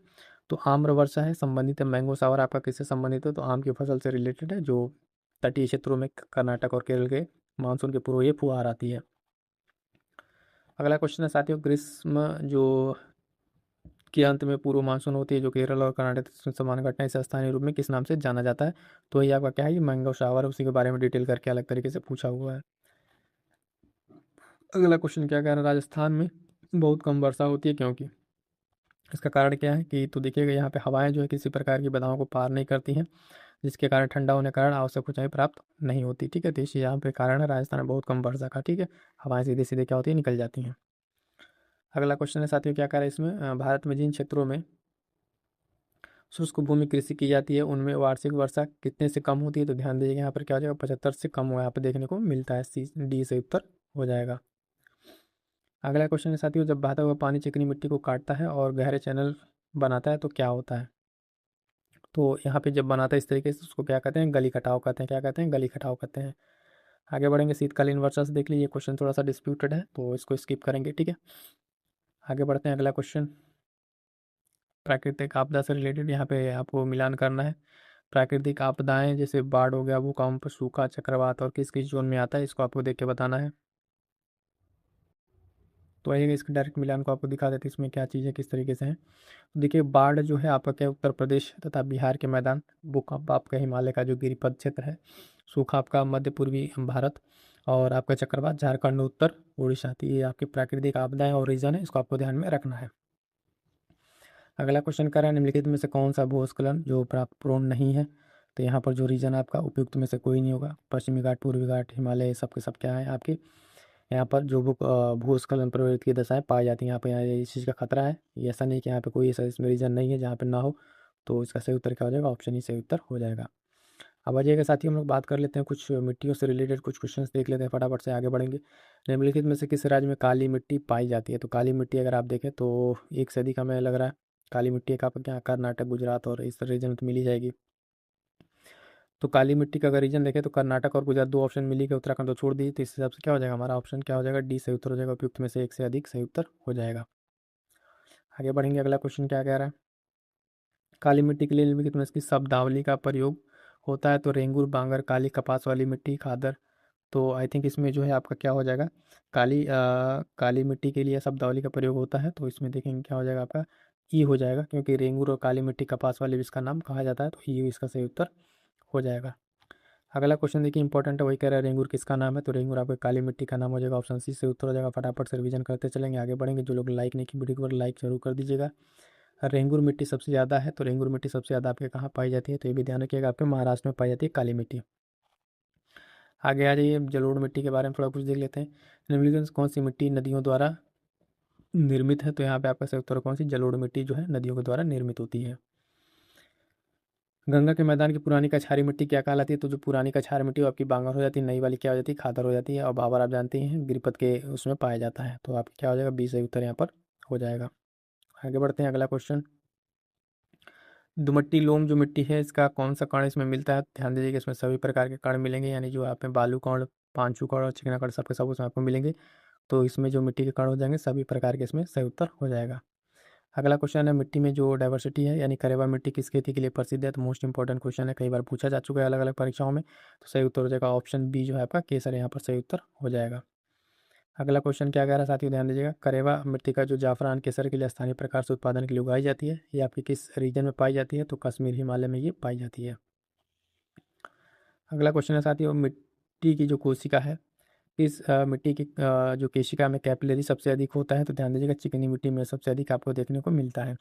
तो आम्र वर्षा है संबंधित है, मैंगो सावर आपका किससे संबंधित है? तो आम की फसल से रिलेटेड है, जो तटीय क्षेत्रों में कर्नाटक और केरल के मानसून के पूर्व ये फुहार आती है। अगला क्वेश्चन है साथियों, ग्रीष्म जो के अंत में पूर्व मानसून होती है, जो केरल और कर्नाटक में समान घटना, इसे स्थानीय रूप में किस नाम से जाना जाता है? तो ये आपका क्या है, ये मैंगो शावर है, उसी के बारे में डिटेल करके अलग तरीके से पूछा हुआ है। अगला क्वेश्चन क्या कह रहा है, राजस्थान में बहुत कम वर्षा होती है क्योंकि, इसका कारण क्या है कि, तो देखिएगा यहाँ पे हवाएं जो है किसी प्रकार की बाधाओं को पार नहीं करती हैं, जिसके कारण ठंडा होने के कारण आवश्यक ऊंचाई प्राप्त नहीं होती। ठीक है, तो इसी यहाँ पे कारण है राजस्थान में बहुत कम वर्षा का। ठीक है, हवाएं सीधे सीधे क्या होती है, निकल जाती हैं। अगला क्वेश्चन है साथियों, क्या कह रहा है इसमें, भारत में जिन क्षेत्रों में शुष्क भूमि कृषि की जाती है उनमें वार्षिक वर्षा कितने से कम होती है? तो ध्यान दीजिएगा यहाँ पर क्या हो जाएगा, 75 से कम हो यहाँ पर देखने को मिलता है, सी डी से उत्तर हो जाएगा। अगला क्वेश्चन है साथियों, जब बहता हुआ पानी चिकनी मिट्टी को काटता है और गहरे चैनल बनाता है तो क्या होता है? तो यहाँ पे जब बनाता है इस तरीके से, उसको क्या कहते हैं, गली कटाव कहते हैं। क्या कहते हैं, गली कटाव कहते हैं। आगे बढ़ेंगे, शीतकालीन वर्षा से देख लीजिए, क्वेश्चन थोड़ा सा डिस्प्यूटेड है तो इसको स्किप करेंगे। ठीक है, आगे बढ़ते हैं, अगला क्वेश्चन प्राकृतिक आपदा से रिलेटेड, यहाँ पे आपको मिलान करना है। प्राकृतिक आपदाएं जैसे बाढ़ हो गया, भूकंप, सूखा, चक्रवात, और किस किस जोन में आता है, इसको आपको देख के बताना है। तो वही इसके डायरेक्ट मिलान को आपको दिखा देते हैं, इसमें क्या चीज़ें किस तरीके से हैं। तो देखिए, बाढ़ जो है आपका क्या, उत्तर प्रदेश तथा बिहार के मैदान, भूकंप आपका हिमालय का जो गिरिपद क्षेत्र है, सूखा आपका मध्य पूर्वी भारत, और आपका चक्रवात झारखंड, उत्तर उड़ीसा। तो ये आपकी प्राकृतिक आपदाएं और रीजन है, इसको आपको ध्यान में रखना है। अगला क्वेश्चन कर रहा है निम्नलिखित में से कौन सा भूस्खलन जो प्राप्त प्रोन नहीं है। तो यहाँ पर जो रीजन आपका उपयुक्त में से कोई नहीं होगा। पश्चिमी घाट, पूर्वी घाट, हिमालय, सब के सब क्या है आपके यहाँ पर जो भूस्खलन प्रवृत्ति की दशाएं पाई जाती हैं। यहाँ पर यहाँ इस चीज़ का खतरा है। ये ऐसा नहीं कि यहाँ पे कोई ऐसा इसमें रीजन नहीं है जहाँ पे ना हो। तो इसका सही उत्तर क्या हो जाएगा, ऑप्शन ही सही उत्तर हो जाएगा। अब आ जाइएगा साथियों, हम लोग बात कर लेते हैं कुछ मिट्टियों से रिलेटेड कुछ क्वेश्चंस देख लेते हैं, फटाफट से आगे बढ़ेंगे। निम्नलिखित में से किस राज्य में काली मिट्टी पाई जाती है। तो काली मिट्टी अगर आप देखें तो एक सदी का हमें लग रहा है काली मिट्टी एक आपके यहाँ कर्नाटक, गुजरात और इस रीजन में तो मिल ही जाएगी। तो काली मिट्टी का अगर रीजन देखें तो कर्नाटक और गुजरात, दो ऑप्शन मिली गए, उत्तराखंड तो छोड़ दी। तो इस हिसाब से क्या हो जाएगा, हमारा ऑप्शन क्या हो जाएगा, डी सही उत्तर हो जाएगा। उपयुक्त में से एक से अधिक सही उत्तर हो जाएगा। आगे बढ़ेंगे, अगला क्वेश्चन क्या कह रहा है। काली मिट्टी के लिए निम्नलिखित में से किस शब्दावली का प्रयोग होता है। तो रेंगुर, बांगर, काली, कपास वाली मिट्टी, खादर। तो आई थिंक इसमें जो है आपका क्या हो जाएगा, काली मिट्टी के लिए शब्दावली का प्रयोग होता है। तो इसमें देखेंगे क्या हो जाएगा आपका, ई हो जाएगा, क्योंकि रेंगुर और काली मिट्टी कपास वाली भी इसका नाम कहा जाता है। तो ई इसका सही उत्तर हो जाएगा। अगला क्वेश्चन देखिए इंपॉर्टेंट है, वही कह रहा है रेंगुर किसका नाम है। तो रेंगुर आपके काली मिट्टी का नाम हो जाएगा। ऑप्शन सी से उत्तर हो जाएगा। फटाफट से रिवीजन करते चलेंगे, आगे बढ़ेंगे। जो लोग लाइक नहीं की वीडियो को लाइक जरूर कर दीजिएगा। रेंगुर मिट्टी सबसे ज़्यादा है। तो रेंगुर मिट्टी सबसे ज़्यादा आपके कहाँ पाई जाती है। तो ये भी ध्यान रखिएगा, आपके महाराष्ट्र में पाई जाती है काली मिट्टी। आगे आ जाइए, जलोढ़ मिट्टी के बारे में थोड़ा कुछ देख लेते हैं। निम्नलिखित में से कौन सी मिट्टी नदियों द्वारा निर्मित है। तो यहाँ पे आपका सही उत्तर कौन सी, जलोढ़ मिट्टी जो है नदियों के द्वारा निर्मित होती है। गंगा के मैदान की पुरानी कछारी मिट्टी क्या कहलाती है। तो जो पुरानी कछारी मिट्टी वो आपकी बांगर हो जाती है, नई वाली क्या हो जाती है, खादर हो जाती है। और बाबर आप जानते हैं गिरिपथ के उसमें पाया जाता है। तो आपका क्या हो जाएगा, बी सही उत्तर यहाँ पर हो जाएगा। आगे बढ़ते हैं, अगला क्वेश्चन। दुमट्टी लोम जो मिट्टी है इसका कौन सा कण इसमें मिलता है। ध्यान दीजिए कि इसमें सभी प्रकार के कण मिलेंगे, यानी जो आप में बालू कण, पांचू कण और चिकना कण सबके सब उसमें आपको मिलेंगे। तो इसमें जो मिट्टी के कण हो जाएंगे सभी प्रकार के, इसमें सही उत्तर हो जाएगा। अगला क्वेश्चन है मिट्टी में जो डाइवर्सिटी है, यानी करेवा मिट्टी किस खेती के लिए प्रसिद्ध है। तो मोस्ट इंपॉर्टेंट क्वेश्चन है, कई बार पूछा जा चुका है अलग अलग परीक्षाओं में। तो सही उत्तर हो जाएगा ऑप्शन बी जो है आपका केसर, यहाँ पर सही उत्तर हो जाएगा। अगला क्वेश्चन क्या कह रहा है साथियों, ध्यान दीजिएगा। करेवा मिट्टी का जो जाफरान केसर के लिए स्थानीय प्रकार से उत्पादन के लिए उगाई जाती है, ये आपकी किस रीजन में पाई जाती है। तो कश्मीर, हिमालय में ये पाई जाती है। अगला क्वेश्चन है साथियों, मिट्टी की जो कोशिका है, इस मिट्टी की जो केशिका में कैपिलरी सबसे अधिक होता है। तो ध्यान दीजिएगा चिकनी मिट्टी में सबसे अधिक आपको देखने को मिलता है।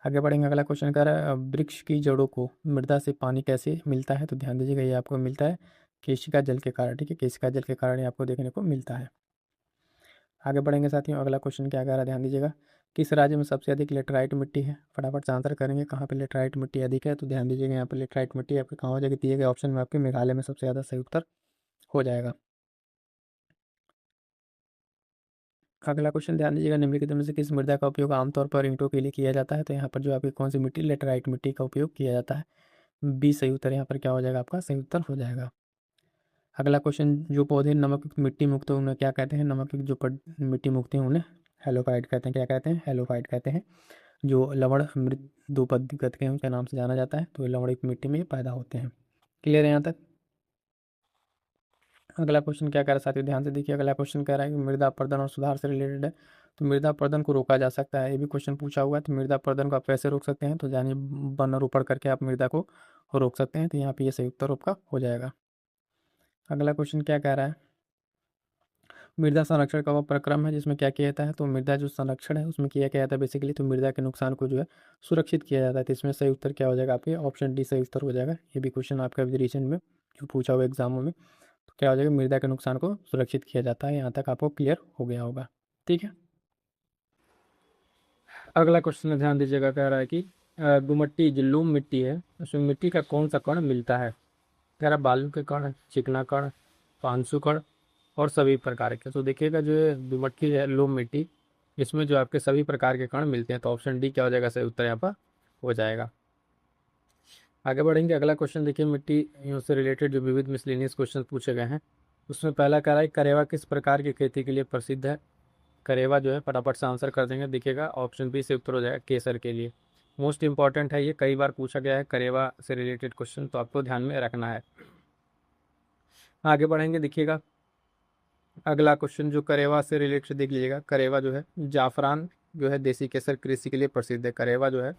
आगे बढ़ेंगे, अगला क्वेश्चन कर रहा है वृक्ष की जड़ों को मृदा से पानी कैसे मिलता है। तो ध्यान दीजिएगा ये आपको मिलता है केशिका जल के कारण। ठीक है, केशिका जल के कारण ये आपको देखने को मिलता है। आगे बढ़ेंगे साथियों, अगला क्वेश्चन क्या कह रहा है, ध्यान दीजिएगा। किस राज्य में सबसे अधिक लेटराइट मिट्टी है। फटाफट से आंसर करेंगे कहाँ पे लेटराइट मिट्टी अधिक है। तो ध्यान दीजिएगा यहाँ पर लेटराइट मिट्टी आपके कहाँ हो जाएगी, दिए गए ऑप्शन में आपके मेघालय में सबसे ज़्यादा सही उत्तर हो जाएगा। अगला क्वेश्चन ध्यान दीजिएगा, निम्नलिखित में से किस मृदा का उपयोग आमतौर पर ईंटों के लिए किया जाता है। तो यहाँ पर जो आपकी कौन सी मिट्टी, लेटराइट मिट्टी का उपयोग किया जाता है। बी सही उत्तर यहाँ पर क्या हो जाएगा, आपका सही उत्तर हो जाएगा। अगला क्वेश्चन, जो पौधे नमक युक्त मिट्टी मुक्त हैं उन्हें क्या कहते हैं। नमक युक्त जो मिट्टी मुक्त हैं उन्हें हेलोफाइट कहते हैं। क्या कहते हैं, हेलोफाइट कहते हैं। जो लवण मृदुपद्गत के उनके नाम से जाना जाता है। तो ये लवण युक्त मिट्टी में ये पैदा होते हैं। क्लियर है यहाँ तक। अगला क्वेश्चन क्या कह रहा है साथियों, ध्यान से देखिए। अगला क्वेश्चन कह रहा है कि मृदा अपरदन और सुधार से रिलेटेड है। तो मृदा अपरदन को रोका जा सकता है, ये भी क्वेश्चन पूछा हुआ है। तो मृदा अपरदन को आप कैसे रोक सकते हैं। तो जानिए, वन रोपण करके आप मृदा को रोक सकते हैं। तो यहाँ पे ये सही उत्तर आपका हो जाएगा। अगला क्वेश्चन क्या कह रहा है, मृदा संरक्षण का वह प्रक्रम है जिसमें क्या किया जाता है। तो मृदा जो संरक्षण है उसमें किया क्या जाता है बेसिकली, तो मृदा के नुकसान को जो है सुरक्षित किया जाता है। तो इसमें सही उत्तर क्या हो जाएगा, आपके ऑप्शन डी सही उत्तर हो जाएगा। ये भी क्वेश्चन आपका रिसेंट में जो पूछा हुआ एग्जामों में। तो क्या हो जाएगा, मृदा के नुकसान को सुरक्षित किया जाता है। यहाँ तक आपको क्लियर हो गया होगा। ठीक है, अगला क्वेश्चन ध्यान दीजिएगा, कह रहा है कि दुमट्टी जो लूम मिट्टी है उसमें मिट्टी का कौन सा कण मिलता है। कह रहा बालू के कण, चिकना कण, पांसु कण और सभी प्रकार के। तो देखिएगा जो ये दुमट्टी है लूम मिट्टी, इसमें जो आपके सभी प्रकार के कण मिलते हैं। तो ऑप्शन डी क्या हो जाएगा, सही उत्तर यहाँ पर हो जाएगा। आगे बढ़ेंगे, अगला क्वेश्चन देखिए, मिट्टी से रिलेटेड जो विविध मिसलेनियस क्वेश्चन पूछे गए हैं उसमें पहला कह रहा है करेवा किस प्रकार की खेती के लिए प्रसिद्ध है। करेवा जो है फटाफट से आंसर कर देंगे, देखिएगा ऑप्शन बी से उत्तर हो जाएगा केसर के लिए। मोस्ट इंपॉर्टेंट है, ये कई बार पूछा गया है करेवा से रिलेटेड क्वेश्चन, तो आपको ध्यान में रखना है। आगे बढ़ेंगे, देखिएगा अगला क्वेश्चन जो करेवा से रिलेटेड देख लीजिएगा। करेवा जो है जाफरान जो है देसी केसर कृषि के लिए प्रसिद्ध है। करेवा जो है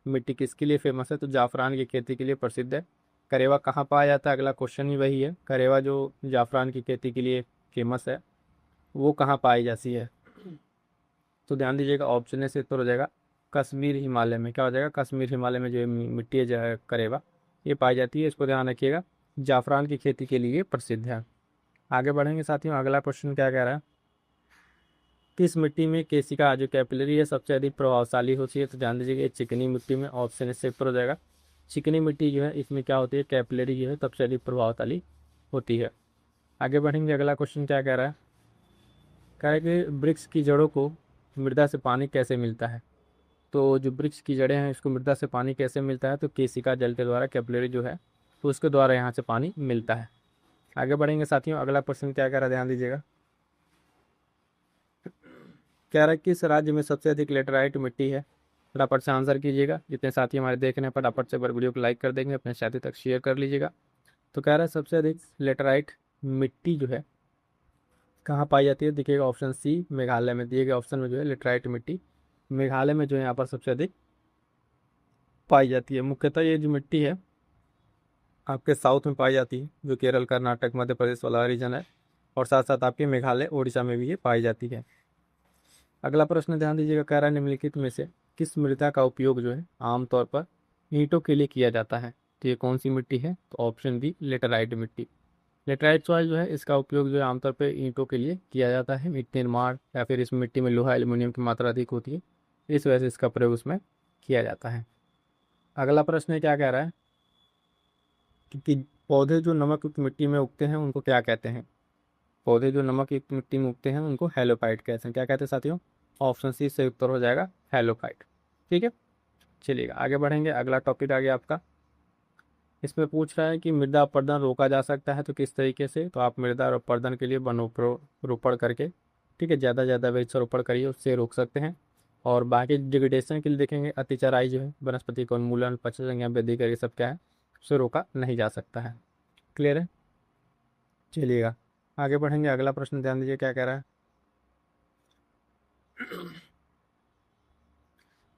मिट्टी किसके लिए फेमस है, तो जाफरान की खेती के लिए प्रसिद्ध है। करेवा कहाँ पाया जाता है, अगला क्वेश्चन ही वही है। करेवा जो जाफरान की खेती के लिए फेमस है वो कहाँ पाई जाती है। तो ध्यान दीजिएगा ऑप्शन ए से उत्तर हो जाएगा कश्मीर हिमालय में, क्या हो जाएगा, कश्मीर हिमालय में जो मिट्टी है करेवा, ये पाई जाती है, इसको ध्यान रखिएगा। जाफरान की खेती के लिए प्रसिद्ध है। आगे बढ़ेंगे साथियों, अगला क्वेश्चन क्या कह रहा है, किस मिट्टी में केसिका जो कैपिलरी है सबसे अधिक प्रभावशाली होती है? तो ध्यान दीजिएगा, ये चिकनी मिट्टी में, ऑप्शन इससे ऊपर हो जाएगा। चिकनी मिट्टी जो है इसमें क्या होती है, कैपिलरी जो है सबसे अधिक प्रभावशाली होती है। आगे बढ़ेंगे, अगला क्वेश्चन क्या कह रहा है, कह रहा है कि वृक्ष की जड़ों को मृदा से पानी कैसे मिलता है? तो जो वृक्ष की जड़ें हैं इसको मृदा से पानी कैसे मिलता है? तो केसिका जल के द्वारा, कैपिलरी जो है तो उसके द्वारा यहाँ से पानी मिलता है। आगे बढ़ेंगे साथियों, अगला प्रश्न क्या कह रहा है, ध्यान दीजिएगा। कह रहा है किस राज्य में सबसे अधिक लेटराइट मिट्टी है? फटाफट से आंसर कीजिएगा। जितने साथी हमारे देख रहे हैं फटाफट से वीडियो को लाइक कर देंगे, अपने साथी तक शेयर कर लीजिएगा। तो कह रहा है सबसे अधिक लेटराइट मिट्टी जो है कहाँ पाई जाती है? देखिएगा ऑप्शन सी, मेघालय में दिए गए ऑप्शन में जो है लेटराइट मिट्टी मेघालय में जो है यहाँ पर सबसे अधिक पाई जाती है। मुख्यतः ये जो मिट्टी है आपके साउथ में पाई जाती है, जो केरल, कर्नाटक, मध्य प्रदेश वाला रीजन है, और साथ साथ आपके मेघालय, उड़ीसा में भी ये पाई जाती है। अगला प्रश्न ध्यान दीजिएगा, कह रहा है निम्नलिखित में से किस मृदा का उपयोग जो है आमतौर पर ईंटों के लिए किया जाता है? तो ये कौन सी मिट्टी है? तो ऑप्शन बी, लेटराइट मिट्टी। लेटराइट सॉइल जो है इसका उपयोग जो है आमतौर पर ईंटों के लिए किया जाता है, मिट्टी निर्माण, या फिर इस मिट्टी में लोहा एल्यूमिनियम की मात्रा अधिक होती है, इस वजह से इसका प्रयोग उसमें किया जाता है। अगला प्रश्न क्या कह रहा है कि पौधे जो नमक युक्त मिट्टी में उगते हैं उनको क्या कहते हैं? पौधे जो नमक युक्त मिट्टी में उगते हैं उनको हेलोफाइट कहते हैं। क्या कहते हैं साथियों? ऑप्शन सी सही उत्तर हो जाएगा, हेलोफाइट। ठीक है, चलिएगा आगे बढ़ेंगे। अगला टॉपिक आ गया आपका, इसमें पूछ रहा है कि मृदा अपरदन रोका जा सकता है तो किस तरीके से? तो आप मृदा अपरदन के लिए वनोपरोपण करके, ठीक है, ज़्यादा वृक्षारोपण करिए, उससे रोक सकते हैं। और बाकी डिग्रेडेशन के लिए देखेंगे, अतिचराई जो है, वनस्पति का उन्मूलन, पशुसंख्या वृद्धि कर, ये सब क्या है, उसे रोका नहीं जा सकता है। क्लियर है, चलिएगा आगे बढ़ेंगे। अगला प्रश्न ध्यान दीजिए क्या कह रहा है।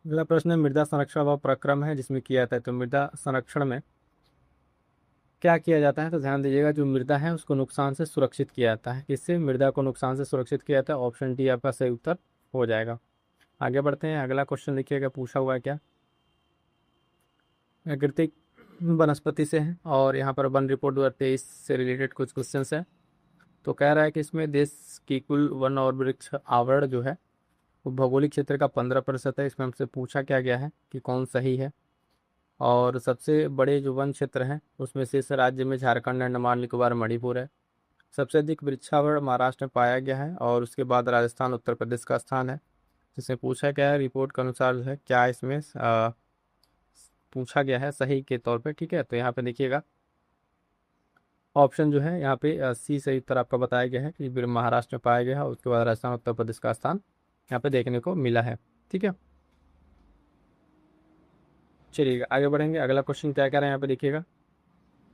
अगला प्रश्न मृदा संरक्षण व प्रक्रम है जिसमें किया जाता है। तो मृदा संरक्षण में क्या किया जाता है? तो ध्यान दीजिएगा, जो मृदा है उसको नुकसान से सुरक्षित किया जाता है। किससे? मृदा को नुकसान से सुरक्षित किया जाता है। ऑप्शन डी आपका सही उत्तर हो जाएगा। आगे बढ़ते हैं, अगला क्वेश्चन देखिएगा पूछा हुआ है क्या, प्राकृतिक वनस्पति से है, और यहाँ पर वन रिपोर्ट 2023 से रिलेटेड कुछ क्वेश्चन है। तो कह रहा है कि इसमें देश की कुल वन और वृक्ष आवरण जो है वो भौगोलिक क्षेत्र का 15% है। इसमें हमसे पूछा क्या गया है कि कौन सही है। और सबसे बड़े जो वन क्षेत्र हैं उसमें से इस राज्य में झारखंड, अंडमान निकोबार, मणिपुर है। सबसे अधिक वृक्षावरण महाराष्ट्र में पाया गया है, और उसके बाद राजस्थान, उत्तर प्रदेश का स्थान है। जिसमें पूछा गया है रिपोर्ट के अनुसार जो है क्या इसमें पूछा गया है सही के तौर पे। ठीक है, तो यहाँ पे देखिएगा ऑप्शन जो है यहाँ पे सी सही उत्तर आपका बताया गया है कि महाराष्ट्र में पाया गया है, उसके बाद राजस्थान, उत्तर प्रदेश का स्थान यहाँ पे देखने को मिला है। ठीक है, चलिएगा आगे बढ़ेंगे। अगला क्वेश्चन क्या कह रहे हैं यहाँ पे देखिएगा,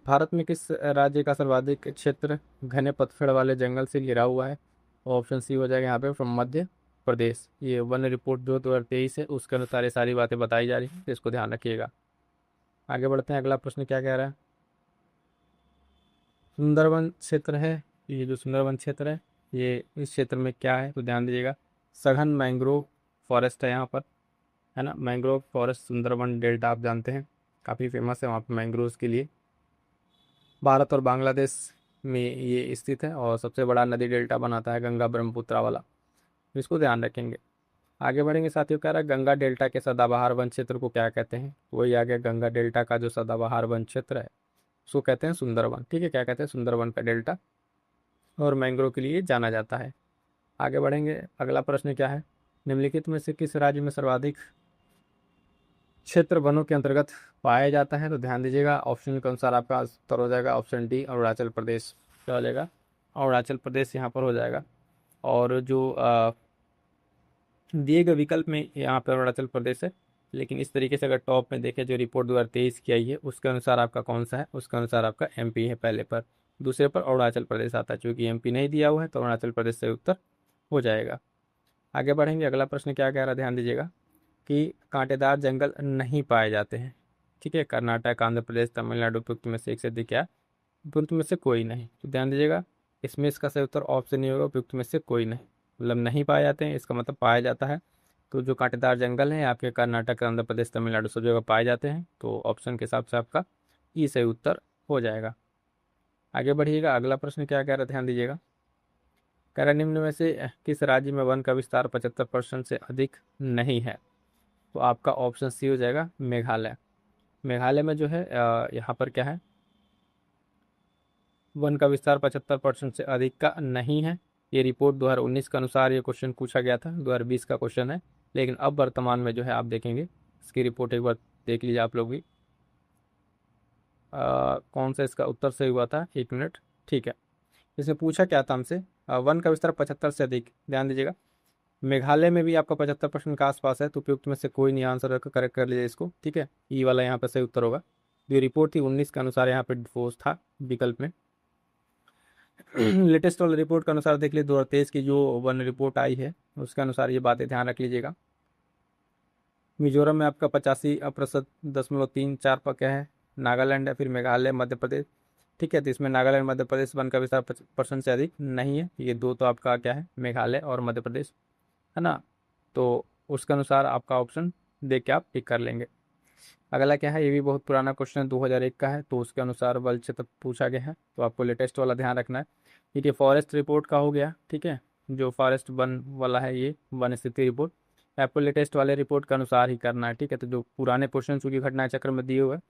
भारत में किस राज्य का सर्वाधिक क्षेत्र घने पतझड़ वाले जंगल से घिरा हुआ है? ऑप्शन सी हो जाएगा यहाँ पे फ्रॉम मध्य प्रदेश। ये वन रिपोर्ट जो 2023 है उसके अनुसार ये सारी बातें बताई जा रही हैं, तो इसको ध्यान रखिएगा। आगे बढ़ते हैं, अगला प्रश्न क्या कह रहा है, सुंदरवन क्षेत्र है। ये जो सुंदरवन क्षेत्र है ये इस क्षेत्र में क्या है? तो ध्यान दीजिएगा, सघन मैंग्रोव फॉरेस्ट है यहाँ पर, है ना। मैंग्रोव फॉरेस्ट, सुंदरवन डेल्टा आप जानते हैं काफ़ी फेमस है वहाँ पर मैंग्रोव्स के लिए। भारत और बांग्लादेश में ये स्थित है, और सबसे बड़ा नदी डेल्टा बनाता है गंगा ब्रह्मपुत्रा वाला, इसको ध्यान रखेंगे। आगे बढ़ेंगे साथियों, कह रहा है गंगा डेल्टा के सदाबहार वन क्षेत्र को क्या कहते हैं? वही आ गया, गंगा डेल्टा का जो सदाबहार वन क्षेत्र है उसको कहते हैं सुंदरवन। ठीक है, क्या कहते हैं? सुंदरवन का डेल्टा, और मैंग्रोव के लिए जाना जाता है। आगे बढ़ेंगे, अगला प्रश्न क्या है, निम्नलिखित में से किस राज्य में सर्वाधिक क्षेत्र वनों के अंतर्गत पाया जाता है? तो ध्यान दीजिएगा, ऑप्शन के अनुसार आपका उत्तर हो जाएगा ऑप्शन डी, अरुणाचल प्रदेश। क्या हो जाएगा? अरुणाचल प्रदेश यहाँ पर हो जाएगा। और जो दिए गए विकल्प में यहाँ पर अरुणाचल प्रदेश है, लेकिन इस तरीके से अगर टॉप में देखें जो रिपोर्ट 2023 की आई है उसके अनुसार आपका कौन सा है? उसके अनुसार आपका एमपी है पहले पर, दूसरे पर अरुणाचल प्रदेश आता है। चूँकि एमपी नहीं दिया हुआ है तो अरुणाचल प्रदेश से उत्तर हो जाएगा। आगे बढ़ेंगे, अगला प्रश्न क्या कह रहा है, ध्यान दीजिएगा कि कांटेदार जंगल नहीं पाए जाते हैं। ठीक है, कर्नाटक, आंध्र प्रदेश, तमिलनाडु, उपयुक्त में से एक से अधिक क्या? उपयुक्त में से कोई नहीं। तो ध्यान दीजिएगा, इसमें इसका सही उत्तर ऑप्शन नहीं होगा, उपयुक्त में से कोई नहीं। मतलब नहीं पाए जाते हैं, इसका मतलब पाया जाता है। तो जो कांटेदार जंगल है आपके कर्नाटक, आंध्र प्रदेश, तमिलनाडु सब जगह पाए जाते हैं। तो ऑप्शन के हिसाब से आपका ई सही उत्तर हो जाएगा। आगे बढ़िएगा, अगला प्रश्न क्या कह रहा है ध्यान दीजिएगा। कह रहा है, निम्न में से किस राज्य में वन का विस्तार 75% से अधिक नहीं है? तो आपका ऑप्शन सी हो जाएगा मेघालय। मेघालय में जो है यहाँ पर क्या है, वन का विस्तार 75% से अधिक का नहीं है। ये रिपोर्ट 2019 के अनुसार ये क्वेश्चन पूछा गया था, 2020 का क्वेश्चन है, लेकिन अब वर्तमान में जो है आप देखेंगे इसकी रिपोर्ट एक बार देख लीजिए आप लोग भी। कौन सा इसका उत्तर सही हुआ था, एक मिनट, ठीक है। इसमें पूछा क्या था हमसे, वन का विस्तार 75 से अधिक, ध्यान दीजिएगा। मेघालय में भी आपका 75% के आसपास है, तो उपयुक्त में से कोई नहीं आंसर करेक्ट कर लीजिए इसको, ठीक है। ई वाला यहाँ पर सही उत्तर होगा। जो रिपोर्ट थी 19 के अनुसार यहाँ पे डिफोर्स था विकल्प में। लेटेस्ट वाला रिपोर्ट के अनुसार देख लीजिए, 2023 की जो वन रिपोर्ट आई है उसके अनुसार ये बातें ध्यान रख लीजिएगा। मिजोरम में आपका 85.34 पर क्या है, नागालैंड है, फिर मेघालय, मध्य प्रदेश, ठीक है। तो इसमें नागालैंड, मध्य प्रदेश वन का विस्तार 50% से अधिक नहीं है। ये दो तो आपका क्या है, मेघालय और मध्य प्रदेश, है ना। तो उसके अनुसार आपका ऑप्शन देख के आप टिक कर लेंगे। अगला क्या है, ये भी बहुत पुराना क्वेश्चन 2001 का है, तो उसके अनुसार बल क्षेत्र पूछा गया है, तो आपको लेटेस्ट वाला ध्यान रखना है। ये फॉरेस्ट रिपोर्ट का हो गया, ठीक है। जो फॉरेस्ट वन वाला है, ये वन स्थिति रिपोर्ट आपको लेटेस्ट वाले रिपोर्ट के अनुसार ही करना है, ठीक है। तो जो पुराने क्वेश्चन चूंकि घटना चक्र में दिए हुए हैं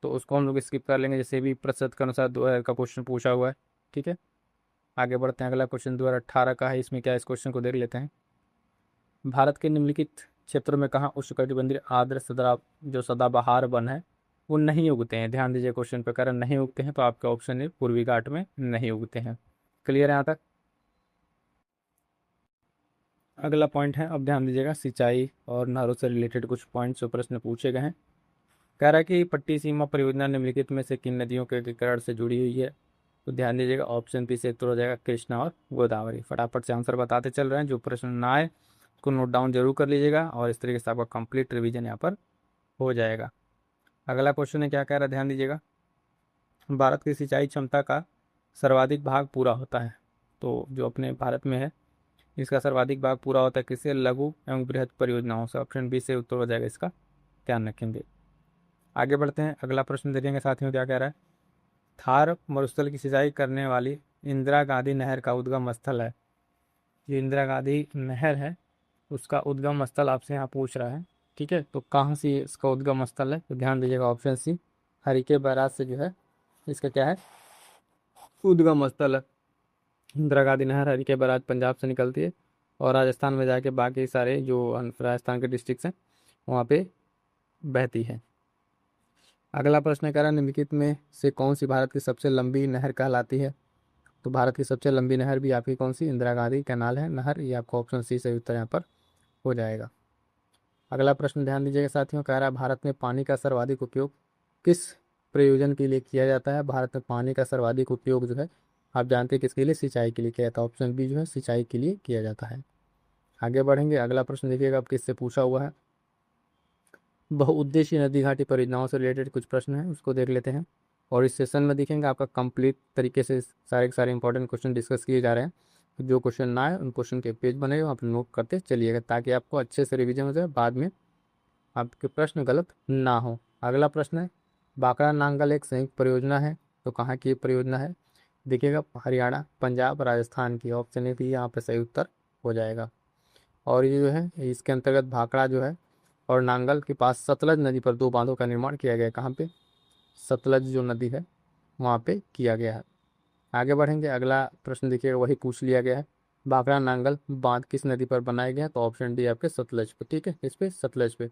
तो उसको हम लोग स्किप कर लेंगे, जैसे भी प्रतिशत के अनुसार 2000 का क्वेश्चन पूछा हुआ है, ठीक है। आगे बढ़ते हैं, अगला क्वेश्चन 2018 का है। इसमें क्या है, इस क्वेश्चन को देख लेते हैं। भारत के निम्नलिखित क्षेत्रों में कहाँ उष्णकटिबंधीय आर्द्र जो सदाबहार वन है वो नहीं उगते हैं? ध्यान दीजिए, क्वेश्चन पे कारण नहीं उगते हैं, तो आपका ऑप्शन है पूर्वी घाट में नहीं उगते हैं। क्लियर है यहाँ तक? अगला पॉइंट है, अब ध्यान दीजिएगा, सिंचाई और नहरों से रिलेटेड कुछ पॉइंट्स जो प्रश्न पूछे गए हैं। कह रहा है कि पट्टी सीमा परियोजना निम्नलिखित में से किन नदियों के एकीकरण से जुड़ी हुई है? तो ध्यान दीजिएगा, ऑप्शन पी से उत्तर हो जाएगा कृष्णा और गोदावरी। फटाफट से आंसर बताते चल रहे हैं, जो प्रश्न ना आए उसको नोट डाउन जरूर कर लीजिएगा, और इस तरीके से आपका कंप्लीट रिवीजन यहाँ पर हो जाएगा। अगला क्वेश्चन है, क्या कह रहा है ध्यान दीजिएगा। भारत की सिंचाई क्षमता का सर्वाधिक भाग पूरा होता है, तो जो अपने भारत में है इसका सर्वाधिक भाग पूरा होता है किससे? लघु एवं बृहद परियोजनाओं से। ऑप्शन बी से उत्तर हो जाएगा इसका, ध्यान रखेंगे। आगे बढ़ते हैं, अगला प्रश्न देखेंगे साथियों, क्या कह रहा है। थार मरुस्थल की सिंचाई करने वाली इंदिरा गांधी नहर का उद्गम स्थल है। जो इंदिरा गांधी नहर है उसका उद्गम स्थल आपसे यहाँ पूछ रहा है, ठीक है। तो कहाँ से इसका उद्गम स्थल है? तो ध्यान दीजिएगा, ऑप्शन सी, हरिके बैराज से जो है इसका क्या है, उद्गम स्थल है। इंदिरा गांधी नहर हरिके बैराज पंजाब से निकलती है और राजस्थान में जाके बाकी सारे जो राजस्थान के डिस्ट्रिक्ट हैं वहाँ पे बहती है। अगला प्रश्न कह रहा है, निम्नलिखित में से कौन सी भारत की सबसे लंबी नहर कहलाती है? तो भारत की सबसे लंबी नहर भी आपकी कौन सी, इंदिरा गांधी कैनाल है नहर, ये आपको ऑप्शन सी सही उत्तर यहाँ पर हो जाएगा। अगला प्रश्न ध्यान दीजिएगा साथियों, कह रहा है भारत में पानी का सर्वाधिक उपयोग किस प्रयोजन के लिए किया जाता है? भारत में पानी का सर्वाधिक उपयोग जो है आप जानते हैं किसके लिए, सिंचाई के लिए किया जाता है। ऑप्शन बी जो है सिंचाई के लिए किया जाता है। आगे बढ़ेंगे, अगला प्रश्न देखिएगा अब किससे पूछा हुआ है। बहुउद्देशीय नदी घाटी परियोजनाओं से रिलेटेड कुछ प्रश्न हैं, उसको देख लेते हैं। और इस सेशन में देखेंगे आपका कंप्लीट तरीके से सारे के सारे इंपॉर्टेंट क्वेश्चन डिस्कस किए जा रहे हैं। जो क्वेश्चन ना आए उन क्वेश्चन के पेज बने वहाँ पर नोट करते चलिएगा, ताकि आपको अच्छे से रिवीजन हो जाए, बाद में आपके प्रश्न गलत ना हो। अगला प्रश्न है, बांकड़ा नांगल एक संयुक्त परियोजना है, तो कहाँ की परियोजना है? देखिएगा, हरियाणा, पंजाब, राजस्थान की। ऑप्शन ए भी यहाँ पे सही उत्तर हो जाएगा। और ये जो है इसके अंतर्गत भाखड़ा जो है और नांगल के पास सतलज नदी पर दो बांधों का निर्माण किया गया है। कहाँ पे? सतलज जो नदी है वहाँ पे किया गया है। आगे बढ़ेंगे, अगला प्रश्न देखिएगा, वही पूछ लिया गया है, भाखड़ा नांगल बांध किस नदी पर बनाया गया? तो ऑप्शन डी आपके सतलज पे, ठीक है, इस पे सतलज पे।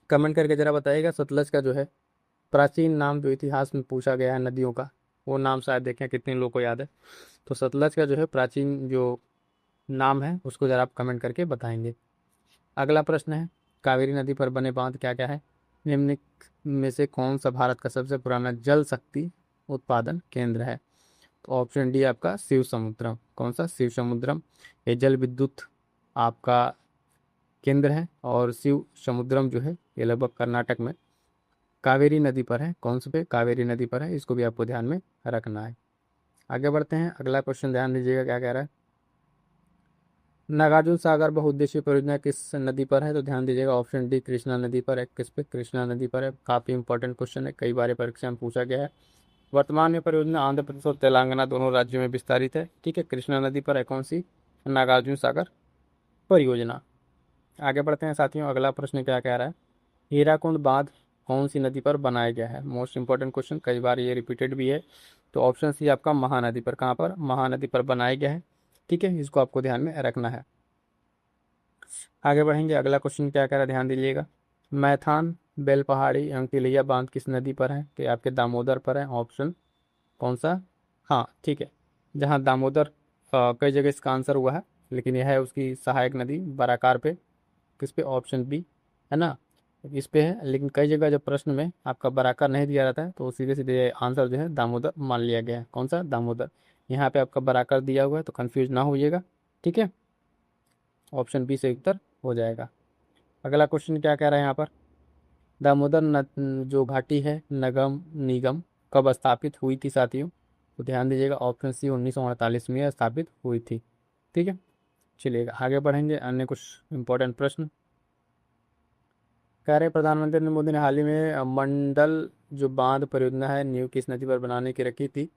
कमेंट करके जरा बताइएगा, सतलज का जो है प्राचीन नाम जो इतिहास में पूछा गया है नदियों का, वो नाम शायद देखें कितने लोगों को याद है। तो सतलज का जो है प्राचीन जो नाम है उसको जरा आप कमेंट करके बताएंगे। अगला प्रश्न है, कावेरी नदी पर बने बांध क्या क्या है? निम्न में से कौन सा भारत का सबसे पुराना जल शक्ति उत्पादन केंद्र है? तो ऑप्शन डी आपका शिव समुद्रम। कौन सा? शिव समुद्रम। ये जल विद्युत आपका केंद्र है, और शिव समुद्रम जो है ये लगभग कर्नाटक में कावेरी नदी पर है। कौन से पे? कावेरी नदी पर है, इसको भी आपको ध्यान में रखना है। आगे बढ़ते हैं, अगला क्वेश्चन ध्यान दीजिएगा, क्या कह रहा है। नागार्जुन सागर बहुउद्देशीय परियोजना किस नदी पर है? तो ध्यान दीजिएगा, ऑप्शन डी कृष्णा नदी पर है। किस पे? कृष्णा नदी पर है। काफ़ी इंपॉर्टेंट क्वेश्चन है, कई बार परीक्षा में पूछा गया है। वर्तमान में परियोजना आंध्र प्रदेश और तेलंगाना दोनों राज्यों में विस्तारित है। ठीक है, कृष्णा नदी पर है कौन सी? नागार्जुन सागर परियोजना। आगे बढ़ते हैं साथियों, अगला प्रश्न क्या कह रहा है? हीराकुंड बांध कौन सी नदी पर बनाया गया है? मोस्ट इंपॉर्टेंट क्वेश्चन, कई बार ये रिपीटेड भी है। तो ऑप्शन सी आपका महानदी पर। कहाँ पर? महानदी पर बनाया गया है। ठीक है, इसको आपको ध्यान में रखना है। आगे बढ़ेंगे, अगला क्वेश्चन क्या कह रहा है, ध्यान दीजिएगा। मैथान, बेलपहाड़ी एवं तिलैया बांध किस नदी पर है? तो ये आपके दामोदर पर है। ऑप्शन कौन सा? हाँ ठीक है, जहाँ दामोदर कई जगह इसका आंसर हुआ है, लेकिन यह है उसकी सहायक नदी बराकार पे। किस पे? ऑप्शन बी, है ना, इस पे है। लेकिन कई जगह जब प्रश्न में आपका बराकार नहीं दिया रहता है तो सीधे सीधे आंसर जो है दामोदर मान लिया गया है। कौन सा? दामोदर। यहाँ पे आपका बराकार दिया हुआ है तो कंफ्यूज ना होइएगा। ठीक है, ऑप्शन बी से उत्तर हो जाएगा। अगला क्वेश्चन क्या कह रहा है यहाँ पर? दामोदर जो घाटी है नगम निगम कब स्थापित हुई थी साथियों? तो ध्यान दीजिएगा, ऑप्शन सी 1948 में स्थापित हुई थी। ठीक है, चलिएगा आगे बढ़ेंगे। अन्य कुछ इंपॉर्टेंट प्रश्न कह रहे, प्रधानमंत्री नरेंद्र मोदी ने हाल ही में मंडल जो बांध परियोजना है नींव किस नदी पर बनाने की रखी थी?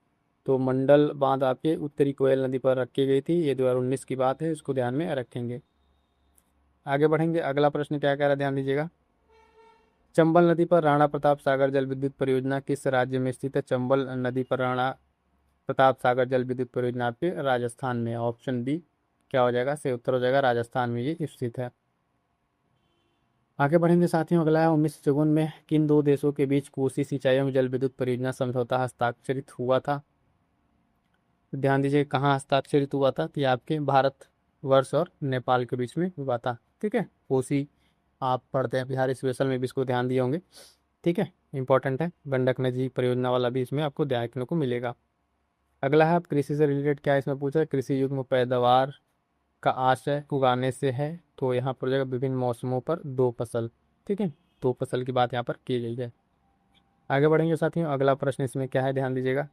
तो मंडल बांध आपके उत्तरी कोयल नदी पर रखी गई थी। ये 2019 की बात है, इसको ध्यान में रखेंगे। आगे बढ़ेंगे, अगला प्रश्न क्या कह रहा है, ध्यान दीजिएगा। चंबल नदी पर राणा प्रताप सागर जल विद्युत परियोजना किस राज्य में स्थित है? चंबल नदी पर राणा प्रताप सागर जल विद्युत परियोजना आपके राजस्थान में है। ऑप्शन बी क्या हो जाएगा? से उत्तर हो जाएगा, राजस्थान में ये स्थित है। आगे बढ़ेंगे साथियों, अगला है 1954 में किन दो देशों के बीच कोसी सिंचाई एवं जल विद्युत परियोजना समझौता हस्ताक्षरित हुआ था? तो ध्यान दीजिए, कहाँ हस्ताक्षरित हुआ था? तो ये आपके भारत वर्ष और नेपाल के बीच में हुआ था। ठीक है, कोसी आप पढ़ते हैं बिहार स्पेशल में भी इसको ध्यान दिए होंगे। ठीक है, इंपॉर्टेंट है। गंडक नदी परियोजना वाला भी इसमें आपको देखने को मिलेगा। अगला है, आप कृषि से रिलेटेड क्या इसमें पूछा है? कृषि युग्म पैदावार का आशय उगाने से है। तो यहाँ पर जाएगा विभिन्न मौसमों पर दो फसल। ठीक है, दो फसल की बात यहाँ पर की गई है। आगे बढ़ेंगे साथियों, अगला प्रश्न इसमें क्या है, ध्यान दीजिएगा।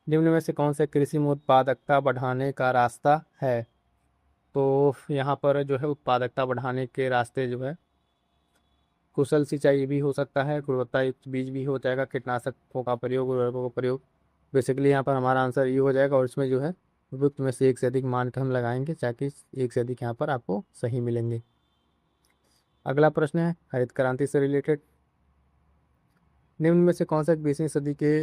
निम्न में से कौन से कृषि में उत्पादकता बढ़ाने का रास्ता है? तो यहाँ पर जो है उत्पादकता बढ़ाने के रास्ते जो है, कुशल सिंचाई भी हो सकता है, गुणवत्तायुक्त बीज भी हो जाएगा, कीटनाशकों का प्रयोग, उर्वरकों का प्रयोग। बेसिकली यहाँ पर हमारा आंसर ये हो जाएगा। और इसमें जो है उपयुक्त में से एक से अधिक मान हम लगाएंगे ताकि एक से अधिक यहाँ पर आपको सही मिलेंगे। अगला प्रश्न है हरित क्रांति से रिलेटेड। निम्न में से कौन सा 20वीं सदी के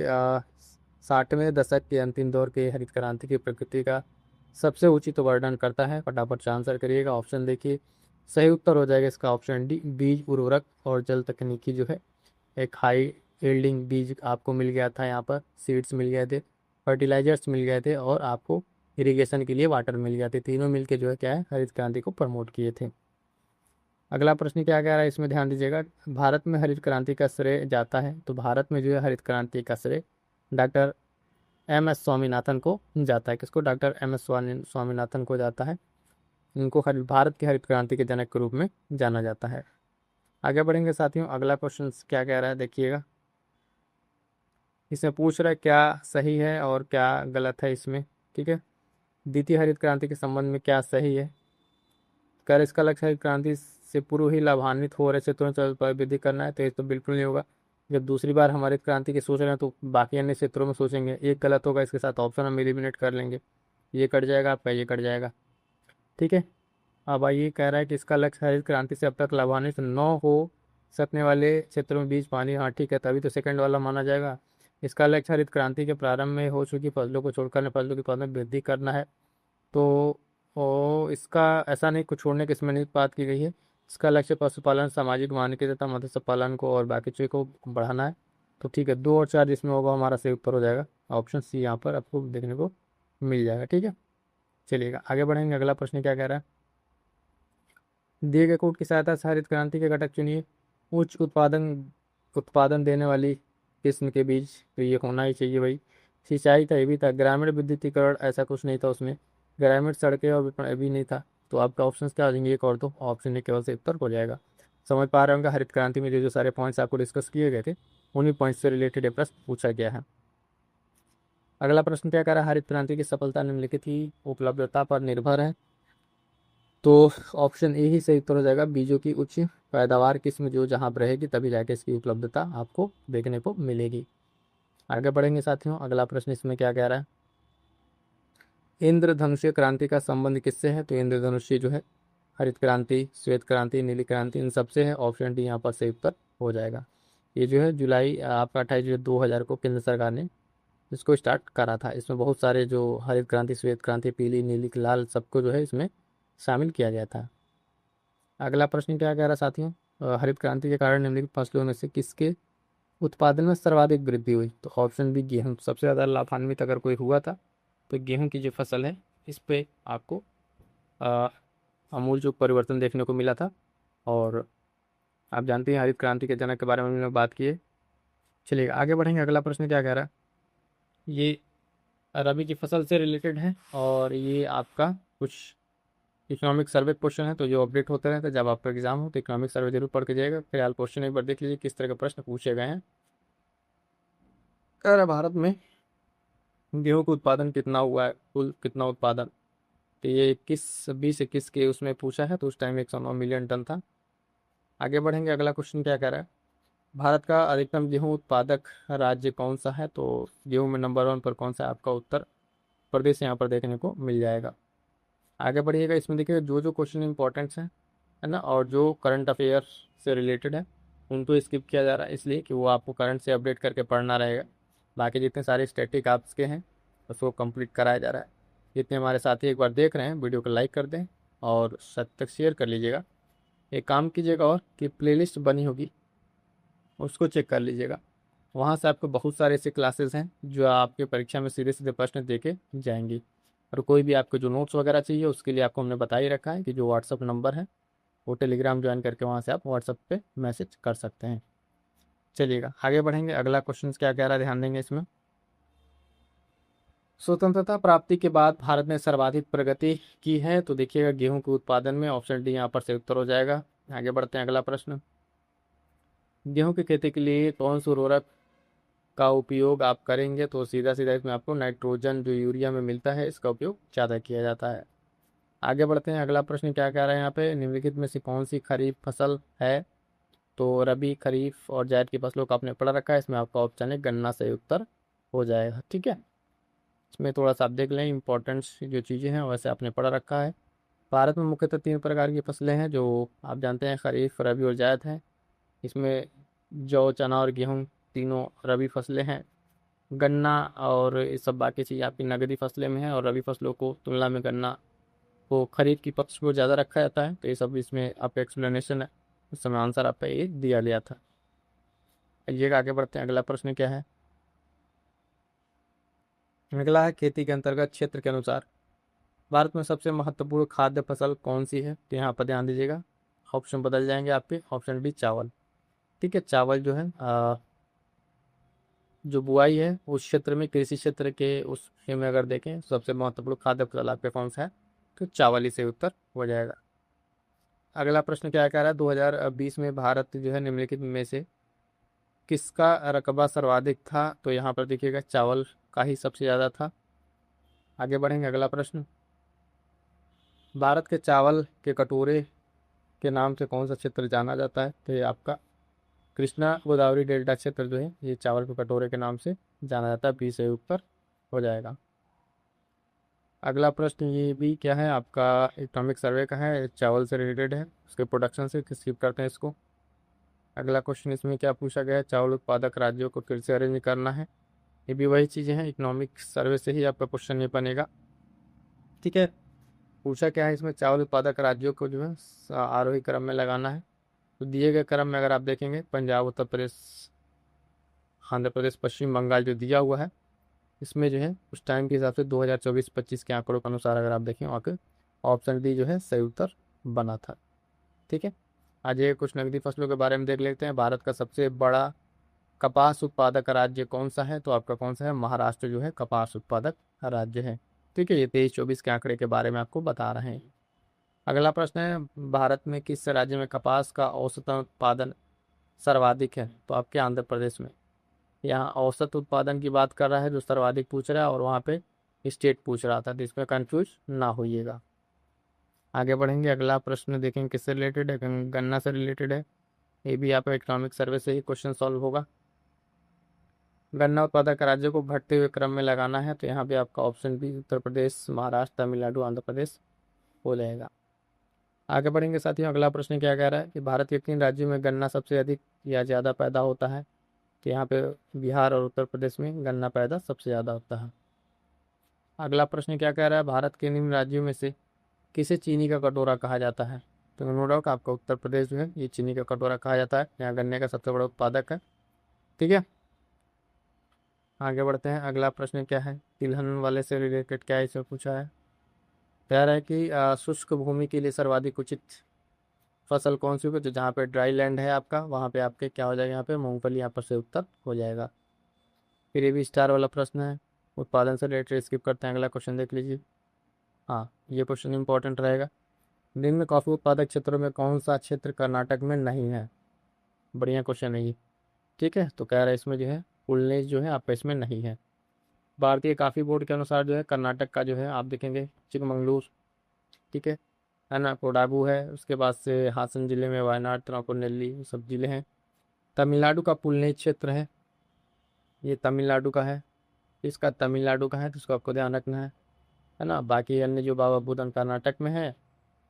60वें दशक के अंतिम दौर के हरित क्रांति की प्रकृति का सबसे उचित वर्णन करता है? फटाफट से आंसर करिएगा। ऑप्शन देखिए, सही उत्तर हो जाएगा इसका ऑप्शन डी, बीज उर्वरक और जल तकनीकी जो है। एक हाई यील्डिंग बीज आपको मिल गया था, यहाँ पर सीड्स मिल गए थे, फर्टिलाइजर्स मिल गए थे और आपको इरिगेशन के लिए वाटर मिल गया थे। तीनों मिलके जो है क्या है, हरित क्रांति को प्रमोट किए थे। अगला प्रश्न क्या कह रहा है इसमें, ध्यान दीजिएगा। भारत में हरित क्रांति का श्रेय जाता है। तो भारत में जो है हरित क्रांति का श्रेय डॉक्टर एम एस स्वामीनाथन को जाता है। किसको? डॉक्टर एम एस स्वामीनाथन को जाता है। इनको भारत के हरित क्रांति के जनक के रूप में जाना जाता है। आगे बढ़ेंगे साथियों, अगला क्वेश्चन क्या कह रहा है देखिएगा। इसमें पूछ रहा है क्या सही है और क्या गलत है इसमें। ठीक है, द्वितीय हरित क्रांति के संबंध में क्या सही है? कर इसका लक्ष्य हरित क्रांति से पूर्व ही लाभान्वित हो रहे क्षेत्रों पर वृद्धि करना है। तो ये तो बिल्कुल नहीं होगा। जब दूसरी बार हम हरित क्रांति की सोच रहे हैं तो बाकी अन्य क्षेत्रों में सोचेंगे। एक गलत होगा, इसके साथ ऑप्शन हम एलिमिनेट कर लेंगे। ये कट जाएगा आपका, ये कट जाएगा। ठीक है, अब आइए, कह रहा है कि इसका लक्ष्य हरित क्रांति से अब तक लाभान्वित न हो सकने वाले क्षेत्रों में बीज पानी। हाँ ठीक है, तभी तो सेकंड वाला माना जाएगा। इसका लक्ष्य हरित क्रांति के प्रारंभ में हो चुकी फसलों को छोड़कर अन्य फसलों की उत्पादन में वृद्धि करना है। तो इसका ऐसा नहीं, कुछ छोड़ने की इसमें नहीं बात की गई है। इसका लक्ष्य पशुपालन, सामाजिक वानिकी तथा मत्स्य पालन को और बाकी चीज़ों को बढ़ाना है। तो ठीक है, 2 और 4 जिसमें होगा हमारा सही उत्तर हो जाएगा। ऑप्शन सी यहाँ पर आपको देखने को मिल जाएगा। ठीक है, चलिएगा आगे बढ़ेंगे। अगला प्रश्न क्या कह रहा है, दिए गए कोड की सहायता से हरित क्रांति के घटक चुनिए। उच्च उत्पादन देने वाली किस्म के बीज। तो ये होना ही चाहिए भाई। सिंचाई था, ये भी था। ग्रामीण विद्युतीकरण ऐसा कुछ नहीं था उसमें। ग्रामीण सड़कें और विपणन भी नहीं था। तो आपका ऑप्शन क्या आ जाएंगे, एक और दो ऑप्शन है केवल से उत्तर हो जाएगा। समझ पा रहे होंगे, हरित क्रांति में जो जो सारे पॉइंट्स आपको डिस्कस किए गए थे उन्हीं पॉइंट्स से रिलेटेड ये प्रश्न पूछा गया है। अगला प्रश्न क्या कह रहा है, हरित क्रांति की सफलता निम्नलिखित ही उपलब्धता पर निर्भर है। तो ऑप्शन ए ही सही उत्तर हो जाएगा, बीजों की उच्च पैदावार किस्म जो जहाँ पर रहेगी तभी जाके इसकी उपलब्धता आपको देखने को मिलेगी। आगे बढ़ेंगे साथियों, अगला प्रश्न इसमें क्या कह रहा है, इंद्रधनुषीय क्रांति का संबंध किससे है। तो इंद्रधनुषीय जो है हरित क्रांति, श्वेत क्रांति, नीली क्रांति, इन सबसे है। ऑप्शन डी यहाँ पर सही उत्तर हो जाएगा। ये जो है जुलाई आपका 28 जुलाई 2000 को केंद्र सरकार ने इसको स्टार्ट करा था। इसमें बहुत सारे जो हरित क्रांति, श्वेत क्रांति, पीली, नीली, लाल, सबको जो है इसमें शामिल किया गया था। अगला प्रश्न क्या कह रहा है साथियों, हरित क्रांति के कारण निम्नलिखित फसलों में से किसके उत्पादन में सर्वाधिक वृद्धि हुई। तो ऑप्शन बी गेहूँ, सबसे ज़्यादा लाभान्वित अगर कोई हुआ था तो गेहूँ की जो फसल है इस पे आपको आमूल परिवर्तन देखने को मिला था। और आप जानते हैं हरित क्रांति के जनक के बारे में हमने बात की है। चलिए आगे बढ़ेंगे, अगला प्रश्न क्या कह रहा है, ये रबी की फसल से रिलेटेड है और ये आपका कुछ इकोनॉमिक सर्वे क्वेश्चन है। तो जो अपडेट होते रहते हैं जब आपका एग्जाम हो तो इकोनॉमिक सर्वे जरूर पढ़ के जाएगा। फिलहाल क्वेश्चन एक बार देख लीजिए किस तरह के प्रश्न पूछे गए हैं। कह रहा भारत में गेहूं का उत्पादन कितना हुआ है, कुल कितना उत्पादन। तो ये 21 के उसमें पूछा है, तो उस टाइम 109 मिलियन टन था। आगे बढ़ेंगे, अगला क्वेश्चन क्या कह रहा है, भारत का अधिकतम गेहूं उत्पादक राज्य कौन सा है। तो गेहूं में नंबर 1 पर कौन सा है, आपका उत्तर प्रदेश यहाँ पर देखने को मिल जाएगा। आगे बढ़िएगा, इसमें देखिए जो जो क्वेश्चन इंपॉर्टेंट्स हैं है ना, और जो करंट अफेयर से रिलेटेड है उनको स्किप किया जा रहा है, इसलिए कि वो आपको करंट से अपडेट करके पढ़ना रहेगा। बाकी जितने सारे स्टैटिक आपस के हैं उसको कंप्लीट कराया जा रहा है। जितने हमारे साथी एक बार देख रहे हैं वीडियो को लाइक कर दें और सब तक शेयर कर लीजिएगा। एक काम कीजिएगा और कि प्लेलिस्ट बनी होगी उसको चेक कर लीजिएगा, वहाँ से आपको बहुत सारे ऐसे क्लासेस हैं जो आपके परीक्षा में सीधे सीधे प्रश्न दे के जाएंगी। और कोई भी आपको जो नोट्स वगैरह चाहिए उसके लिए आपको हमने बता ही रखा है कि जो व्हाट्सअप नंबर है वो टेलीग्राम ज्वाइन करके वहाँ से आप व्हाट्सअप पे मैसेज कर सकते हैं। चलिएगा आगे बढ़ेंगे, अगला क्वेश्चन क्या कह रहा है ध्यान देंगे इसमें, स्वतंत्रता प्राप्ति के बाद भारत ने सर्वाधिक प्रगति की है। तो देखिएगा गेहूं के उत्पादन में, ऑप्शन डी यहाँ पर से उत्तर हो जाएगा। आगे बढ़ते हैं, अगला प्रश्न, गेहूं की खेती के लिए कौन सा उर्वरक का उपयोग आप करेंगे। तो सीधा सीधा इसमें आपको नाइट्रोजन जो यूरिया में मिलता है इसका उपयोग ज़्यादा किया जाता है। आगे बढ़ते हैं, अगला प्रश्न क्या कह रहा है यहाँ पे, निम्नलिखित में से कौन सी खरीफ फसल है। तो रबी, खरीफ और जायद की फसलों का आपने पढ़ा रखा है, इसमें आपका ऑप्शन है गन्ना सही उत्तर हो जाएगा। ठीक है, इसमें थोड़ा सा आप देख लें इंपॉर्टेंट्स जो चीज़ें हैं वैसे आपने पढ़ा रखा है। भारत में मुख्यतः 3 प्रकार की फसलें हैं जो आप जानते हैं, खरीफ, रबी और जायद हैं। इसमें जौ, चना और गेहूँ तीनों रबी फसलें हैं। गन्ना और ये सब बाकी चीज़ आपकी नगदी फसलें में है, और रबी फसलों को तुलना में गन्ना को खरीद की पक्ष को ज़्यादा रखा जाता है। तो ये सब इसमें आपका एक्सप्लेनेशन है, उस समय आंसर आपका ये दिया गया था। ये आगे बढ़ते हैं, अगला प्रश्न क्या है, अगला है खेती के अंतर्गत क्षेत्र के अनुसार भारत में सबसे महत्वपूर्ण खाद्य फसल कौन सी है। तो यहाँ पर ध्यान दीजिएगा, ऑप्शन बदल जाएंगे आपके, ऑप्शन बी चावल। ठीक है, चावल जो है जो बुआई है उस क्षेत्र में, कृषि क्षेत्र के उस में अगर देखें सबसे महत्वपूर्ण खाद्य फसल आपके कौन सा है, तो चावल ही सही उत्तर हो जाएगा। अगला प्रश्न क्या कह रहा है, 2020 में भारत जो है निम्नलिखित में से किसका रकबा सर्वाधिक था। तो यहाँ पर देखिएगा चावल का ही सबसे ज़्यादा था। आगे बढ़ेंगे, अगला प्रश्न, भारत के चावल के कटोरे के नाम से कौन सा क्षेत्र जाना जाता है। तो ये आपका कृष्णा गोदावरी डेल्टा क्षेत्र जो है ये चावल के कटोरे के नाम से जाना जाता है, बी सही उत्तर हो जाएगा। अगला प्रश्न ये भी क्या है आपका, इकोनॉमिक सर्वे का है, चावल से रिलेटेड है, उसके प्रोडक्शन से स्किप करते हैं इसको। अगला क्वेश्चन इसमें क्या पूछा गया है, चावल उत्पादक राज्यों को फिर से अरेंज करना है। ये भी वही चीज़ें हैं, इकोनॉमिक सर्वे से ही आपका क्वेश्चन ये बनेगा। ठीक है, पूछा क्या है इसमें, चावल उत्पादक राज्यों को जो है आरोही क्रम में लगाना है। तो दिए गए क्रम में अगर आप देखेंगे पंजाब, उत्तर प्रदेश, आंध्र प्रदेश, पश्चिम बंगाल जो दिया हुआ है इसमें जो है उस टाइम के हिसाब से 2024-25 के आंकड़ों के अनुसार अगर आप देखें वहाँ के ऑप्शन डी जो है सही उत्तर बना था। ठीक है, आज ये कुछ नकदी फसलों के बारे में देख लेते हैं। भारत का सबसे बड़ा कपास उत्पादक राज्य कौन सा है। तो आपका कौन सा है, महाराष्ट्र जो है कपास उत्पादक राज्य है। ठीक है, ये 23-24 के आंकड़े के बारे में आपको बता रहे हैं। अगला प्रश्न है, भारत में किस राज्य में कपास का औसतन उत्पादन सर्वाधिक है। तो आपके आंध्र प्रदेश में। यहाँ औसत उत्पादन की बात कर रहा है जो सर्वाधिक पूछ रहा है, और वहाँ पे स्टेट पूछ रहा था, तो इसमें कंफ्यूज ना होइएगा। आगे बढ़ेंगे, अगला प्रश्न देखेंगे किससे रिलेटेड है, गन्ना से रिलेटेड है। ये भी यहाँ पे इकोनॉमिक सर्वे से ही क्वेश्चन सॉल्व होगा। गन्ना उत्पादक राज्य को बढ़ते हुए क्रम में लगाना है, तो यहाँ पे आपका ऑप्शन बी उत्तर प्रदेश, महाराष्ट्र, तमिलनाडु, आंध्र प्रदेश हो जाएगा। आगे बढ़ेंगे साथियों, अगला प्रश्न क्या कह रहा है कि भारत के किन राज्यों में गन्ना सबसे अधिक या ज़्यादा पैदा होता है, तो यहाँ पे बिहार और उत्तर प्रदेश में गन्ना पैदा सबसे ज़्यादा होता है। अगला प्रश्न क्या कह रहा है, भारत के निम्न राज्यों में से किसे चीनी का कटोरा कहा जाता है, तो नो डाउट आपका उत्तर प्रदेश जो है ये चीनी का कटोरा कहा जाता है, यहाँ गन्ने का सबसे बड़ा उत्पादक है। ठीक है, आगे बढ़ते हैं, अगला प्रश्न क्या है, तिलहन वाले से रिलेटेड क्या इसमें पूछा है। कह रहा है कि शुष्क भूमि के लिए सर्वाधिक उचित फसल कौन सी होगी, तो जहाँ पे ड्राई लैंड है आपका वहाँ पे आपके क्या हो जाएगा, यहाँ पे मूंगफली यहाँ पर से उत्तर हो जाएगा। फिर ये भी स्टार वाला प्रश्न है, उत्पादन से रिलेटेड, स्किप करते हैं, अगला क्वेश्चन देख लीजिए। हाँ, ये क्वेश्चन इंपॉर्टेंट रहेगा। निम्न में कॉफ़ी उत्पादक क्षेत्रों में कौन सा क्षेत्र कर्नाटक में नहीं है, बढ़िया क्वेश्चन है ये। ठीक है, तो कह रहा है इसमें जो है उल्लेख जो है आपका इसमें नहीं है। भारतीय कॉफ़ी बोर्ड के अनुसार जो है कर्नाटक का जो है आप देखेंगे चिकमंगलूर, ठीक है ना, कोडागू है, उसके बाद से हासन जिले में वायनाड, तिरुनेल्वेली, ये सब जिले हैं। तमिलनाडु का पुलनेज क्षेत्र है, ये तमिलनाडु का है, इसका तमिलनाडु का है, तो इसको आपको ध्यान रखना है ना। बाकी अन्य जो बाबा बुदन कर्नाटक में है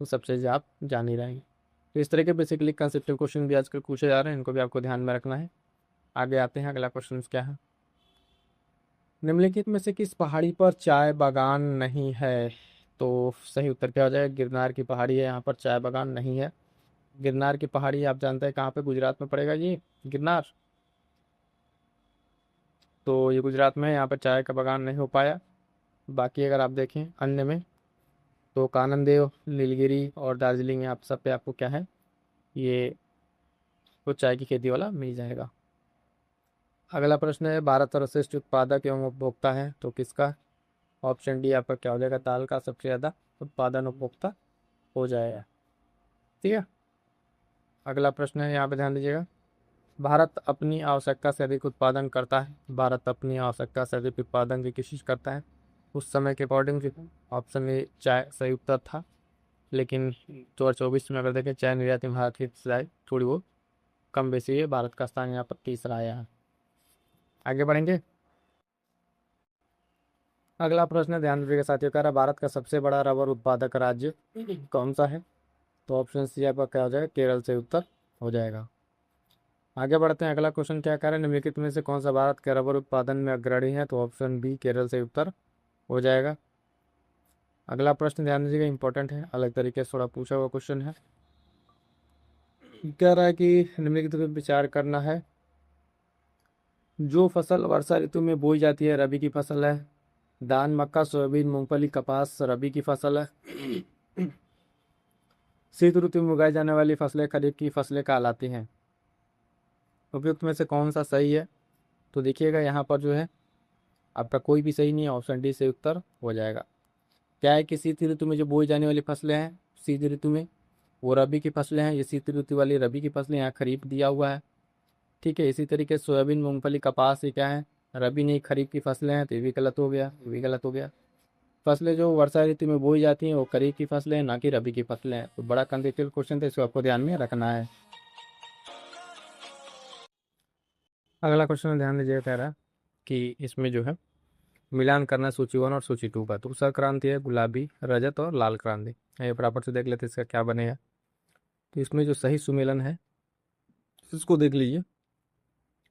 वो सबसे आप जान ही रहेंगे। तो इस तरह के बेसिकली कंसेप्टिव क्वेश्चन भी आजकल पूछे जा रहे हैं, इनको भी आपको ध्यान में रखना है। आगे आते हैं, अगला क्वेश्चन क्या है, निम्नलिखित में से किस पहाड़ी पर चाय बागान नहीं है, तो सही उत्तर क्या हो जाएगा, गिरनार की पहाड़ी है, यहाँ पर चाय बागान नहीं है। गिरनार की पहाड़ी आप जानते हैं कहाँ पे, गुजरात में पड़ेगा ये गिरनार, तो ये गुजरात में है, यहाँ पर चाय का बागान नहीं हो पाया। बाकी अगर आप देखें अन्य में, तो कानन देव, नीलगिरी और दार्जिलिंग, आप सब पे आपको क्या है, ये कुछ चाय की खेती वाला मिल जाएगा। अगला प्रश्न है, भारत सर्वश्रेष्ठ उत्पादक एवं उपभोक्ता है, तो किसका, ऑप्शन डी आपका क्या हो जाएगा, दाल का सबसे ज़्यादा उत्पादन उपभोक्ता हो जाएगा। ठीक है, अगला प्रश्न है, यहाँ पे ध्यान दीजिएगा, भारत अपनी आवश्यकता से अधिक उत्पादन करता है, भारत अपनी आवश्यकता से अधिक उत्पादन की कोशिश करता है उस समय के अकॉर्डिंग जो है, ऑप्शन ए चाय सही उत्तर था, लेकिन 2024 में अगर देखें चाय निर्यात में भारत की हिस्सेदारी थोड़ी वो कम बेसी है, भारत का स्थान यहाँ पर तीसरा आया है। आगे बढ़ेंगे, अगला प्रश्न ध्यान दीजिएगा साथियों, कह रहा है भारत का सबसे बड़ा रबर उत्पादक राज्य कौन सा है, तो ऑप्शन सी आपका क्या हो जाएगा, केरल से उत्तर हो जाएगा। आगे बढ़ते हैं, अगला क्वेश्चन क्या कह रहा है, निम्नलिखित में से कौन सा भारत के रबर उत्पादन में अग्रणी है, तो ऑप्शन बी केरल से उत्तर हो जाएगा। अगला प्रश्न ध्यान दीजिएगा, इंपॉर्टेंट है, अलग तरीके से थोड़ा पूछा हुआ क्वेश्चन है। कह रहा है कि निम्नलिखित पर विचार करना है, जो फसल वर्षा ऋतु में बोई जाती है रबी की फसल है, धान, मक्का, सोयाबीन, मूंगफली, कपास रबी की फसल है, शीत ऋतु में उगाई जाने वाली फसलें खरीफ की फसलें कहलाती हैं, उपयुक्त में से कौन सा सही है, तो देखिएगा यहाँ पर जो है आपका कोई भी सही नहीं है, ऑप्शन डी से उत्तर हो जाएगा। क्या है कि शीत ऋतु में जो बोई जाने वाली फसलें हैं शीत ऋतु में, वो रबी की फसलें हैं, ये शीत ऋतु वाली रबी की फसलें यहाँ खरीफ दिया हुआ है। ठीक है, इसी तरीके से सोयाबीन, मूंगफली, कपास ये क्या है, रबी नहीं खरीफ की फसलें हैं, तो ये भी गलत हो गया, ये भी गलत हो गया। फसलें जो वर्षा ऋतु में बोई जाती हैं वो खरीफ की फसलें हैं, ना कि रबी की फसलें हैं। तो बड़ा कंसेप्चुअल क्वेश्चन था, इसको आपको ध्यान में रखना है। अगला क्वेश्चन ध्यान दीजिए, कह रहा है कि इसमें जो है मिलान करना सूची 1 और सूची 2 का, तो दूसरा क्रांति है गुलाबी, रजत और लाल क्रांति, ये बराबर से देख लेते हैं इसका क्या बनेगा। तो इसमें जो सही सुमेलन है इसको देख लीजिए,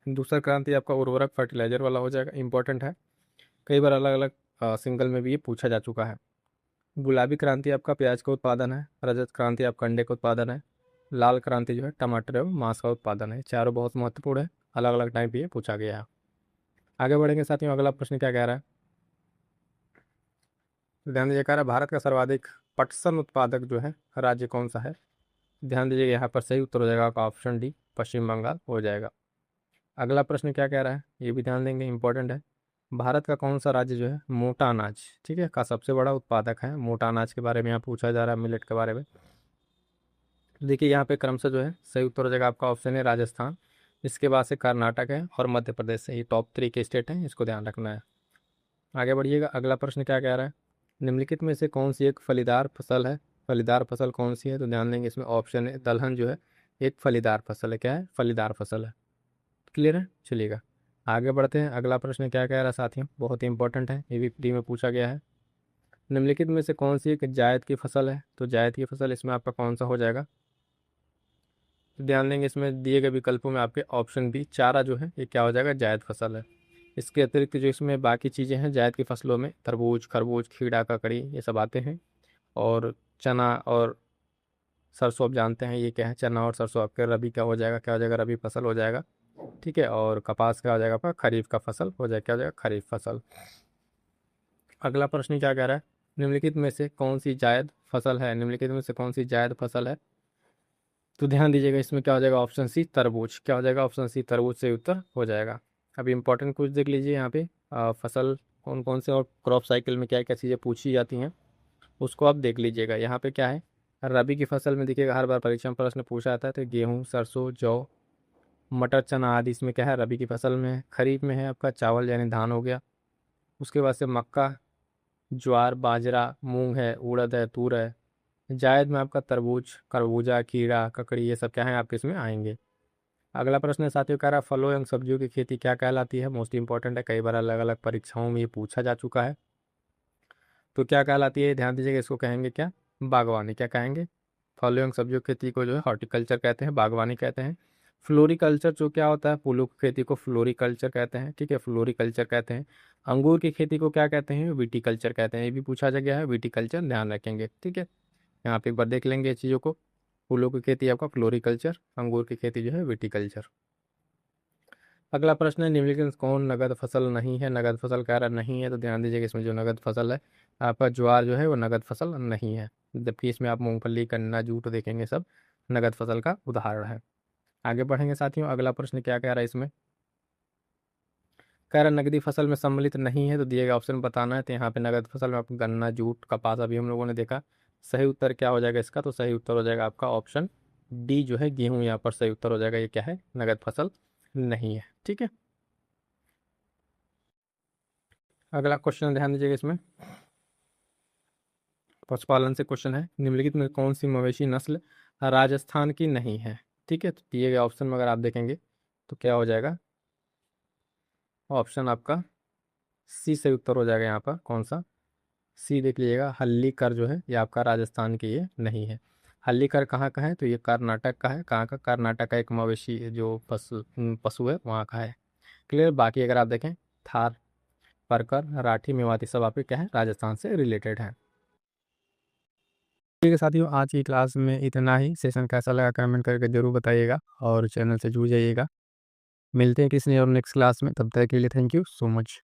दूसरा क्रांति आपका उर्वरक फर्टिलाइजर वाला हो जाएगा, इंपॉर्टेंट है, कई बार अलग अलग सिंगल में भी ये पूछा जा चुका है। गुलाबी क्रांति आपका प्याज का उत्पादन है, रजत क्रांति आपका अंडे का उत्पादन है, लाल क्रांति जो है टमाटर एवं मांस का उत्पादन है। चारों बहुत महत्वपूर्ण है, अलग अलग टाइम पे ये पूछा गया है। आगे बढ़ेंगे साथियों, अगला प्रश्न क्या कह रहा है, ध्यान दीजिए, कह रहा है भारत का सर्वाधिक पटसन उत्पादक जो है राज्य कौन सा है। ध्यान दीजिए, यहाँ पर सही उत्तर हो जाएगा आपका ऑप्शन डी पश्चिम बंगाल हो जाएगा। अगला प्रश्न क्या कह रहा है, ये भी ध्यान देंगे, इंपॉर्टेंट है, भारत का कौन सा राज्य जो है मोटा अनाज, ठीक है, का सबसे बड़ा उत्पादक है। मोटा अनाज के बारे में यहाँ पूछा जा रहा है, मिलेट के बारे में। देखिए यहाँ पे क्रम से जो है सही उत्तर हो जाएगा आपका ऑप्शन है राजस्थान, इसके बाद से कर्नाटक है और मध्य प्रदेश है, ये टॉप 3 के स्टेट हैं, इसको ध्यान रखना है। आगे बढ़िएगा, अगला प्रश्न क्या कह रहा है, निम्नलिखित में से कौन सी एक फलीदार फसल है। फलीदार फसल कौन सी है, तो ध्यान देंगे इसमें ऑप्शन है दलहन जो है एक फलीदार फसल है। क्या है, फलीदार फसल है। क्लियर है, चलिएगा आगे बढ़ते हैं। अगला प्रश्न क्या कह रहा है साथियों, बहुत ही इंपॉर्टेंट है, ये भी प्री में पूछा गया है। निम्नलिखित में से कौन सी एक जायद की फसल है, तो जायद की फसल इसमें आपका कौन सा हो जाएगा। तो ध्यान देंगे इसमें दिए गए विकल्पों में आपके ऑप्शन बी चारा जो है ये क्या हो जाएगा, जायद फसल है। इसके अतिरिक्त जो इसमें बाकी चीज़ें हैं जायद की फसलों में, तरबूज, खरबूज, खीरा, ककड़ी, ये सब आते हैं। और चना और सरसों आप जानते हैं ये क्या है, चना और सरसों आपके रबी का हो जाएगा, क्या हो जाएगा, रबी फसल हो जाएगा। ठीक है, और कपास का हो जाएगा आपका खरीफ का फसल हो जाएगा, क्या हो जाएगा, खरीफ फसल। अगला प्रश्न क्या कह रहा है, निम्नलिखित में से कौन सी जायद फसल है, निम्नलिखित में से कौन सी जायद फसल है। तो ध्यान दीजिएगा इसमें क्या हो जाएगा, ऑप्शन सी तरबूज, क्या हो जाएगा, ऑप्शन सी तरबूज से उत्तर हो जाएगा। अभी इंपॉर्टेंट कुछ देख लीजिए यहाँ पे, फसल कौन कौन से और क्रॉप साइकिल में क्या क्या चीज़ें पूछी जाती हैं उसको आप देख लीजिएगा। यहाँ पे क्या है, रबी की फसल में देखिएगा हर बार परीक्षा में प्रश्न पूछा जाता है, तो गेहूँ, सरसों, जौ, मटर, चना आदि इसमें क्या है, रबी की फसल में है। खरीफ में है आपका चावल यानी धान हो गया। उसके बाद से मक्का, ज्वार, बाजरा, मूंग है, उड़द है, तूर है। जायद में आपका तरबूज, खरबूजा, खीरा, ककड़ी, ये सब क्या है आपके इसमें आएंगे। अगला प्रश्न है साथियों, कह रहा है फलों एवं सब्जियों की खेती क्या कहलाती है। मोस्ट इंपॉर्टेंट है, कई बार अलग अलग परीक्षाओं में ये पूछा जा चुका है। तो क्या कहलाती है, ध्यान दीजिएगा, इसको कहेंगे क्या, बागवानी। क्या कहेंगे, फलों एवं सब्जियों की खेती को जो है हॉर्टिकल्चर कहते हैं, बागवानी कहते हैं। फ्लोरिकल्चर जो क्या होता है, फूलों की खेती को फ्लोरिकल्चर कहते हैं। ठीक है, फ्लोरिकल्चर कहते हैं। अंगूर की खेती को क्या कहते हैं, विटिकल्चर कहते हैं, ये भी पूछा जा गया है, विटिकल्चर ध्यान रखेंगे। ठीक है, यहाँ पे एक बार देख लेंगे चीज़ों को। फूलों की खेती आपका फ्लोरिकल्चर, अंगूर की खेती जो है विटिकल्चर। अगला प्रश्न है, निम्नलिखित कौन नगद फसल नहीं है। नगद फसल कह रहा नहीं है, तो ध्यान दीजिएगा इसमें जो नगद फसल है आपका ज्वार जो है वो नगद फसल नहीं है, जबकि इसमें आप मूंगफली, गन्ना, जूट देखेंगे सब नगद फसल का उदाहरण है। आगे बढ़ेंगे साथियों, अगला प्रश्न क्या कह रहा है इसमें, कह रहा नकदी फसल में सम्मिलित नहीं है, तो दिए गए ऑप्शन बताना है। तो यहाँ पे नगद फसल में आपको गन्ना, जूट, कपास अभी हम लोगों ने देखा। सही उत्तर क्या हो जाएगा इसका, तो सही उत्तर हो जाएगा आपका ऑप्शन डी जो है गेहूं, यहाँ पर सही उत्तर हो जाएगा। ये क्या है, नगद फसल नहीं है। ठीक है, अगला क्वेश्चन ध्यान दीजिएगा इसमें, पशुपालन से क्वेश्चन है, निम्नलिखित में कौन सी मवेशी नस्ल राजस्थान की नहीं है। ठीक है, तो दिए गए ऑप्शन में अगर आप देखेंगे तो क्या हो जाएगा, ऑप्शन आपका सी सही उत्तर हो जाएगा। यहाँ पर कौन सा, सी देख लीजिएगा, हल्लीकर जो है ये आपका राजस्थान की ये नहीं है। हल्लीकर कहाँ का है, तो ये कर्नाटक का है। कहाँ का, कर्नाटक का एक मवेशी जो पशु पशु है वहाँ का है। क्लियर, बाकी अगर आप देखें थार, परकर, राठी, मेवाती सब आपके क्या है, राजस्थान से रिलेटेड है। ठीक है साथियों, आज की क्लास में इतना ही। सेशन कैसा लगा कमेंट करके ज़रूर बताइएगा और चैनल से जुड़ जाइएगा। मिलते हैं किसी और नेक्स्ट क्लास में, तब तक के लिए थैंक यू सो मच।